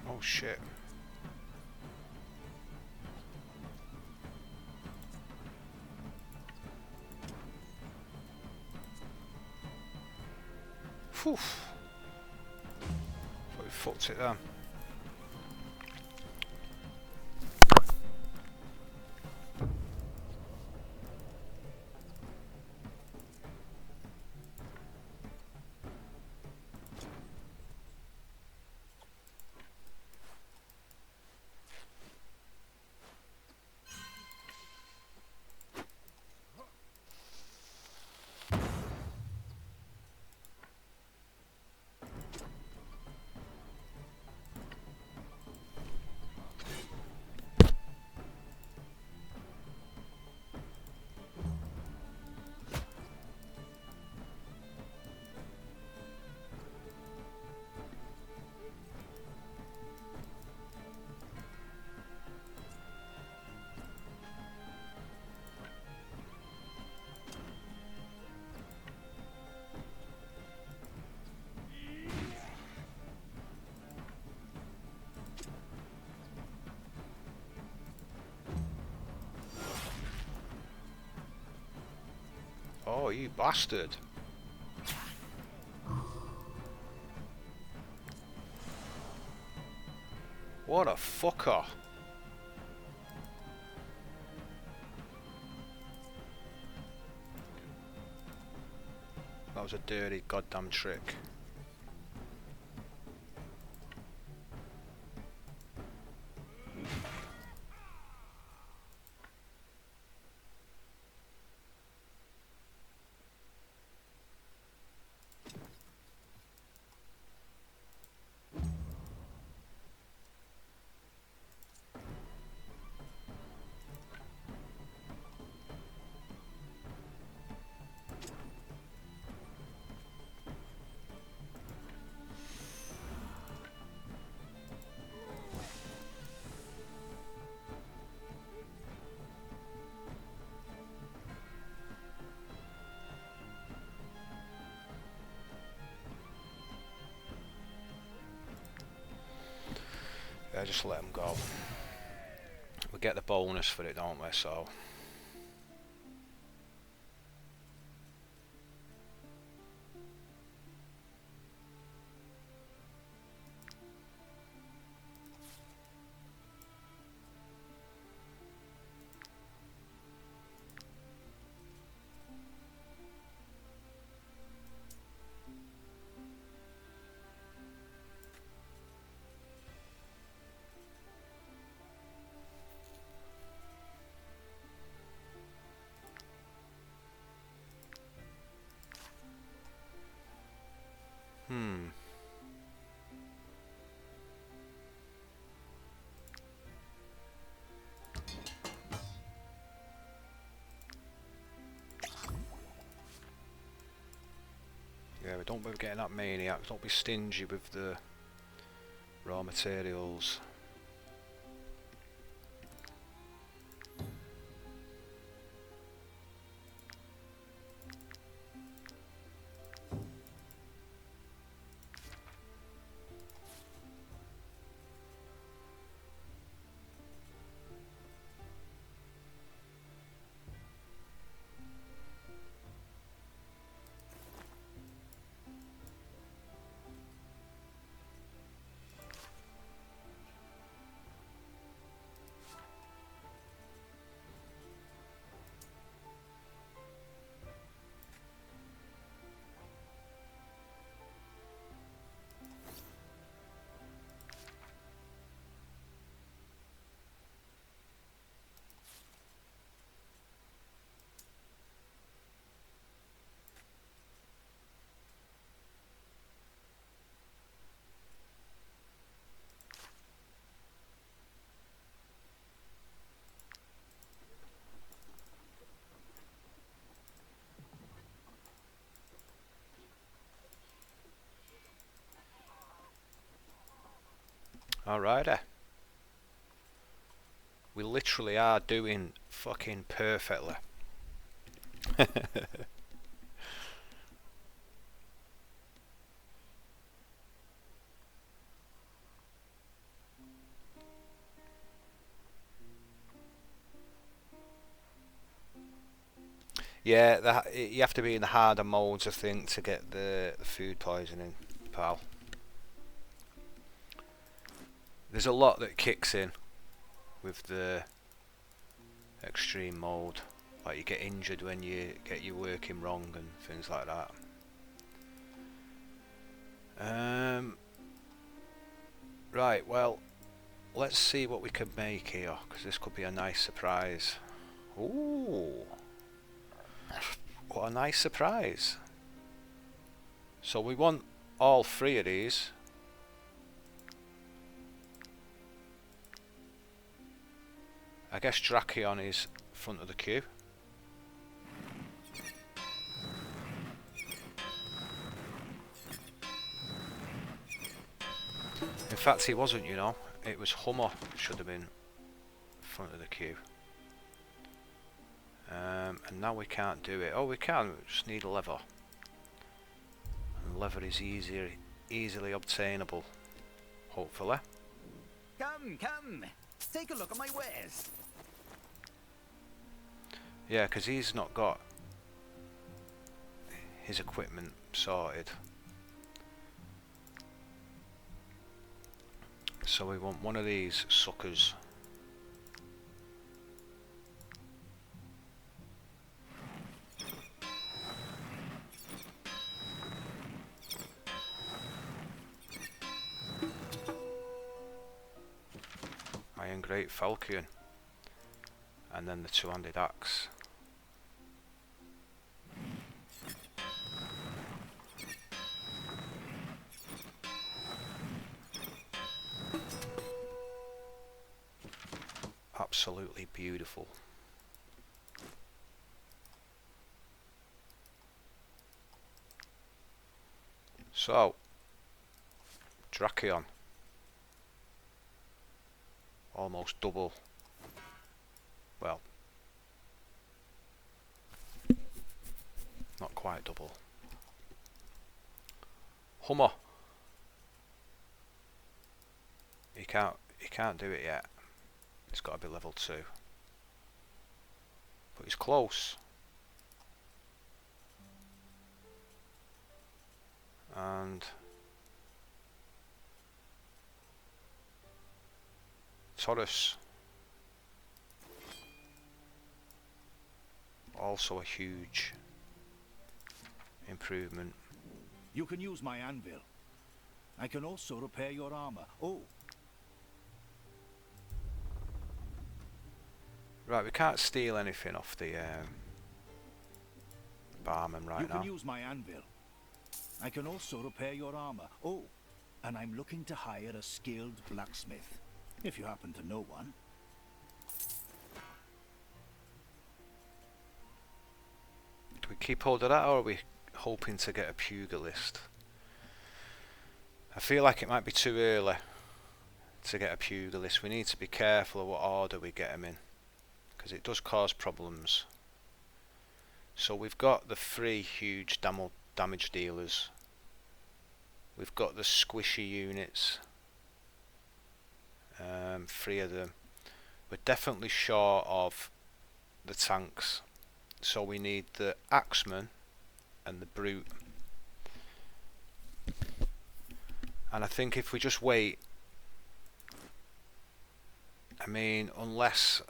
Oh shit. Phew. Thought we fucked it then. Oh, you bastard. What a fucker. That was a dirty goddamn trick. Yeah, just let them go. We get the bonus for it, don't we? So. we don't be getting that maniac. Don't be stingy with the raw materials. Alrighty. We literally are doing fucking perfectly. Yeah, you have to be in the harder modes, I think, to get the food poisoning, pal. There's a lot that kicks in with the extreme mode. Like you get injured when you get your working wrong and things like that. Right, well, let's see what we can make here, because this could be a nice surprise. Ooh, what a nice surprise. So we want all three of these. I guess Drakeon is front of the queue. In fact, he wasn't, you know. It was Hummer should have been front of the queue. And now we can't do it. Oh, we can. We just need leather. And leather is easily obtainable. Hopefully. Come, come. Take a look at my wares. Yeah, because he's not got his equipment sorted. So we want one of these suckers. Iron Great Falcon. And then the two-handed axe. Absolutely beautiful. So, Drakeon. Almost double. Well, not quite double. Hummer. He can't do it yet. It's got to be level 2. But he's close. And Taurus. Also a huge improvement. You can use my anvil. I can also repair your armor. Oh. Right, we can't steal anything off the barman right now. You can use my anvil. I can also repair your armor. Oh, and I'm looking to hire a skilled blacksmith, if you happen to know one. Do we keep hold of that, or are we hoping to get a pugilist. I feel like it might be too early to get a pugilist. We need to be careful of what order we get him in, because it does cause problems. So we've got the 3 huge damage dealers. We've got the squishy units. 3 of them. We're definitely short of the tanks, so we need the axeman and the brute. And I think if we just wait, I mean, unless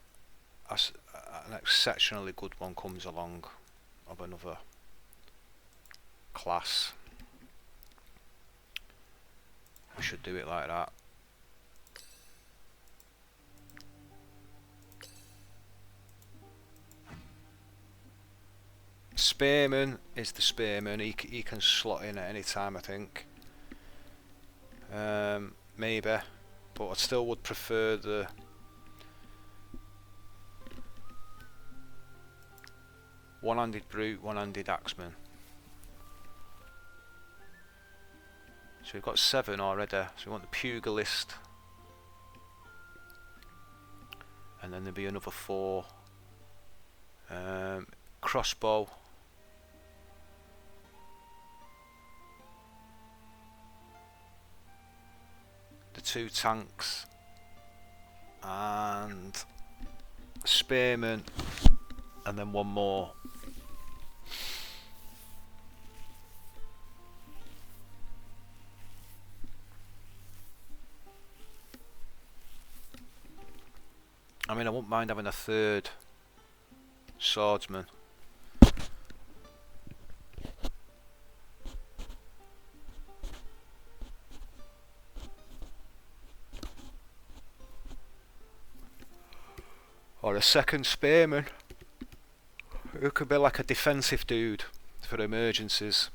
an exceptionally good one comes along of another class, we should do it like that. Spearman is the spearman. He can slot in at any time, I think. Maybe, but I still would prefer the one-handed brute, one-handed axeman. So we've got 7 already. So we want the pugilist, and then there'll be another 4. Crossbow. The 2 tanks and spearman, and then 1 more. I mean, I wouldn't mind having a 3rd swordsman. Or a 2nd spearman, who could be like a defensive dude for emergencies.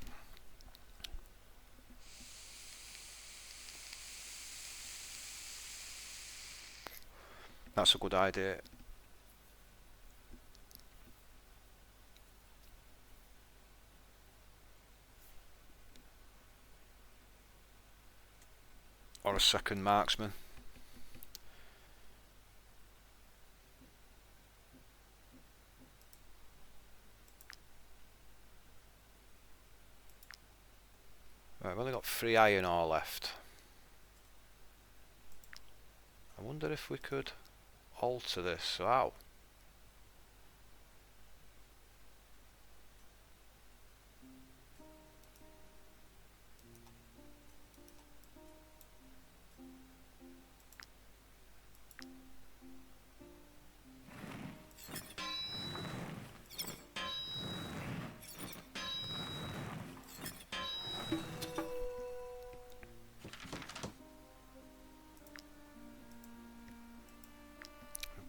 That's a good idea. Or a 2nd marksman. Right, we've only got 3 iron ore left. I wonder if we could alter this. So how?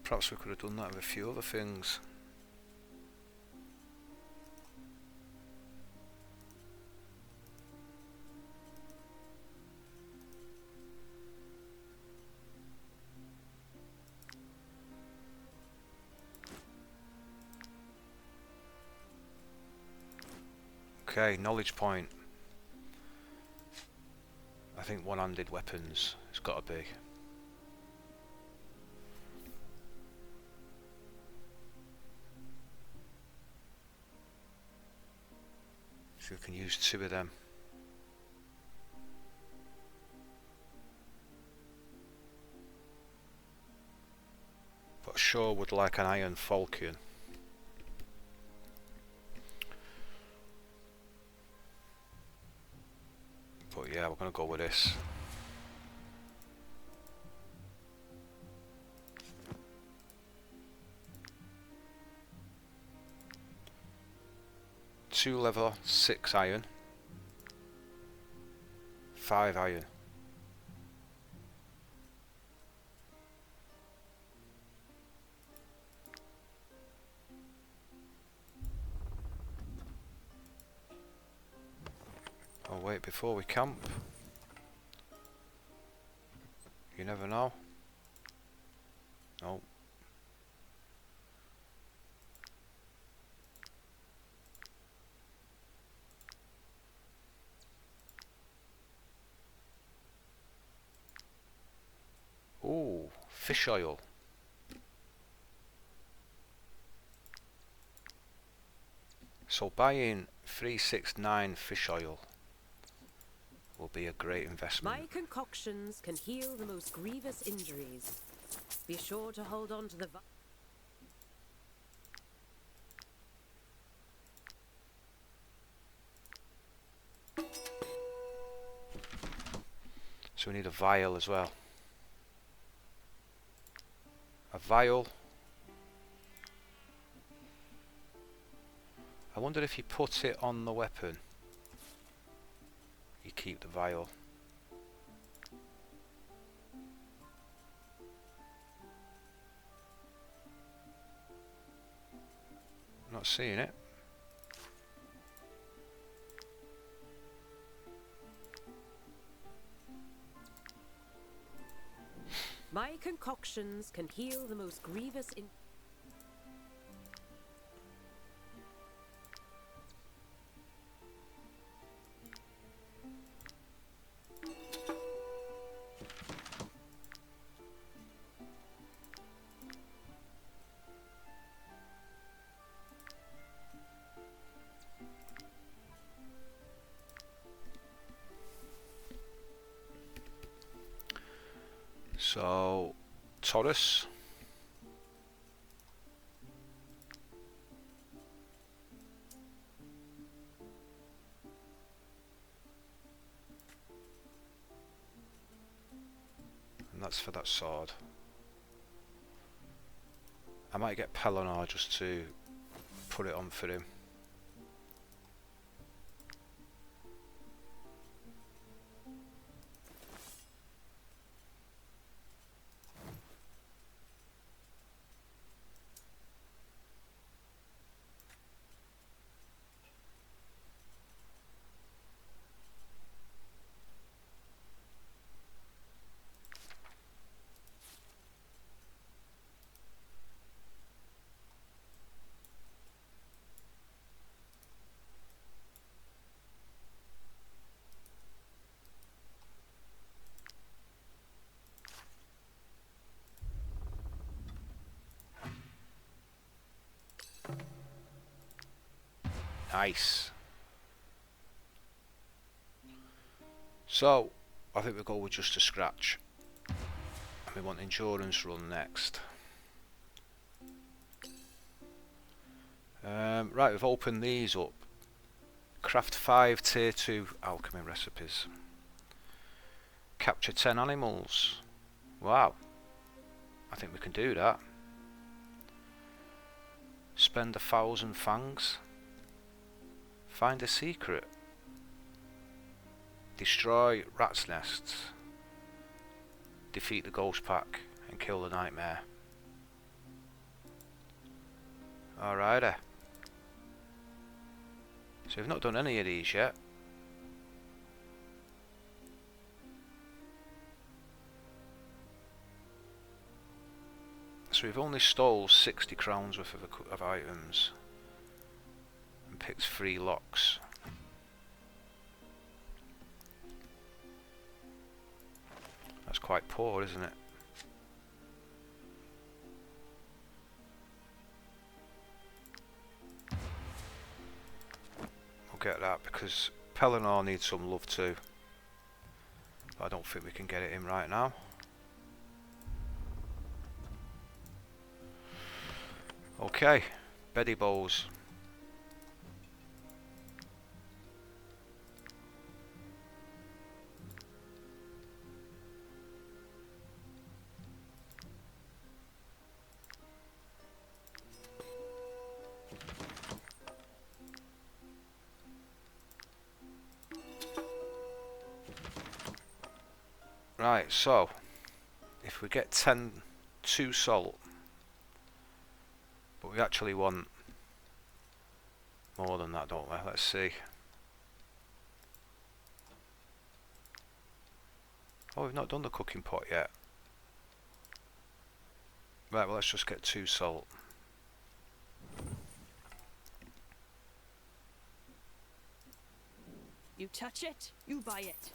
Perhaps we could have done that with a few other things. Okay, knowledge point. I think one-handed weapons it's got to be. So we can use 2 of them. But I sure would like an iron falchion. But yeah, we're going to go with this. Two level 6 iron, 5 iron. Oh wait, before we camp, you never know. Oh. fish oil. So buying 369 fish oil will be a great investment. My concoctions can heal the most grievous injuries. Be sure to hold on to the... So we need a vial as well. A vial. I wonder if you put it on the weapon, you keep the vial. Not seeing it. My concoctions can heal the most grievous in... So, Taurus. And that's for that sword. I might get Perinor just to put it on for him. Nice. So, I think we'll go with just a scratch. And we want endurance run next. Right, we've opened these up. Craft 5 tier 2 alchemy recipes. Capture 10 animals. Wow. I think we can do that. Spend 1,000 fangs. Find a secret. Destroy rats' nests. Defeat the ghost pack and kill the nightmare. Alrighty. So we've not done any of these yet. So we've only stole 60 crowns worth of items. And picked 3 locks. That's quite poor, isn't it? We'll get that because Perinor needs some love too. But I don't think we can get it in right now. Okay, Betty Bows. Right, so if we get 2 salt, but we actually want more than that, don't we? Let's see. Oh, we've not done the cooking pot yet. Right, well, let's just get 2 salt. You touch it, you buy it.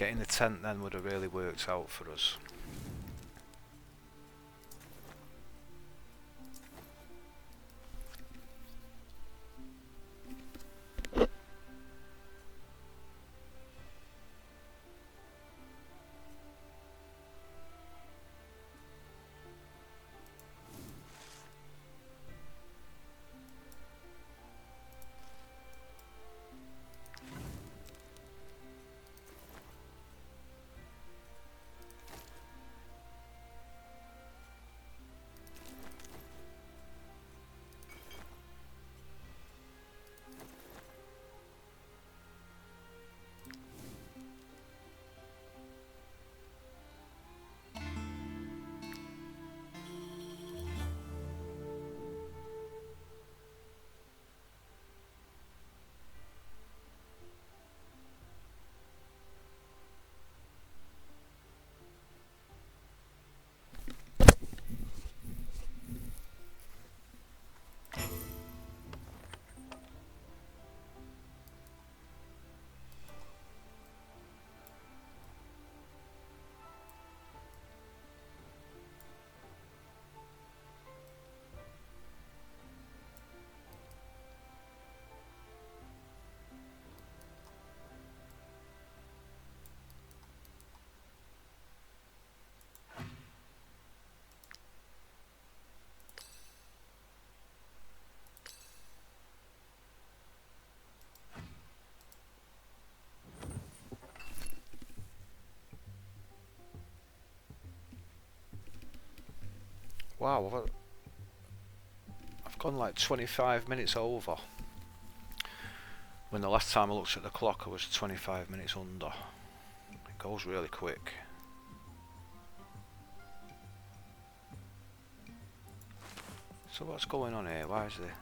Getting the tent then would have really worked out for us. Wow, I've gone like 25 minutes over. When the last time I looked at the clock I was 25 minutes under. It goes really quick. So what's going on here? Why is there...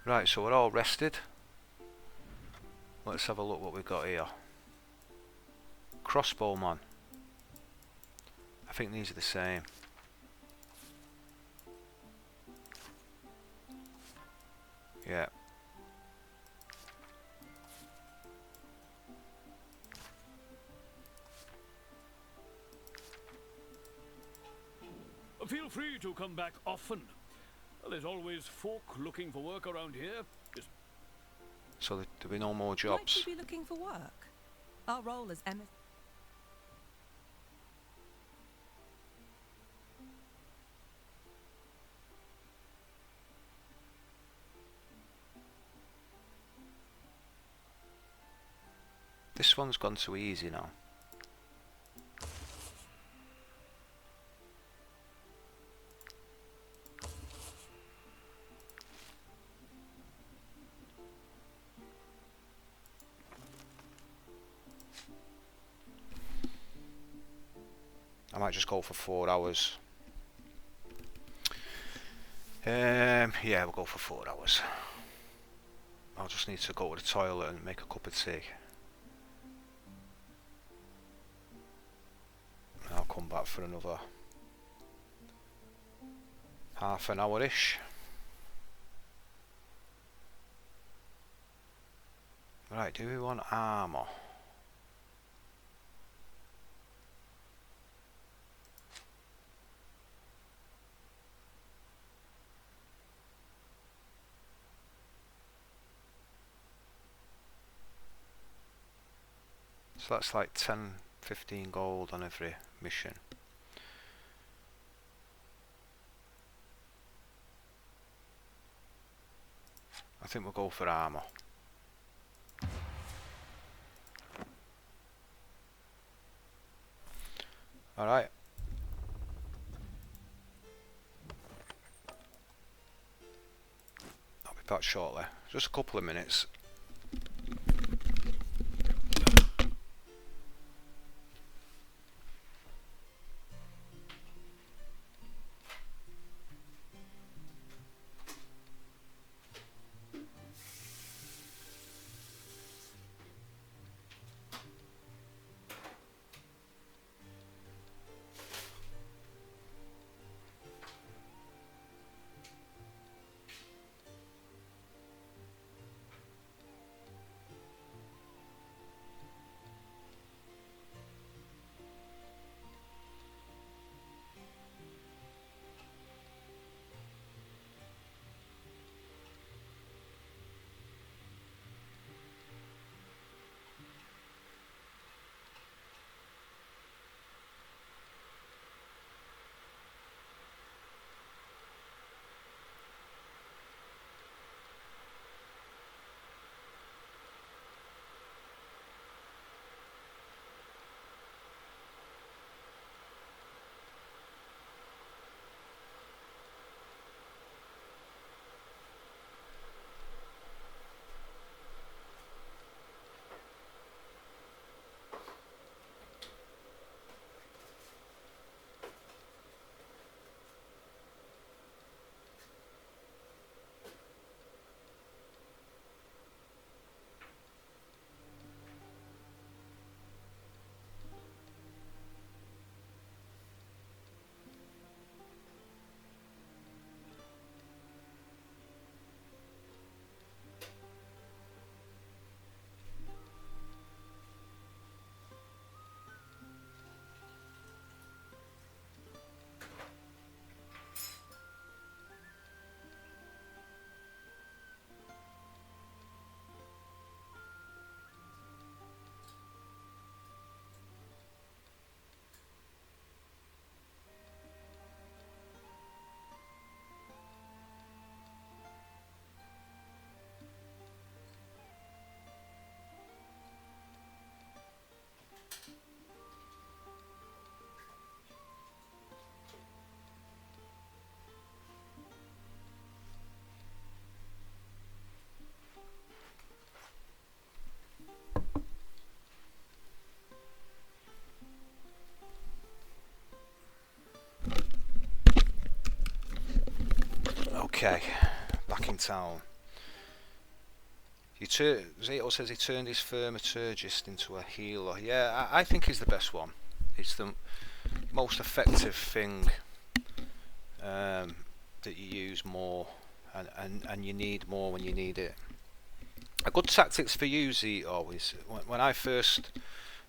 Right, so we're all rested. Let's have a look what we've got here. Crossbowman. I think these are the same. Yeah. Feel free to come back often. There's always folk looking for work around here. So there'll be no more Might jobs. you be looking for work? Our role as Emma. This one's gone too easy now. I might just go for 4 hours. Yeah, we'll go for 4 hours. I'll just need to go to the toilet and make a cup of tea. I'll come back for another half an hour-ish. Right, do we want armour? So that's like 10-15 gold on every mission. I think we'll go for armour. Alright. I'll be back shortly. Just a couple of minutes. Okay, back in town. Zato says he turned his thaumaturgist into a healer. Yeah, I think he's the best one. It's the most effective thing that you use more, and you need more when you need it. A good tactics for you, Zito, is when I first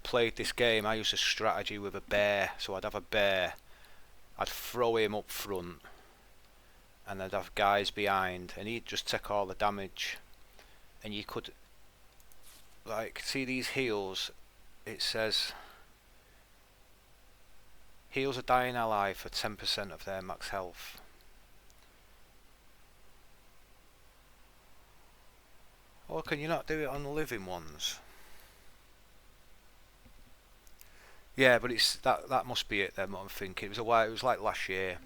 played this game, I used a strategy with a bear. So I'd have a bear, I'd throw him up front, and I'd have guys behind, and he'd just take all the damage. And you could, like, see these heals, it says heals a dying ally for 10% of their max health. Or can you not do it on the living ones? Yeah, but it's that must be it then, what I'm thinking. It was like last year.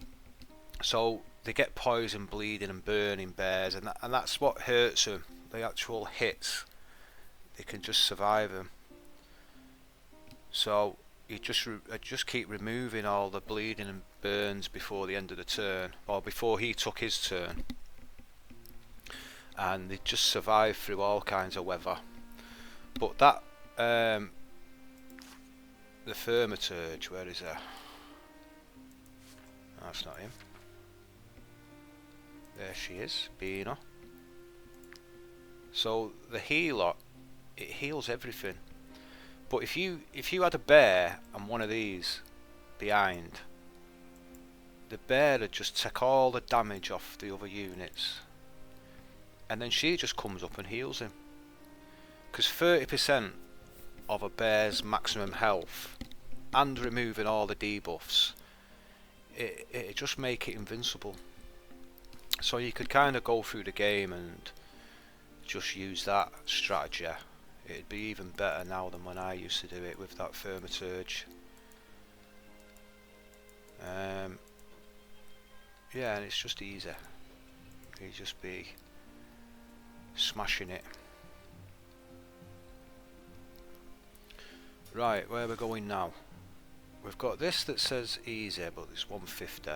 So they get poison, bleeding and burning bears, and that's what hurts them. The actual hits, they can just survive them. So you just keep removing all the bleeding and burns before the end of the turn, or before he took his turn, and they just survive through all kinds of weather. But that the thaumaturge, where is her? That's not him. There she is, Perinor. So the healer, it heals everything. But if you had a bear and one of these behind, the bear would just take all the damage off the other units, and then she just comes up and heals him. Because 30% of a bear's maximum health, and removing all the debuffs, it just make it invincible. So you could kind of go through the game and just use that strategy. It'd be even better now than when I used to do it with that thaumaturge. Yeah, and it's just easy. You just be smashing it. Right, where we're going now? We've got this that says easy, but it's 150.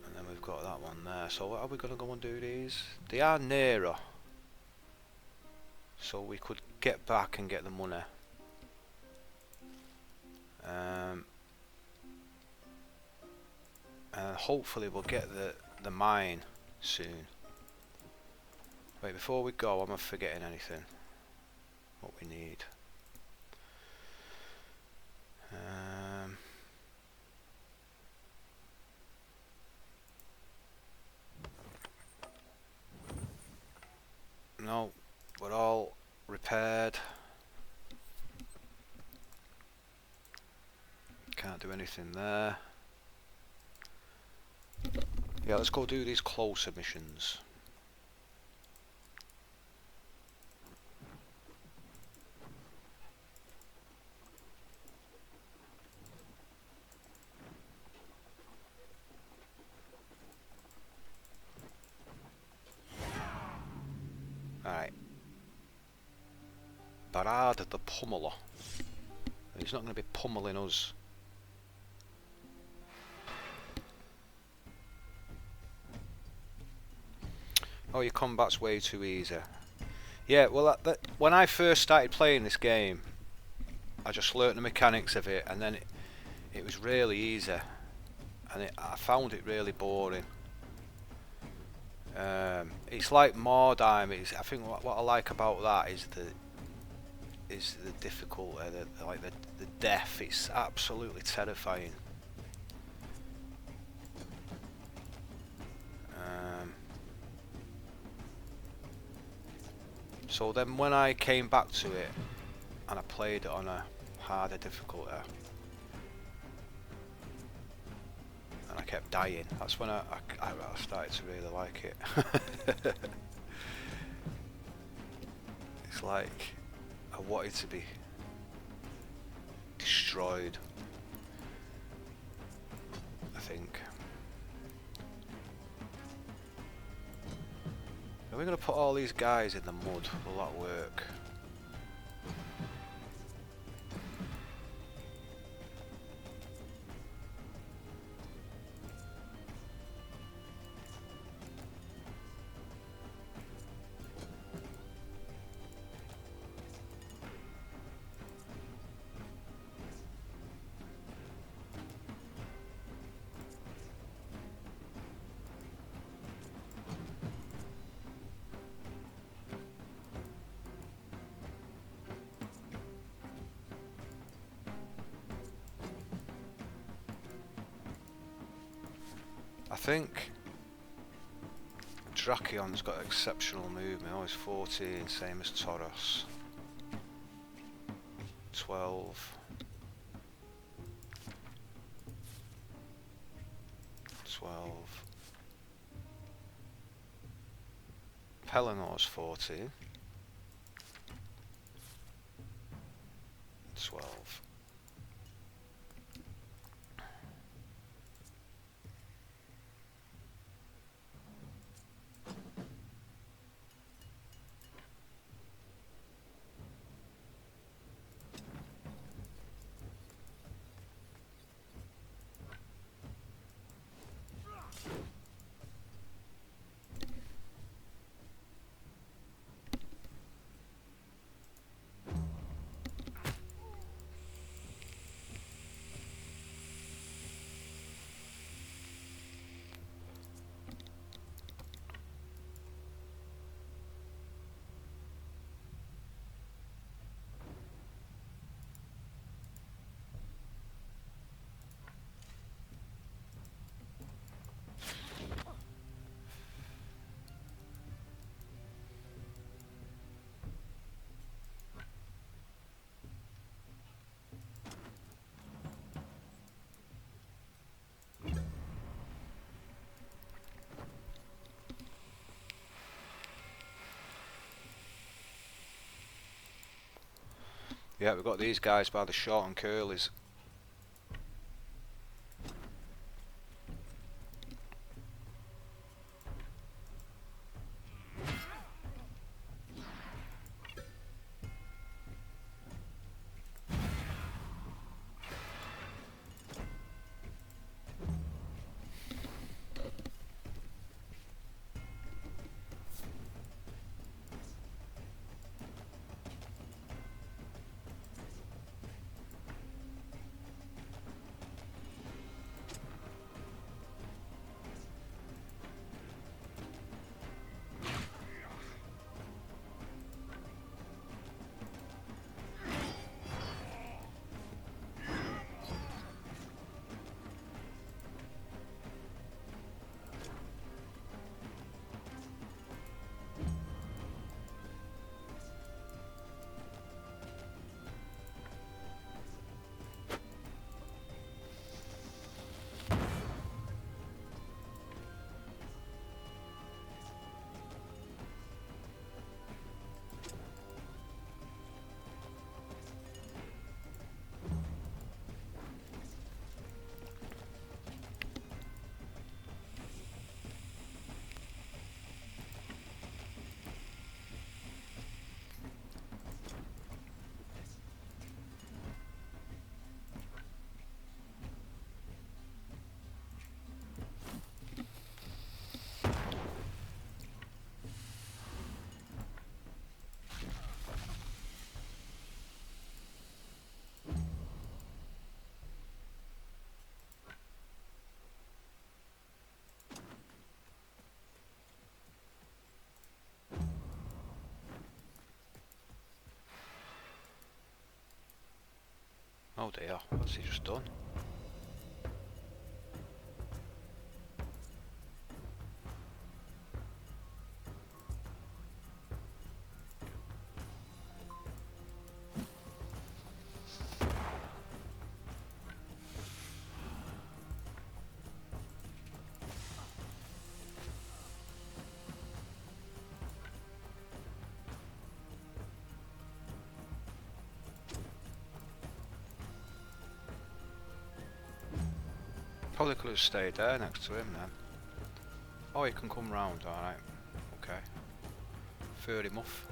And then we've got that one there. So are we going to go and do these? They are nearer, so we could get back and get the money. And hopefully we'll get the mine soon. Wait, before we go, am I forgetting anything? What we need? No, we're all repaired. Can't do anything there. Yeah, let's go do these closer missions. Alright. Barad the Pummeler. He's not going to be pummeling us. Oh, your combat's way too easy. Yeah, well, when I first started playing this game, I just learnt the mechanics of it, and then it was really easy, and I found it really boring. It's like Mordheim. I think what I like about that is the difficulty, the death. It's absolutely terrifying. So then when I came back to it and I played it on a harder difficulty and I kept dying, that's when I started to really like it. It's like I wanted to be destroyed, I think. Are we going to put all these guys in the mud? Will that work? I think Drakeon's got exceptional movement. Oh, he's 14, same as Tauros. 12. 12. Perinor's 14. 12. Yeah, we've got these guys by the short and curlies. Oh dear, what's he just done? Probably could have stayed there next to him then. Oh, he can come round, alright. Okay. Fair enough.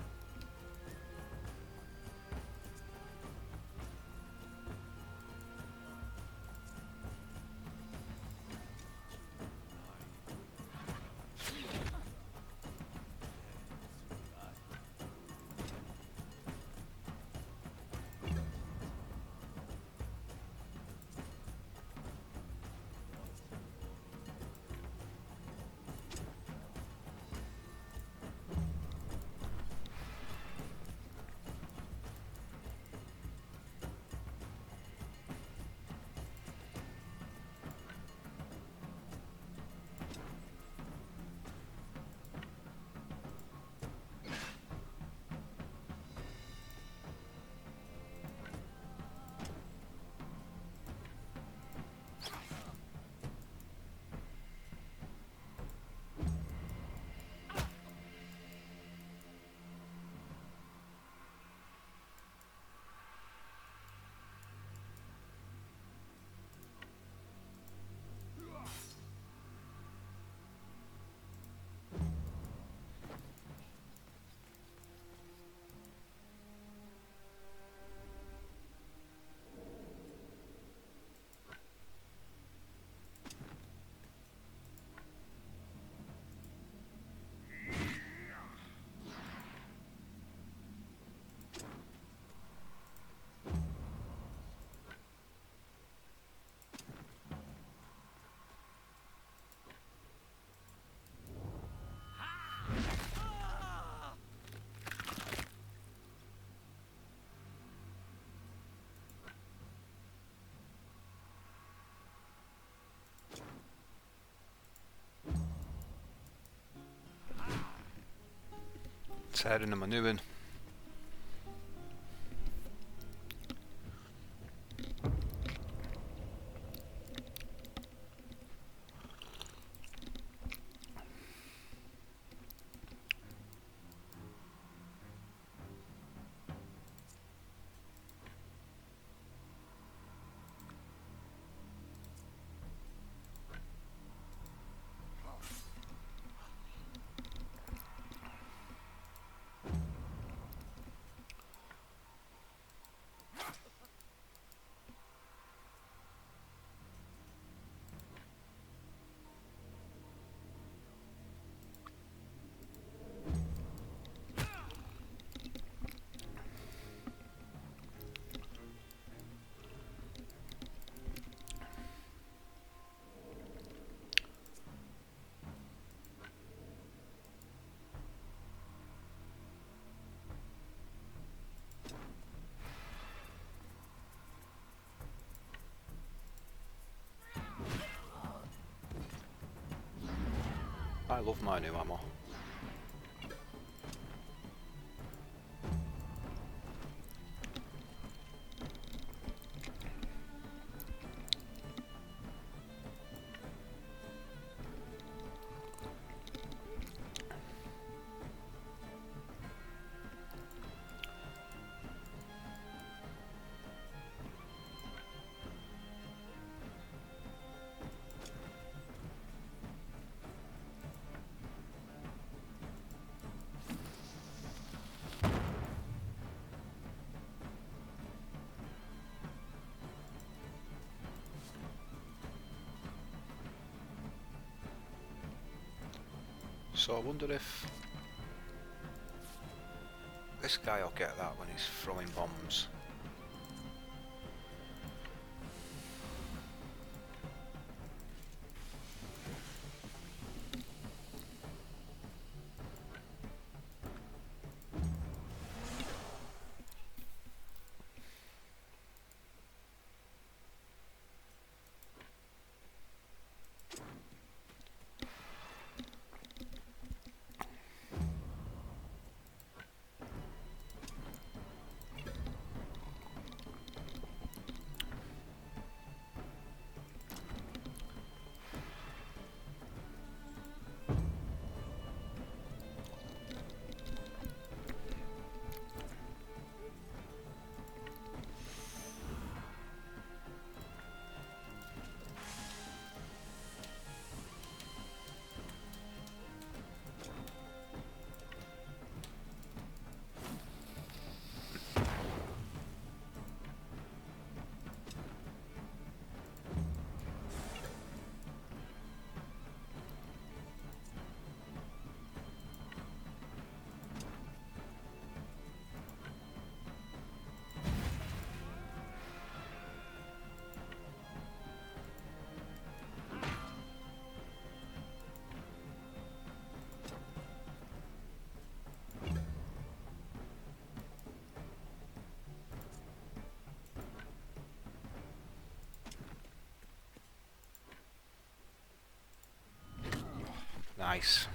Let's head into my new one. I love my new ammo. So I wonder if this guy will get that when he's throwing bombs. Nice.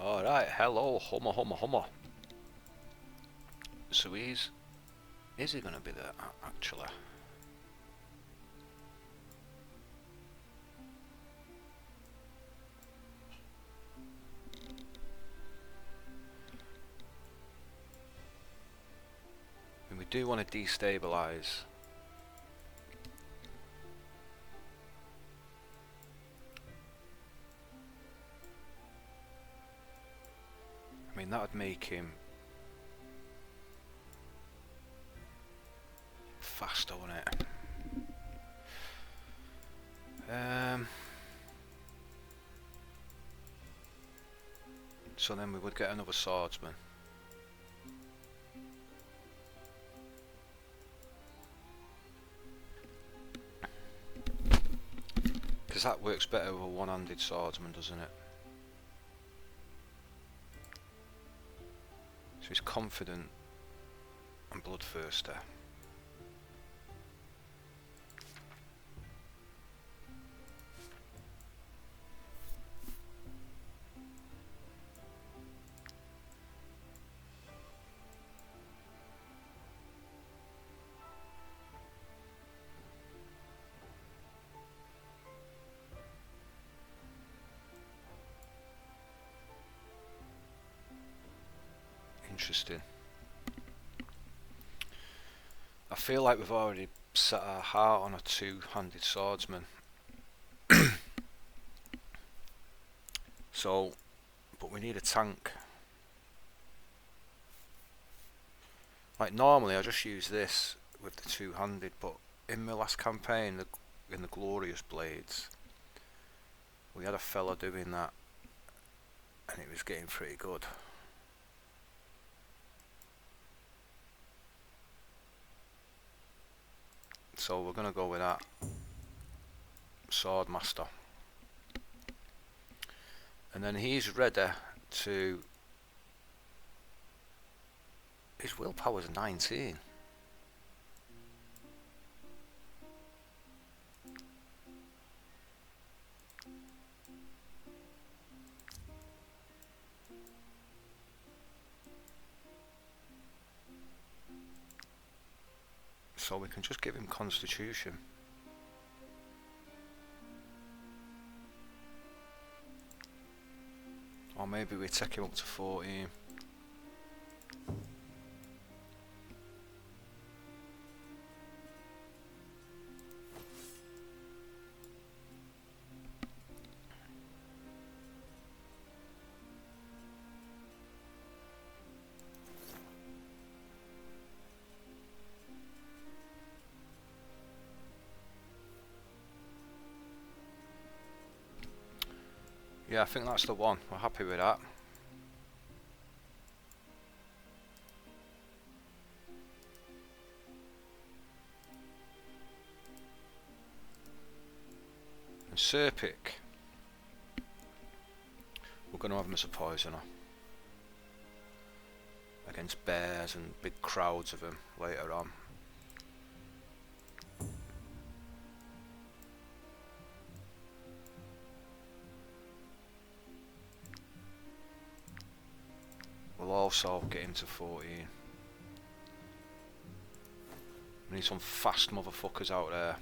Alright, hello, Hummer. So is he gonna be there, actually? We do want to destabilize. I mean, that would make him faster, wouldn't it? So then we would get another swordsman. Because that works better with a one-handed swordsman, doesn't it? confident and bloodthirsty. Interesting. I feel like we've already set our heart on a two-handed swordsman. So, but we need a tank. Like normally I just use this with the two-handed, but in my last campaign, in the Glorious Blades, we had a fella doing that and it was getting pretty good. So we're going to go with that. Swordmaster. And then he's ready to... His willpower's 19. So we can just give him Constitution. Or maybe we take him up to 14. Yeah, I think that's the one. We're happy with that. And Serpic, we're going to have him as a poisoner against bears and big crowds of them later on. We'll also get him to 14. We need some fast motherfuckers out there.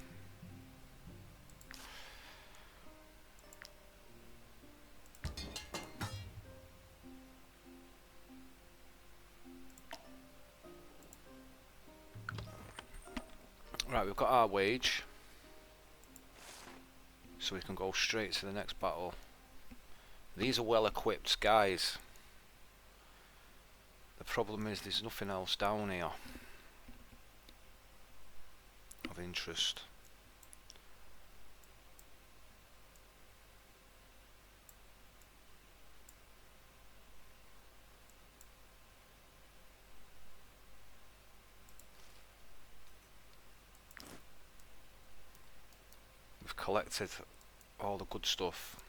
Right, we've got our wage, so we can go straight to the next battle. These are well equipped guys. The problem is there's nothing else down here of interest. We've collected all the good stuff.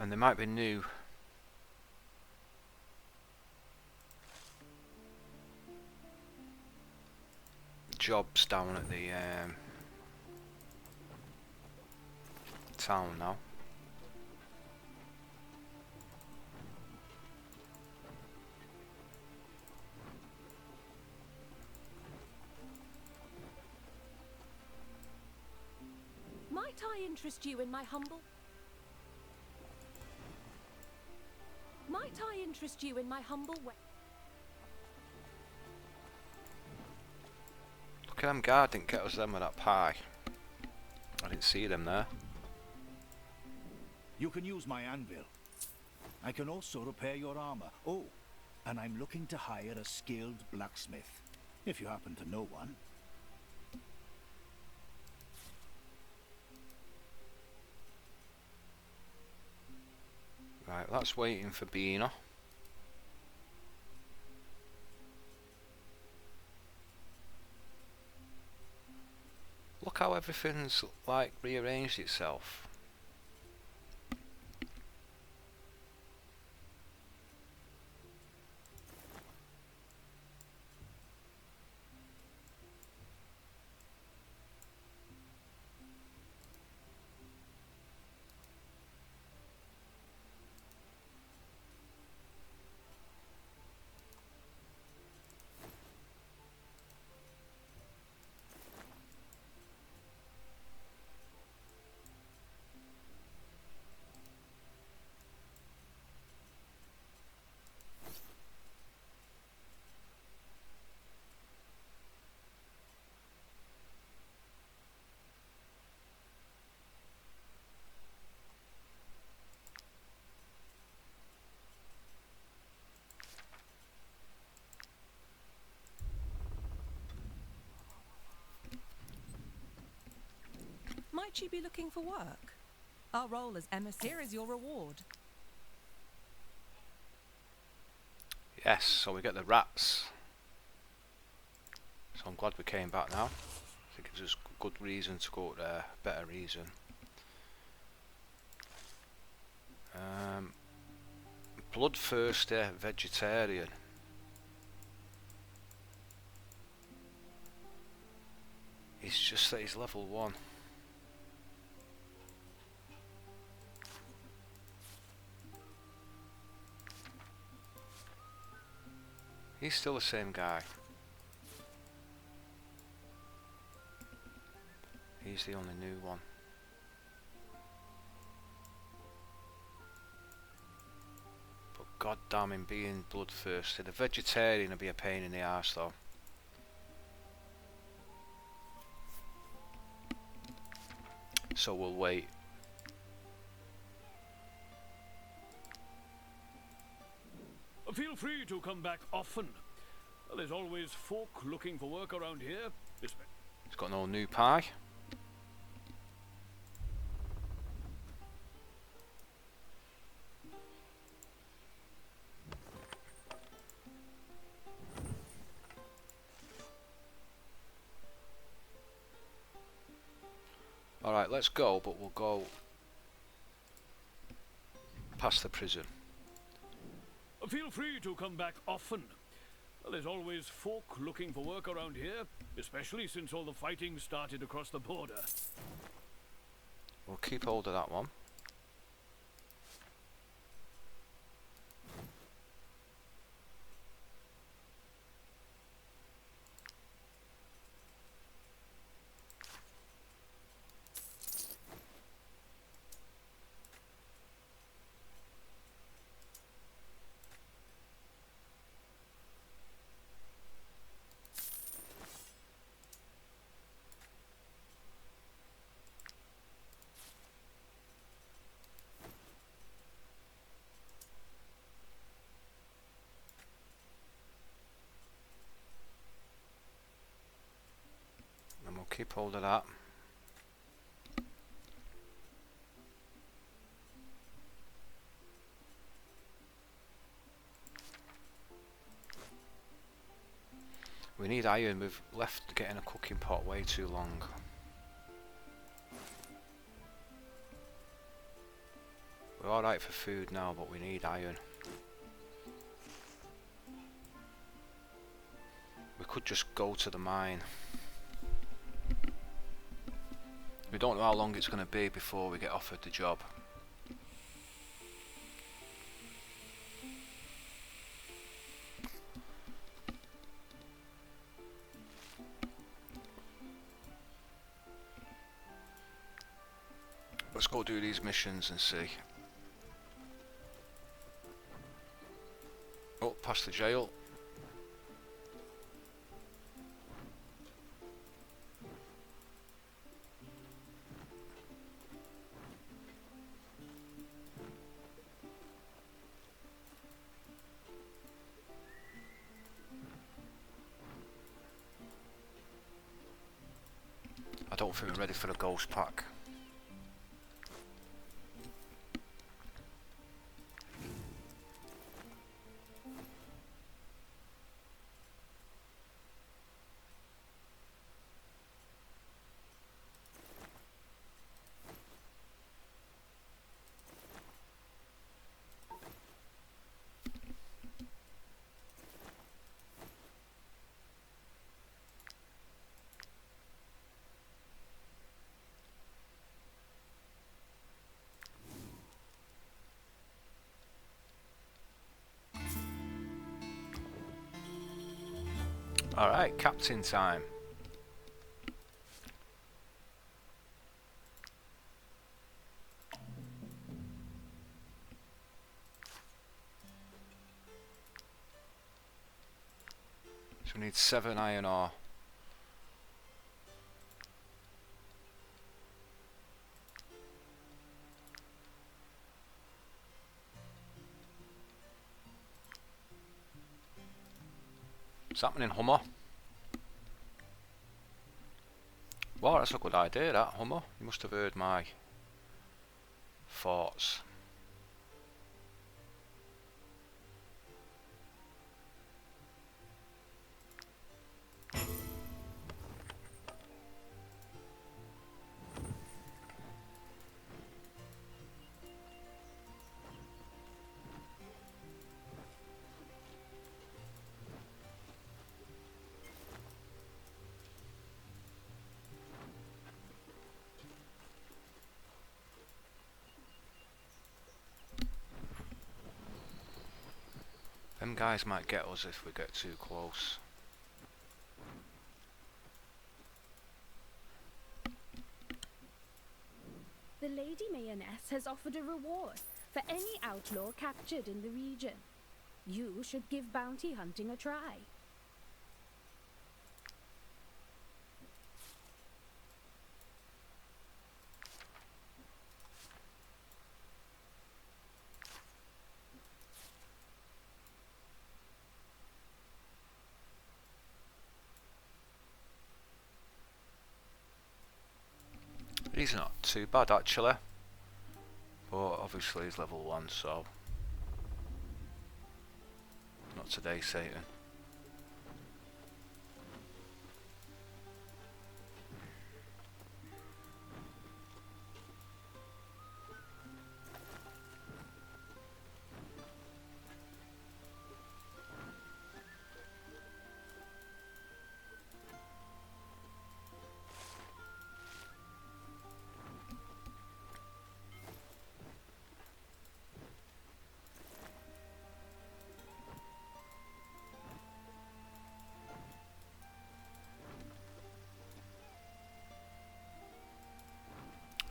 And there might be new jobs down at the town now. Might I interest you in my humble... Might I interest you in my humble way? Look at them guard didn't get us them with that pie. I didn't see them there. You can use my anvil. I can also repair your armor. Oh, and I'm looking to hire a skilled blacksmith, if you happen to know one. Right, that's waiting for Perinor. how everything's like rearranged itself. Might she be looking for work? Our role as emissary. Here is your reward. Yes, so we get the rats. So I'm glad we came back now. I think it gives us good reason to go there, better reason. Bloodthirsty vegetarian. He's just that he's level 1. He's still the same guy. He's the only new one. But goddamn him being bloodthirsty. The vegetarian will be a pain in the arse though. So we'll wait. Feel free to come back often. There's always folk looking for work around here. He's got no new pie. Alright, let's go, but we'll go past the prison. Feel free to come back often. There's always folk looking for work around here, especially since all the fighting started across the border. We'll keep hold of that one. Keep hold of that. We need iron. We've left getting a cooking pot way too long. We're alright for food now, but we need iron. We could just go to the mine. We don't know how long it's going to be before we get offered the job. Let's go do these missions and see. Oh, past the jail. I don't think we're ready for the ghost pack. Alright, captain time. So we need 7 iron ore. What's happening, Hummer? Wow, that's a good idea, that, Hummer. You must have heard my thoughts. Them guys might get us if we get too close. The Lady Mayonnaise has offered a reward for any outlaw captured in the region. You should give bounty hunting a try. He's not too bad actually, but obviously he's level 1, so not today, Satan.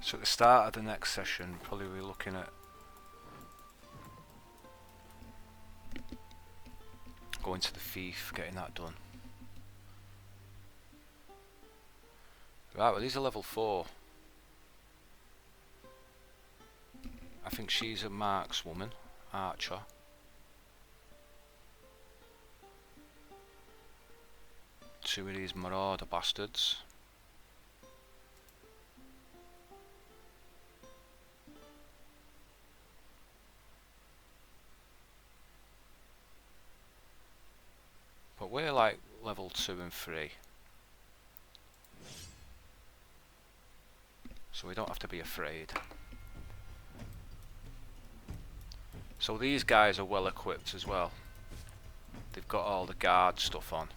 So at the start of the next session, probably we're looking at going to the thief, getting that done. Right, well these are level 4. I think she's a markswoman, archer. Two of these marauder bastards. But we're like level 2 and 3. So we don't have to be afraid. So these guys are well equipped as well. They've got all the guard stuff on.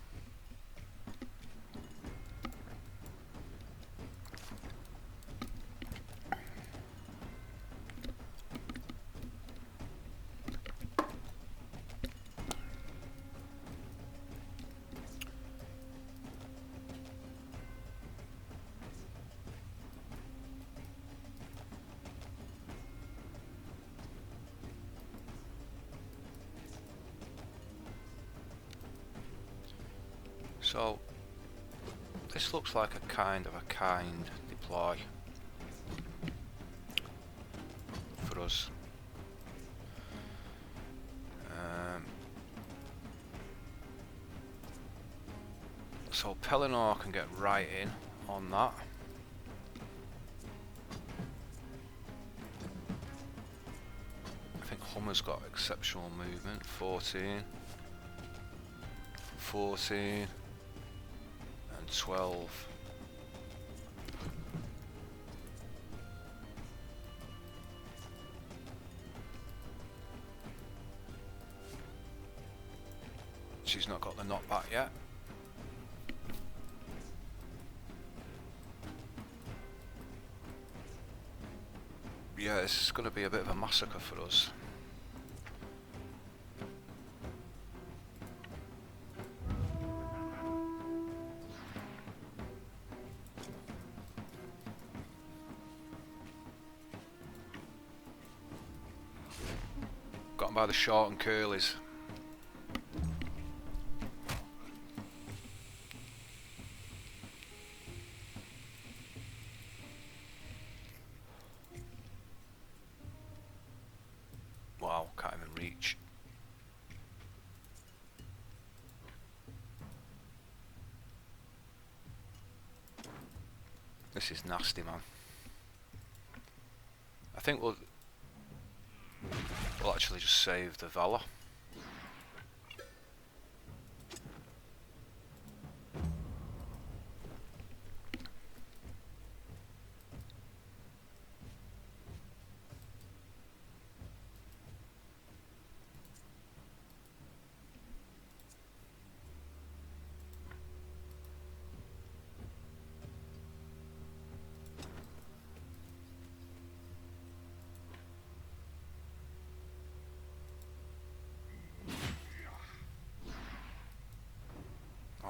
So this looks like a kind deploy for us. So Perinor can get right in on that. I think Hummer's got exceptional movement, 14, 14. 12. She's not got the knockback yet. Yeah, this is going to be a bit of a massacre for us. Forgotten about the short and curlies. Wow, can't even reach. This is nasty, man. I think we'll actually just save the Valor.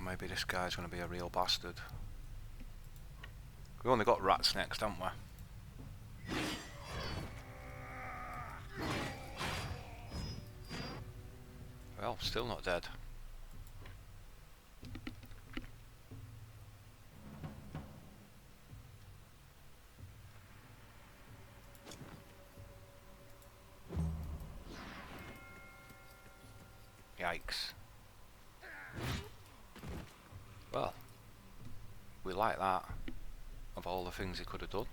Maybe this guy's going to be a real bastard. We've only got rats next, haven't we? Well, still not dead. Yikes. Well, we like that, of all the things he could have done.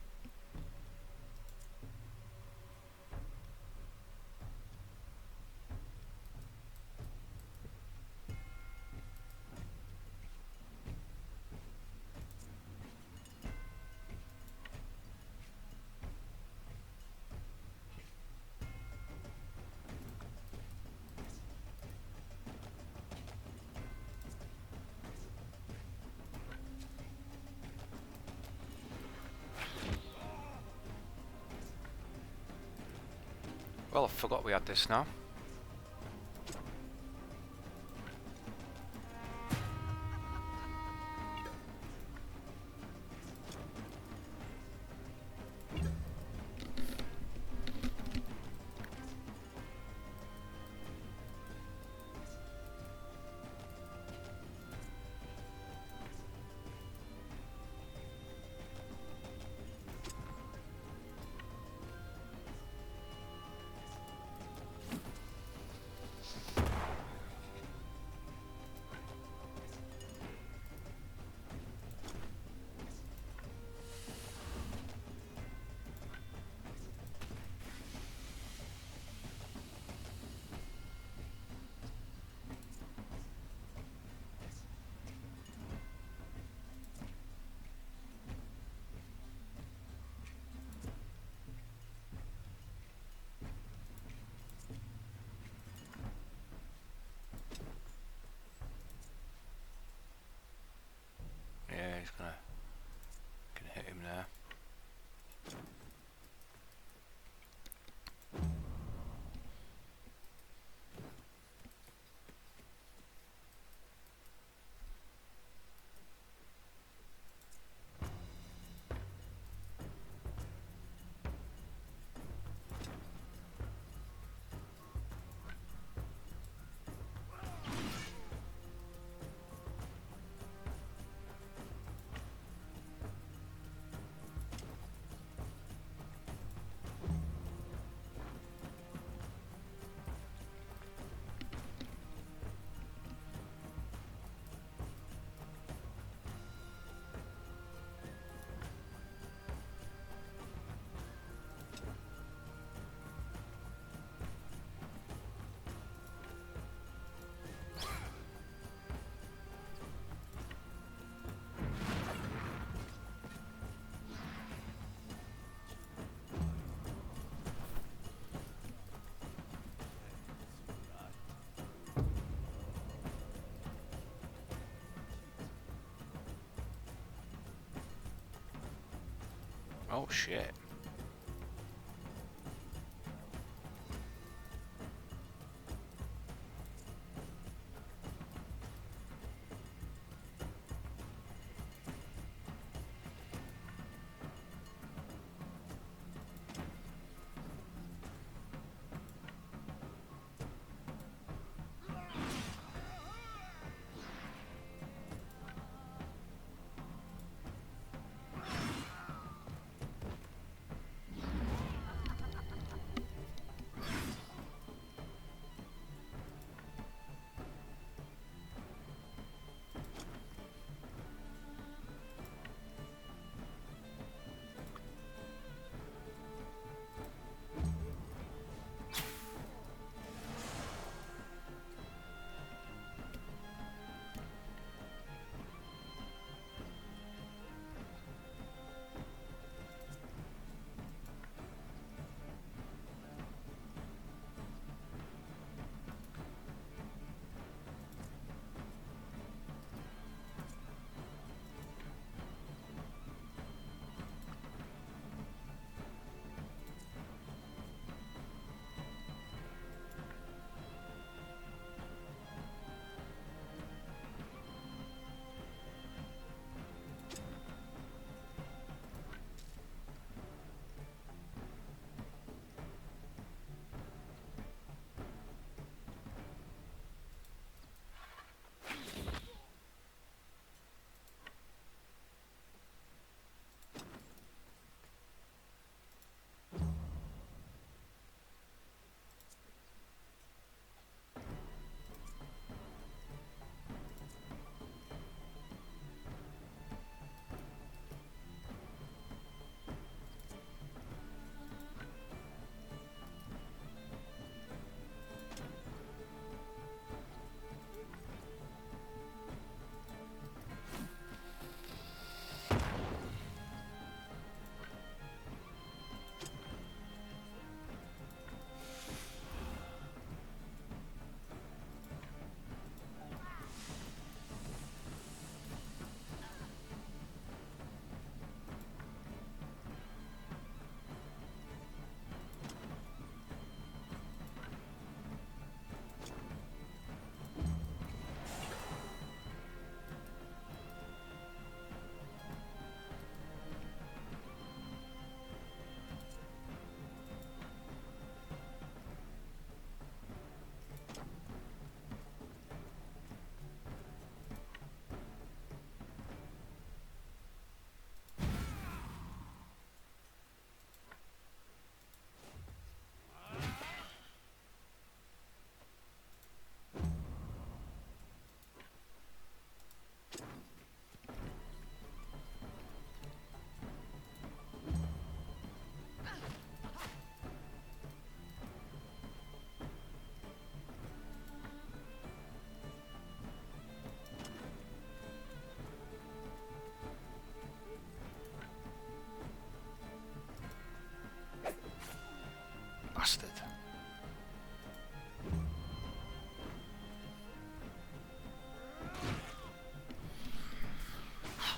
Well, I forgot we had this now. Yeah, he's gonna hit him there. Oh shit.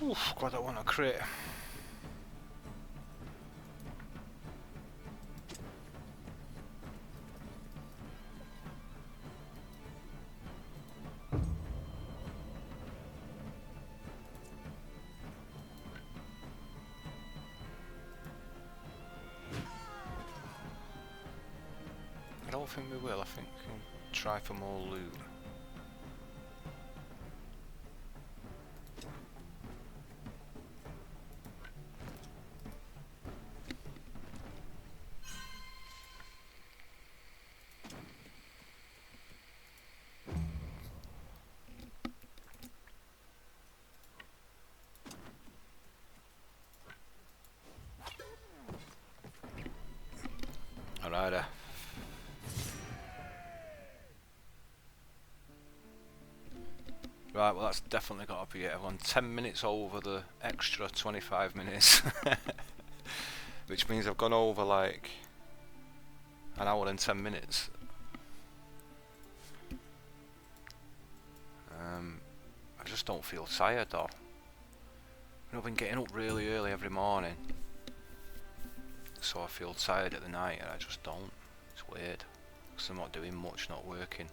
Oof, God, I want a crit. I don't think we will. I think we can try for more loot. Alright. Right, well that's definitely got to be it. I'm 10 minutes over the extra 25 minutes. Which means I've gone over like an hour and 10 minutes. I just don't feel tired though. I've been getting up really early every morning. So I feel tired at the night and I just don't. It's weird. Because I'm not doing much, not working.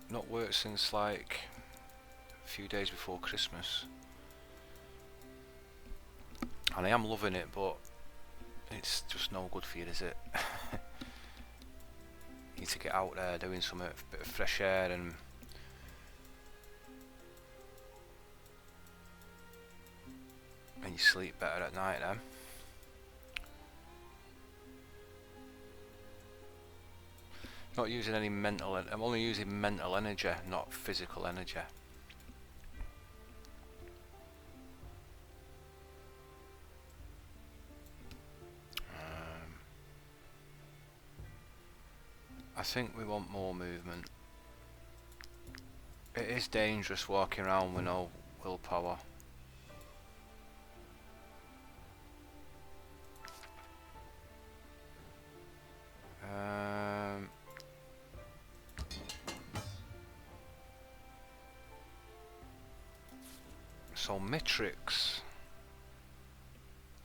Not worked since like a few days before Christmas. And I am loving it, but it's just no good for you, is it? You need to get out there doing some bit of fresh air and you sleep better at night then. Not using any mental, I'm only using mental energy, not physical energy. I think we want more movement. It is dangerous walking around with no willpower. So Mitrix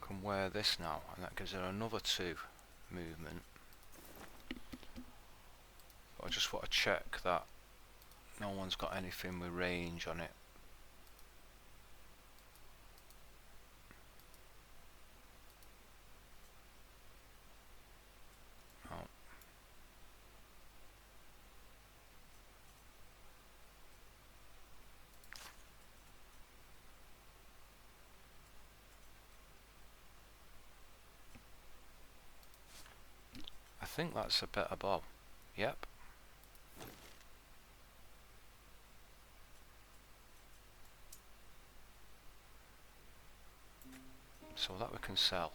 can wear this now, and that gives her another 2 movement. But I just want to check that no one's got anything with range on it. I think that's a better bow. Yep. So that we can sell.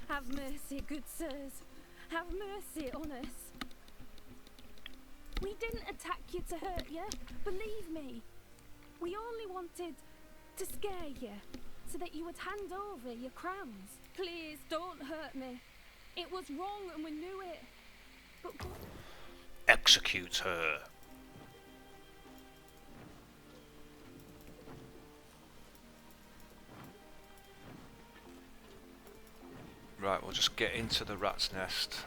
Have mercy, good sirs. Have mercy on us. We didn't attack you to hurt you, believe me. We only wanted to scare you, so that you would hand over your crowns. Please, don't hurt me. It was wrong and we knew it. But Execute her. Right, we'll just get into the rat's nest.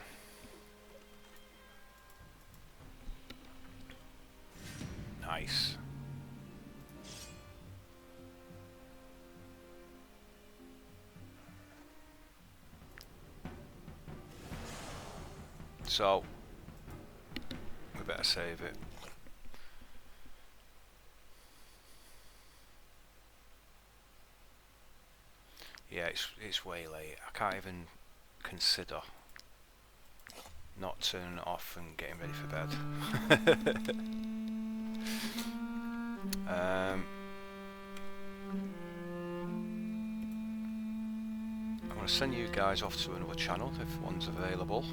Nice. So, we better save it. Yeah, it's way late. I can't even consider not turning it off and getting ready for bed. I'm going to send you guys off to another channel if one's available.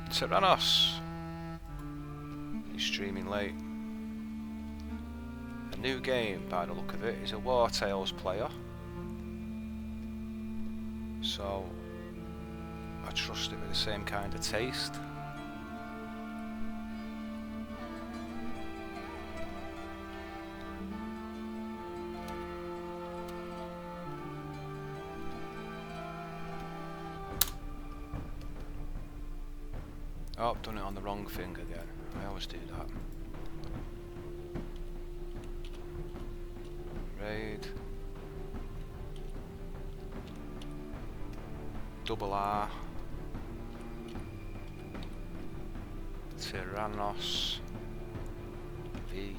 Tyrannos, he's streaming late. A new game by the look of it. He's a Wartales player, so I trust it with the same kind of taste. Oh, I've done it on the wrong thing again. I always do that. Raid. Double R. Tyrannos. VMV.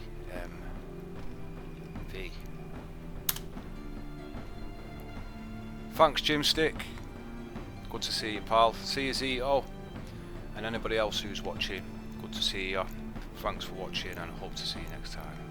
Thanks, Jimstick. Good to see you, pal. See you, ZO. And anybody else who's watching, good to see you. Thanks for watching and I hope to see you next time.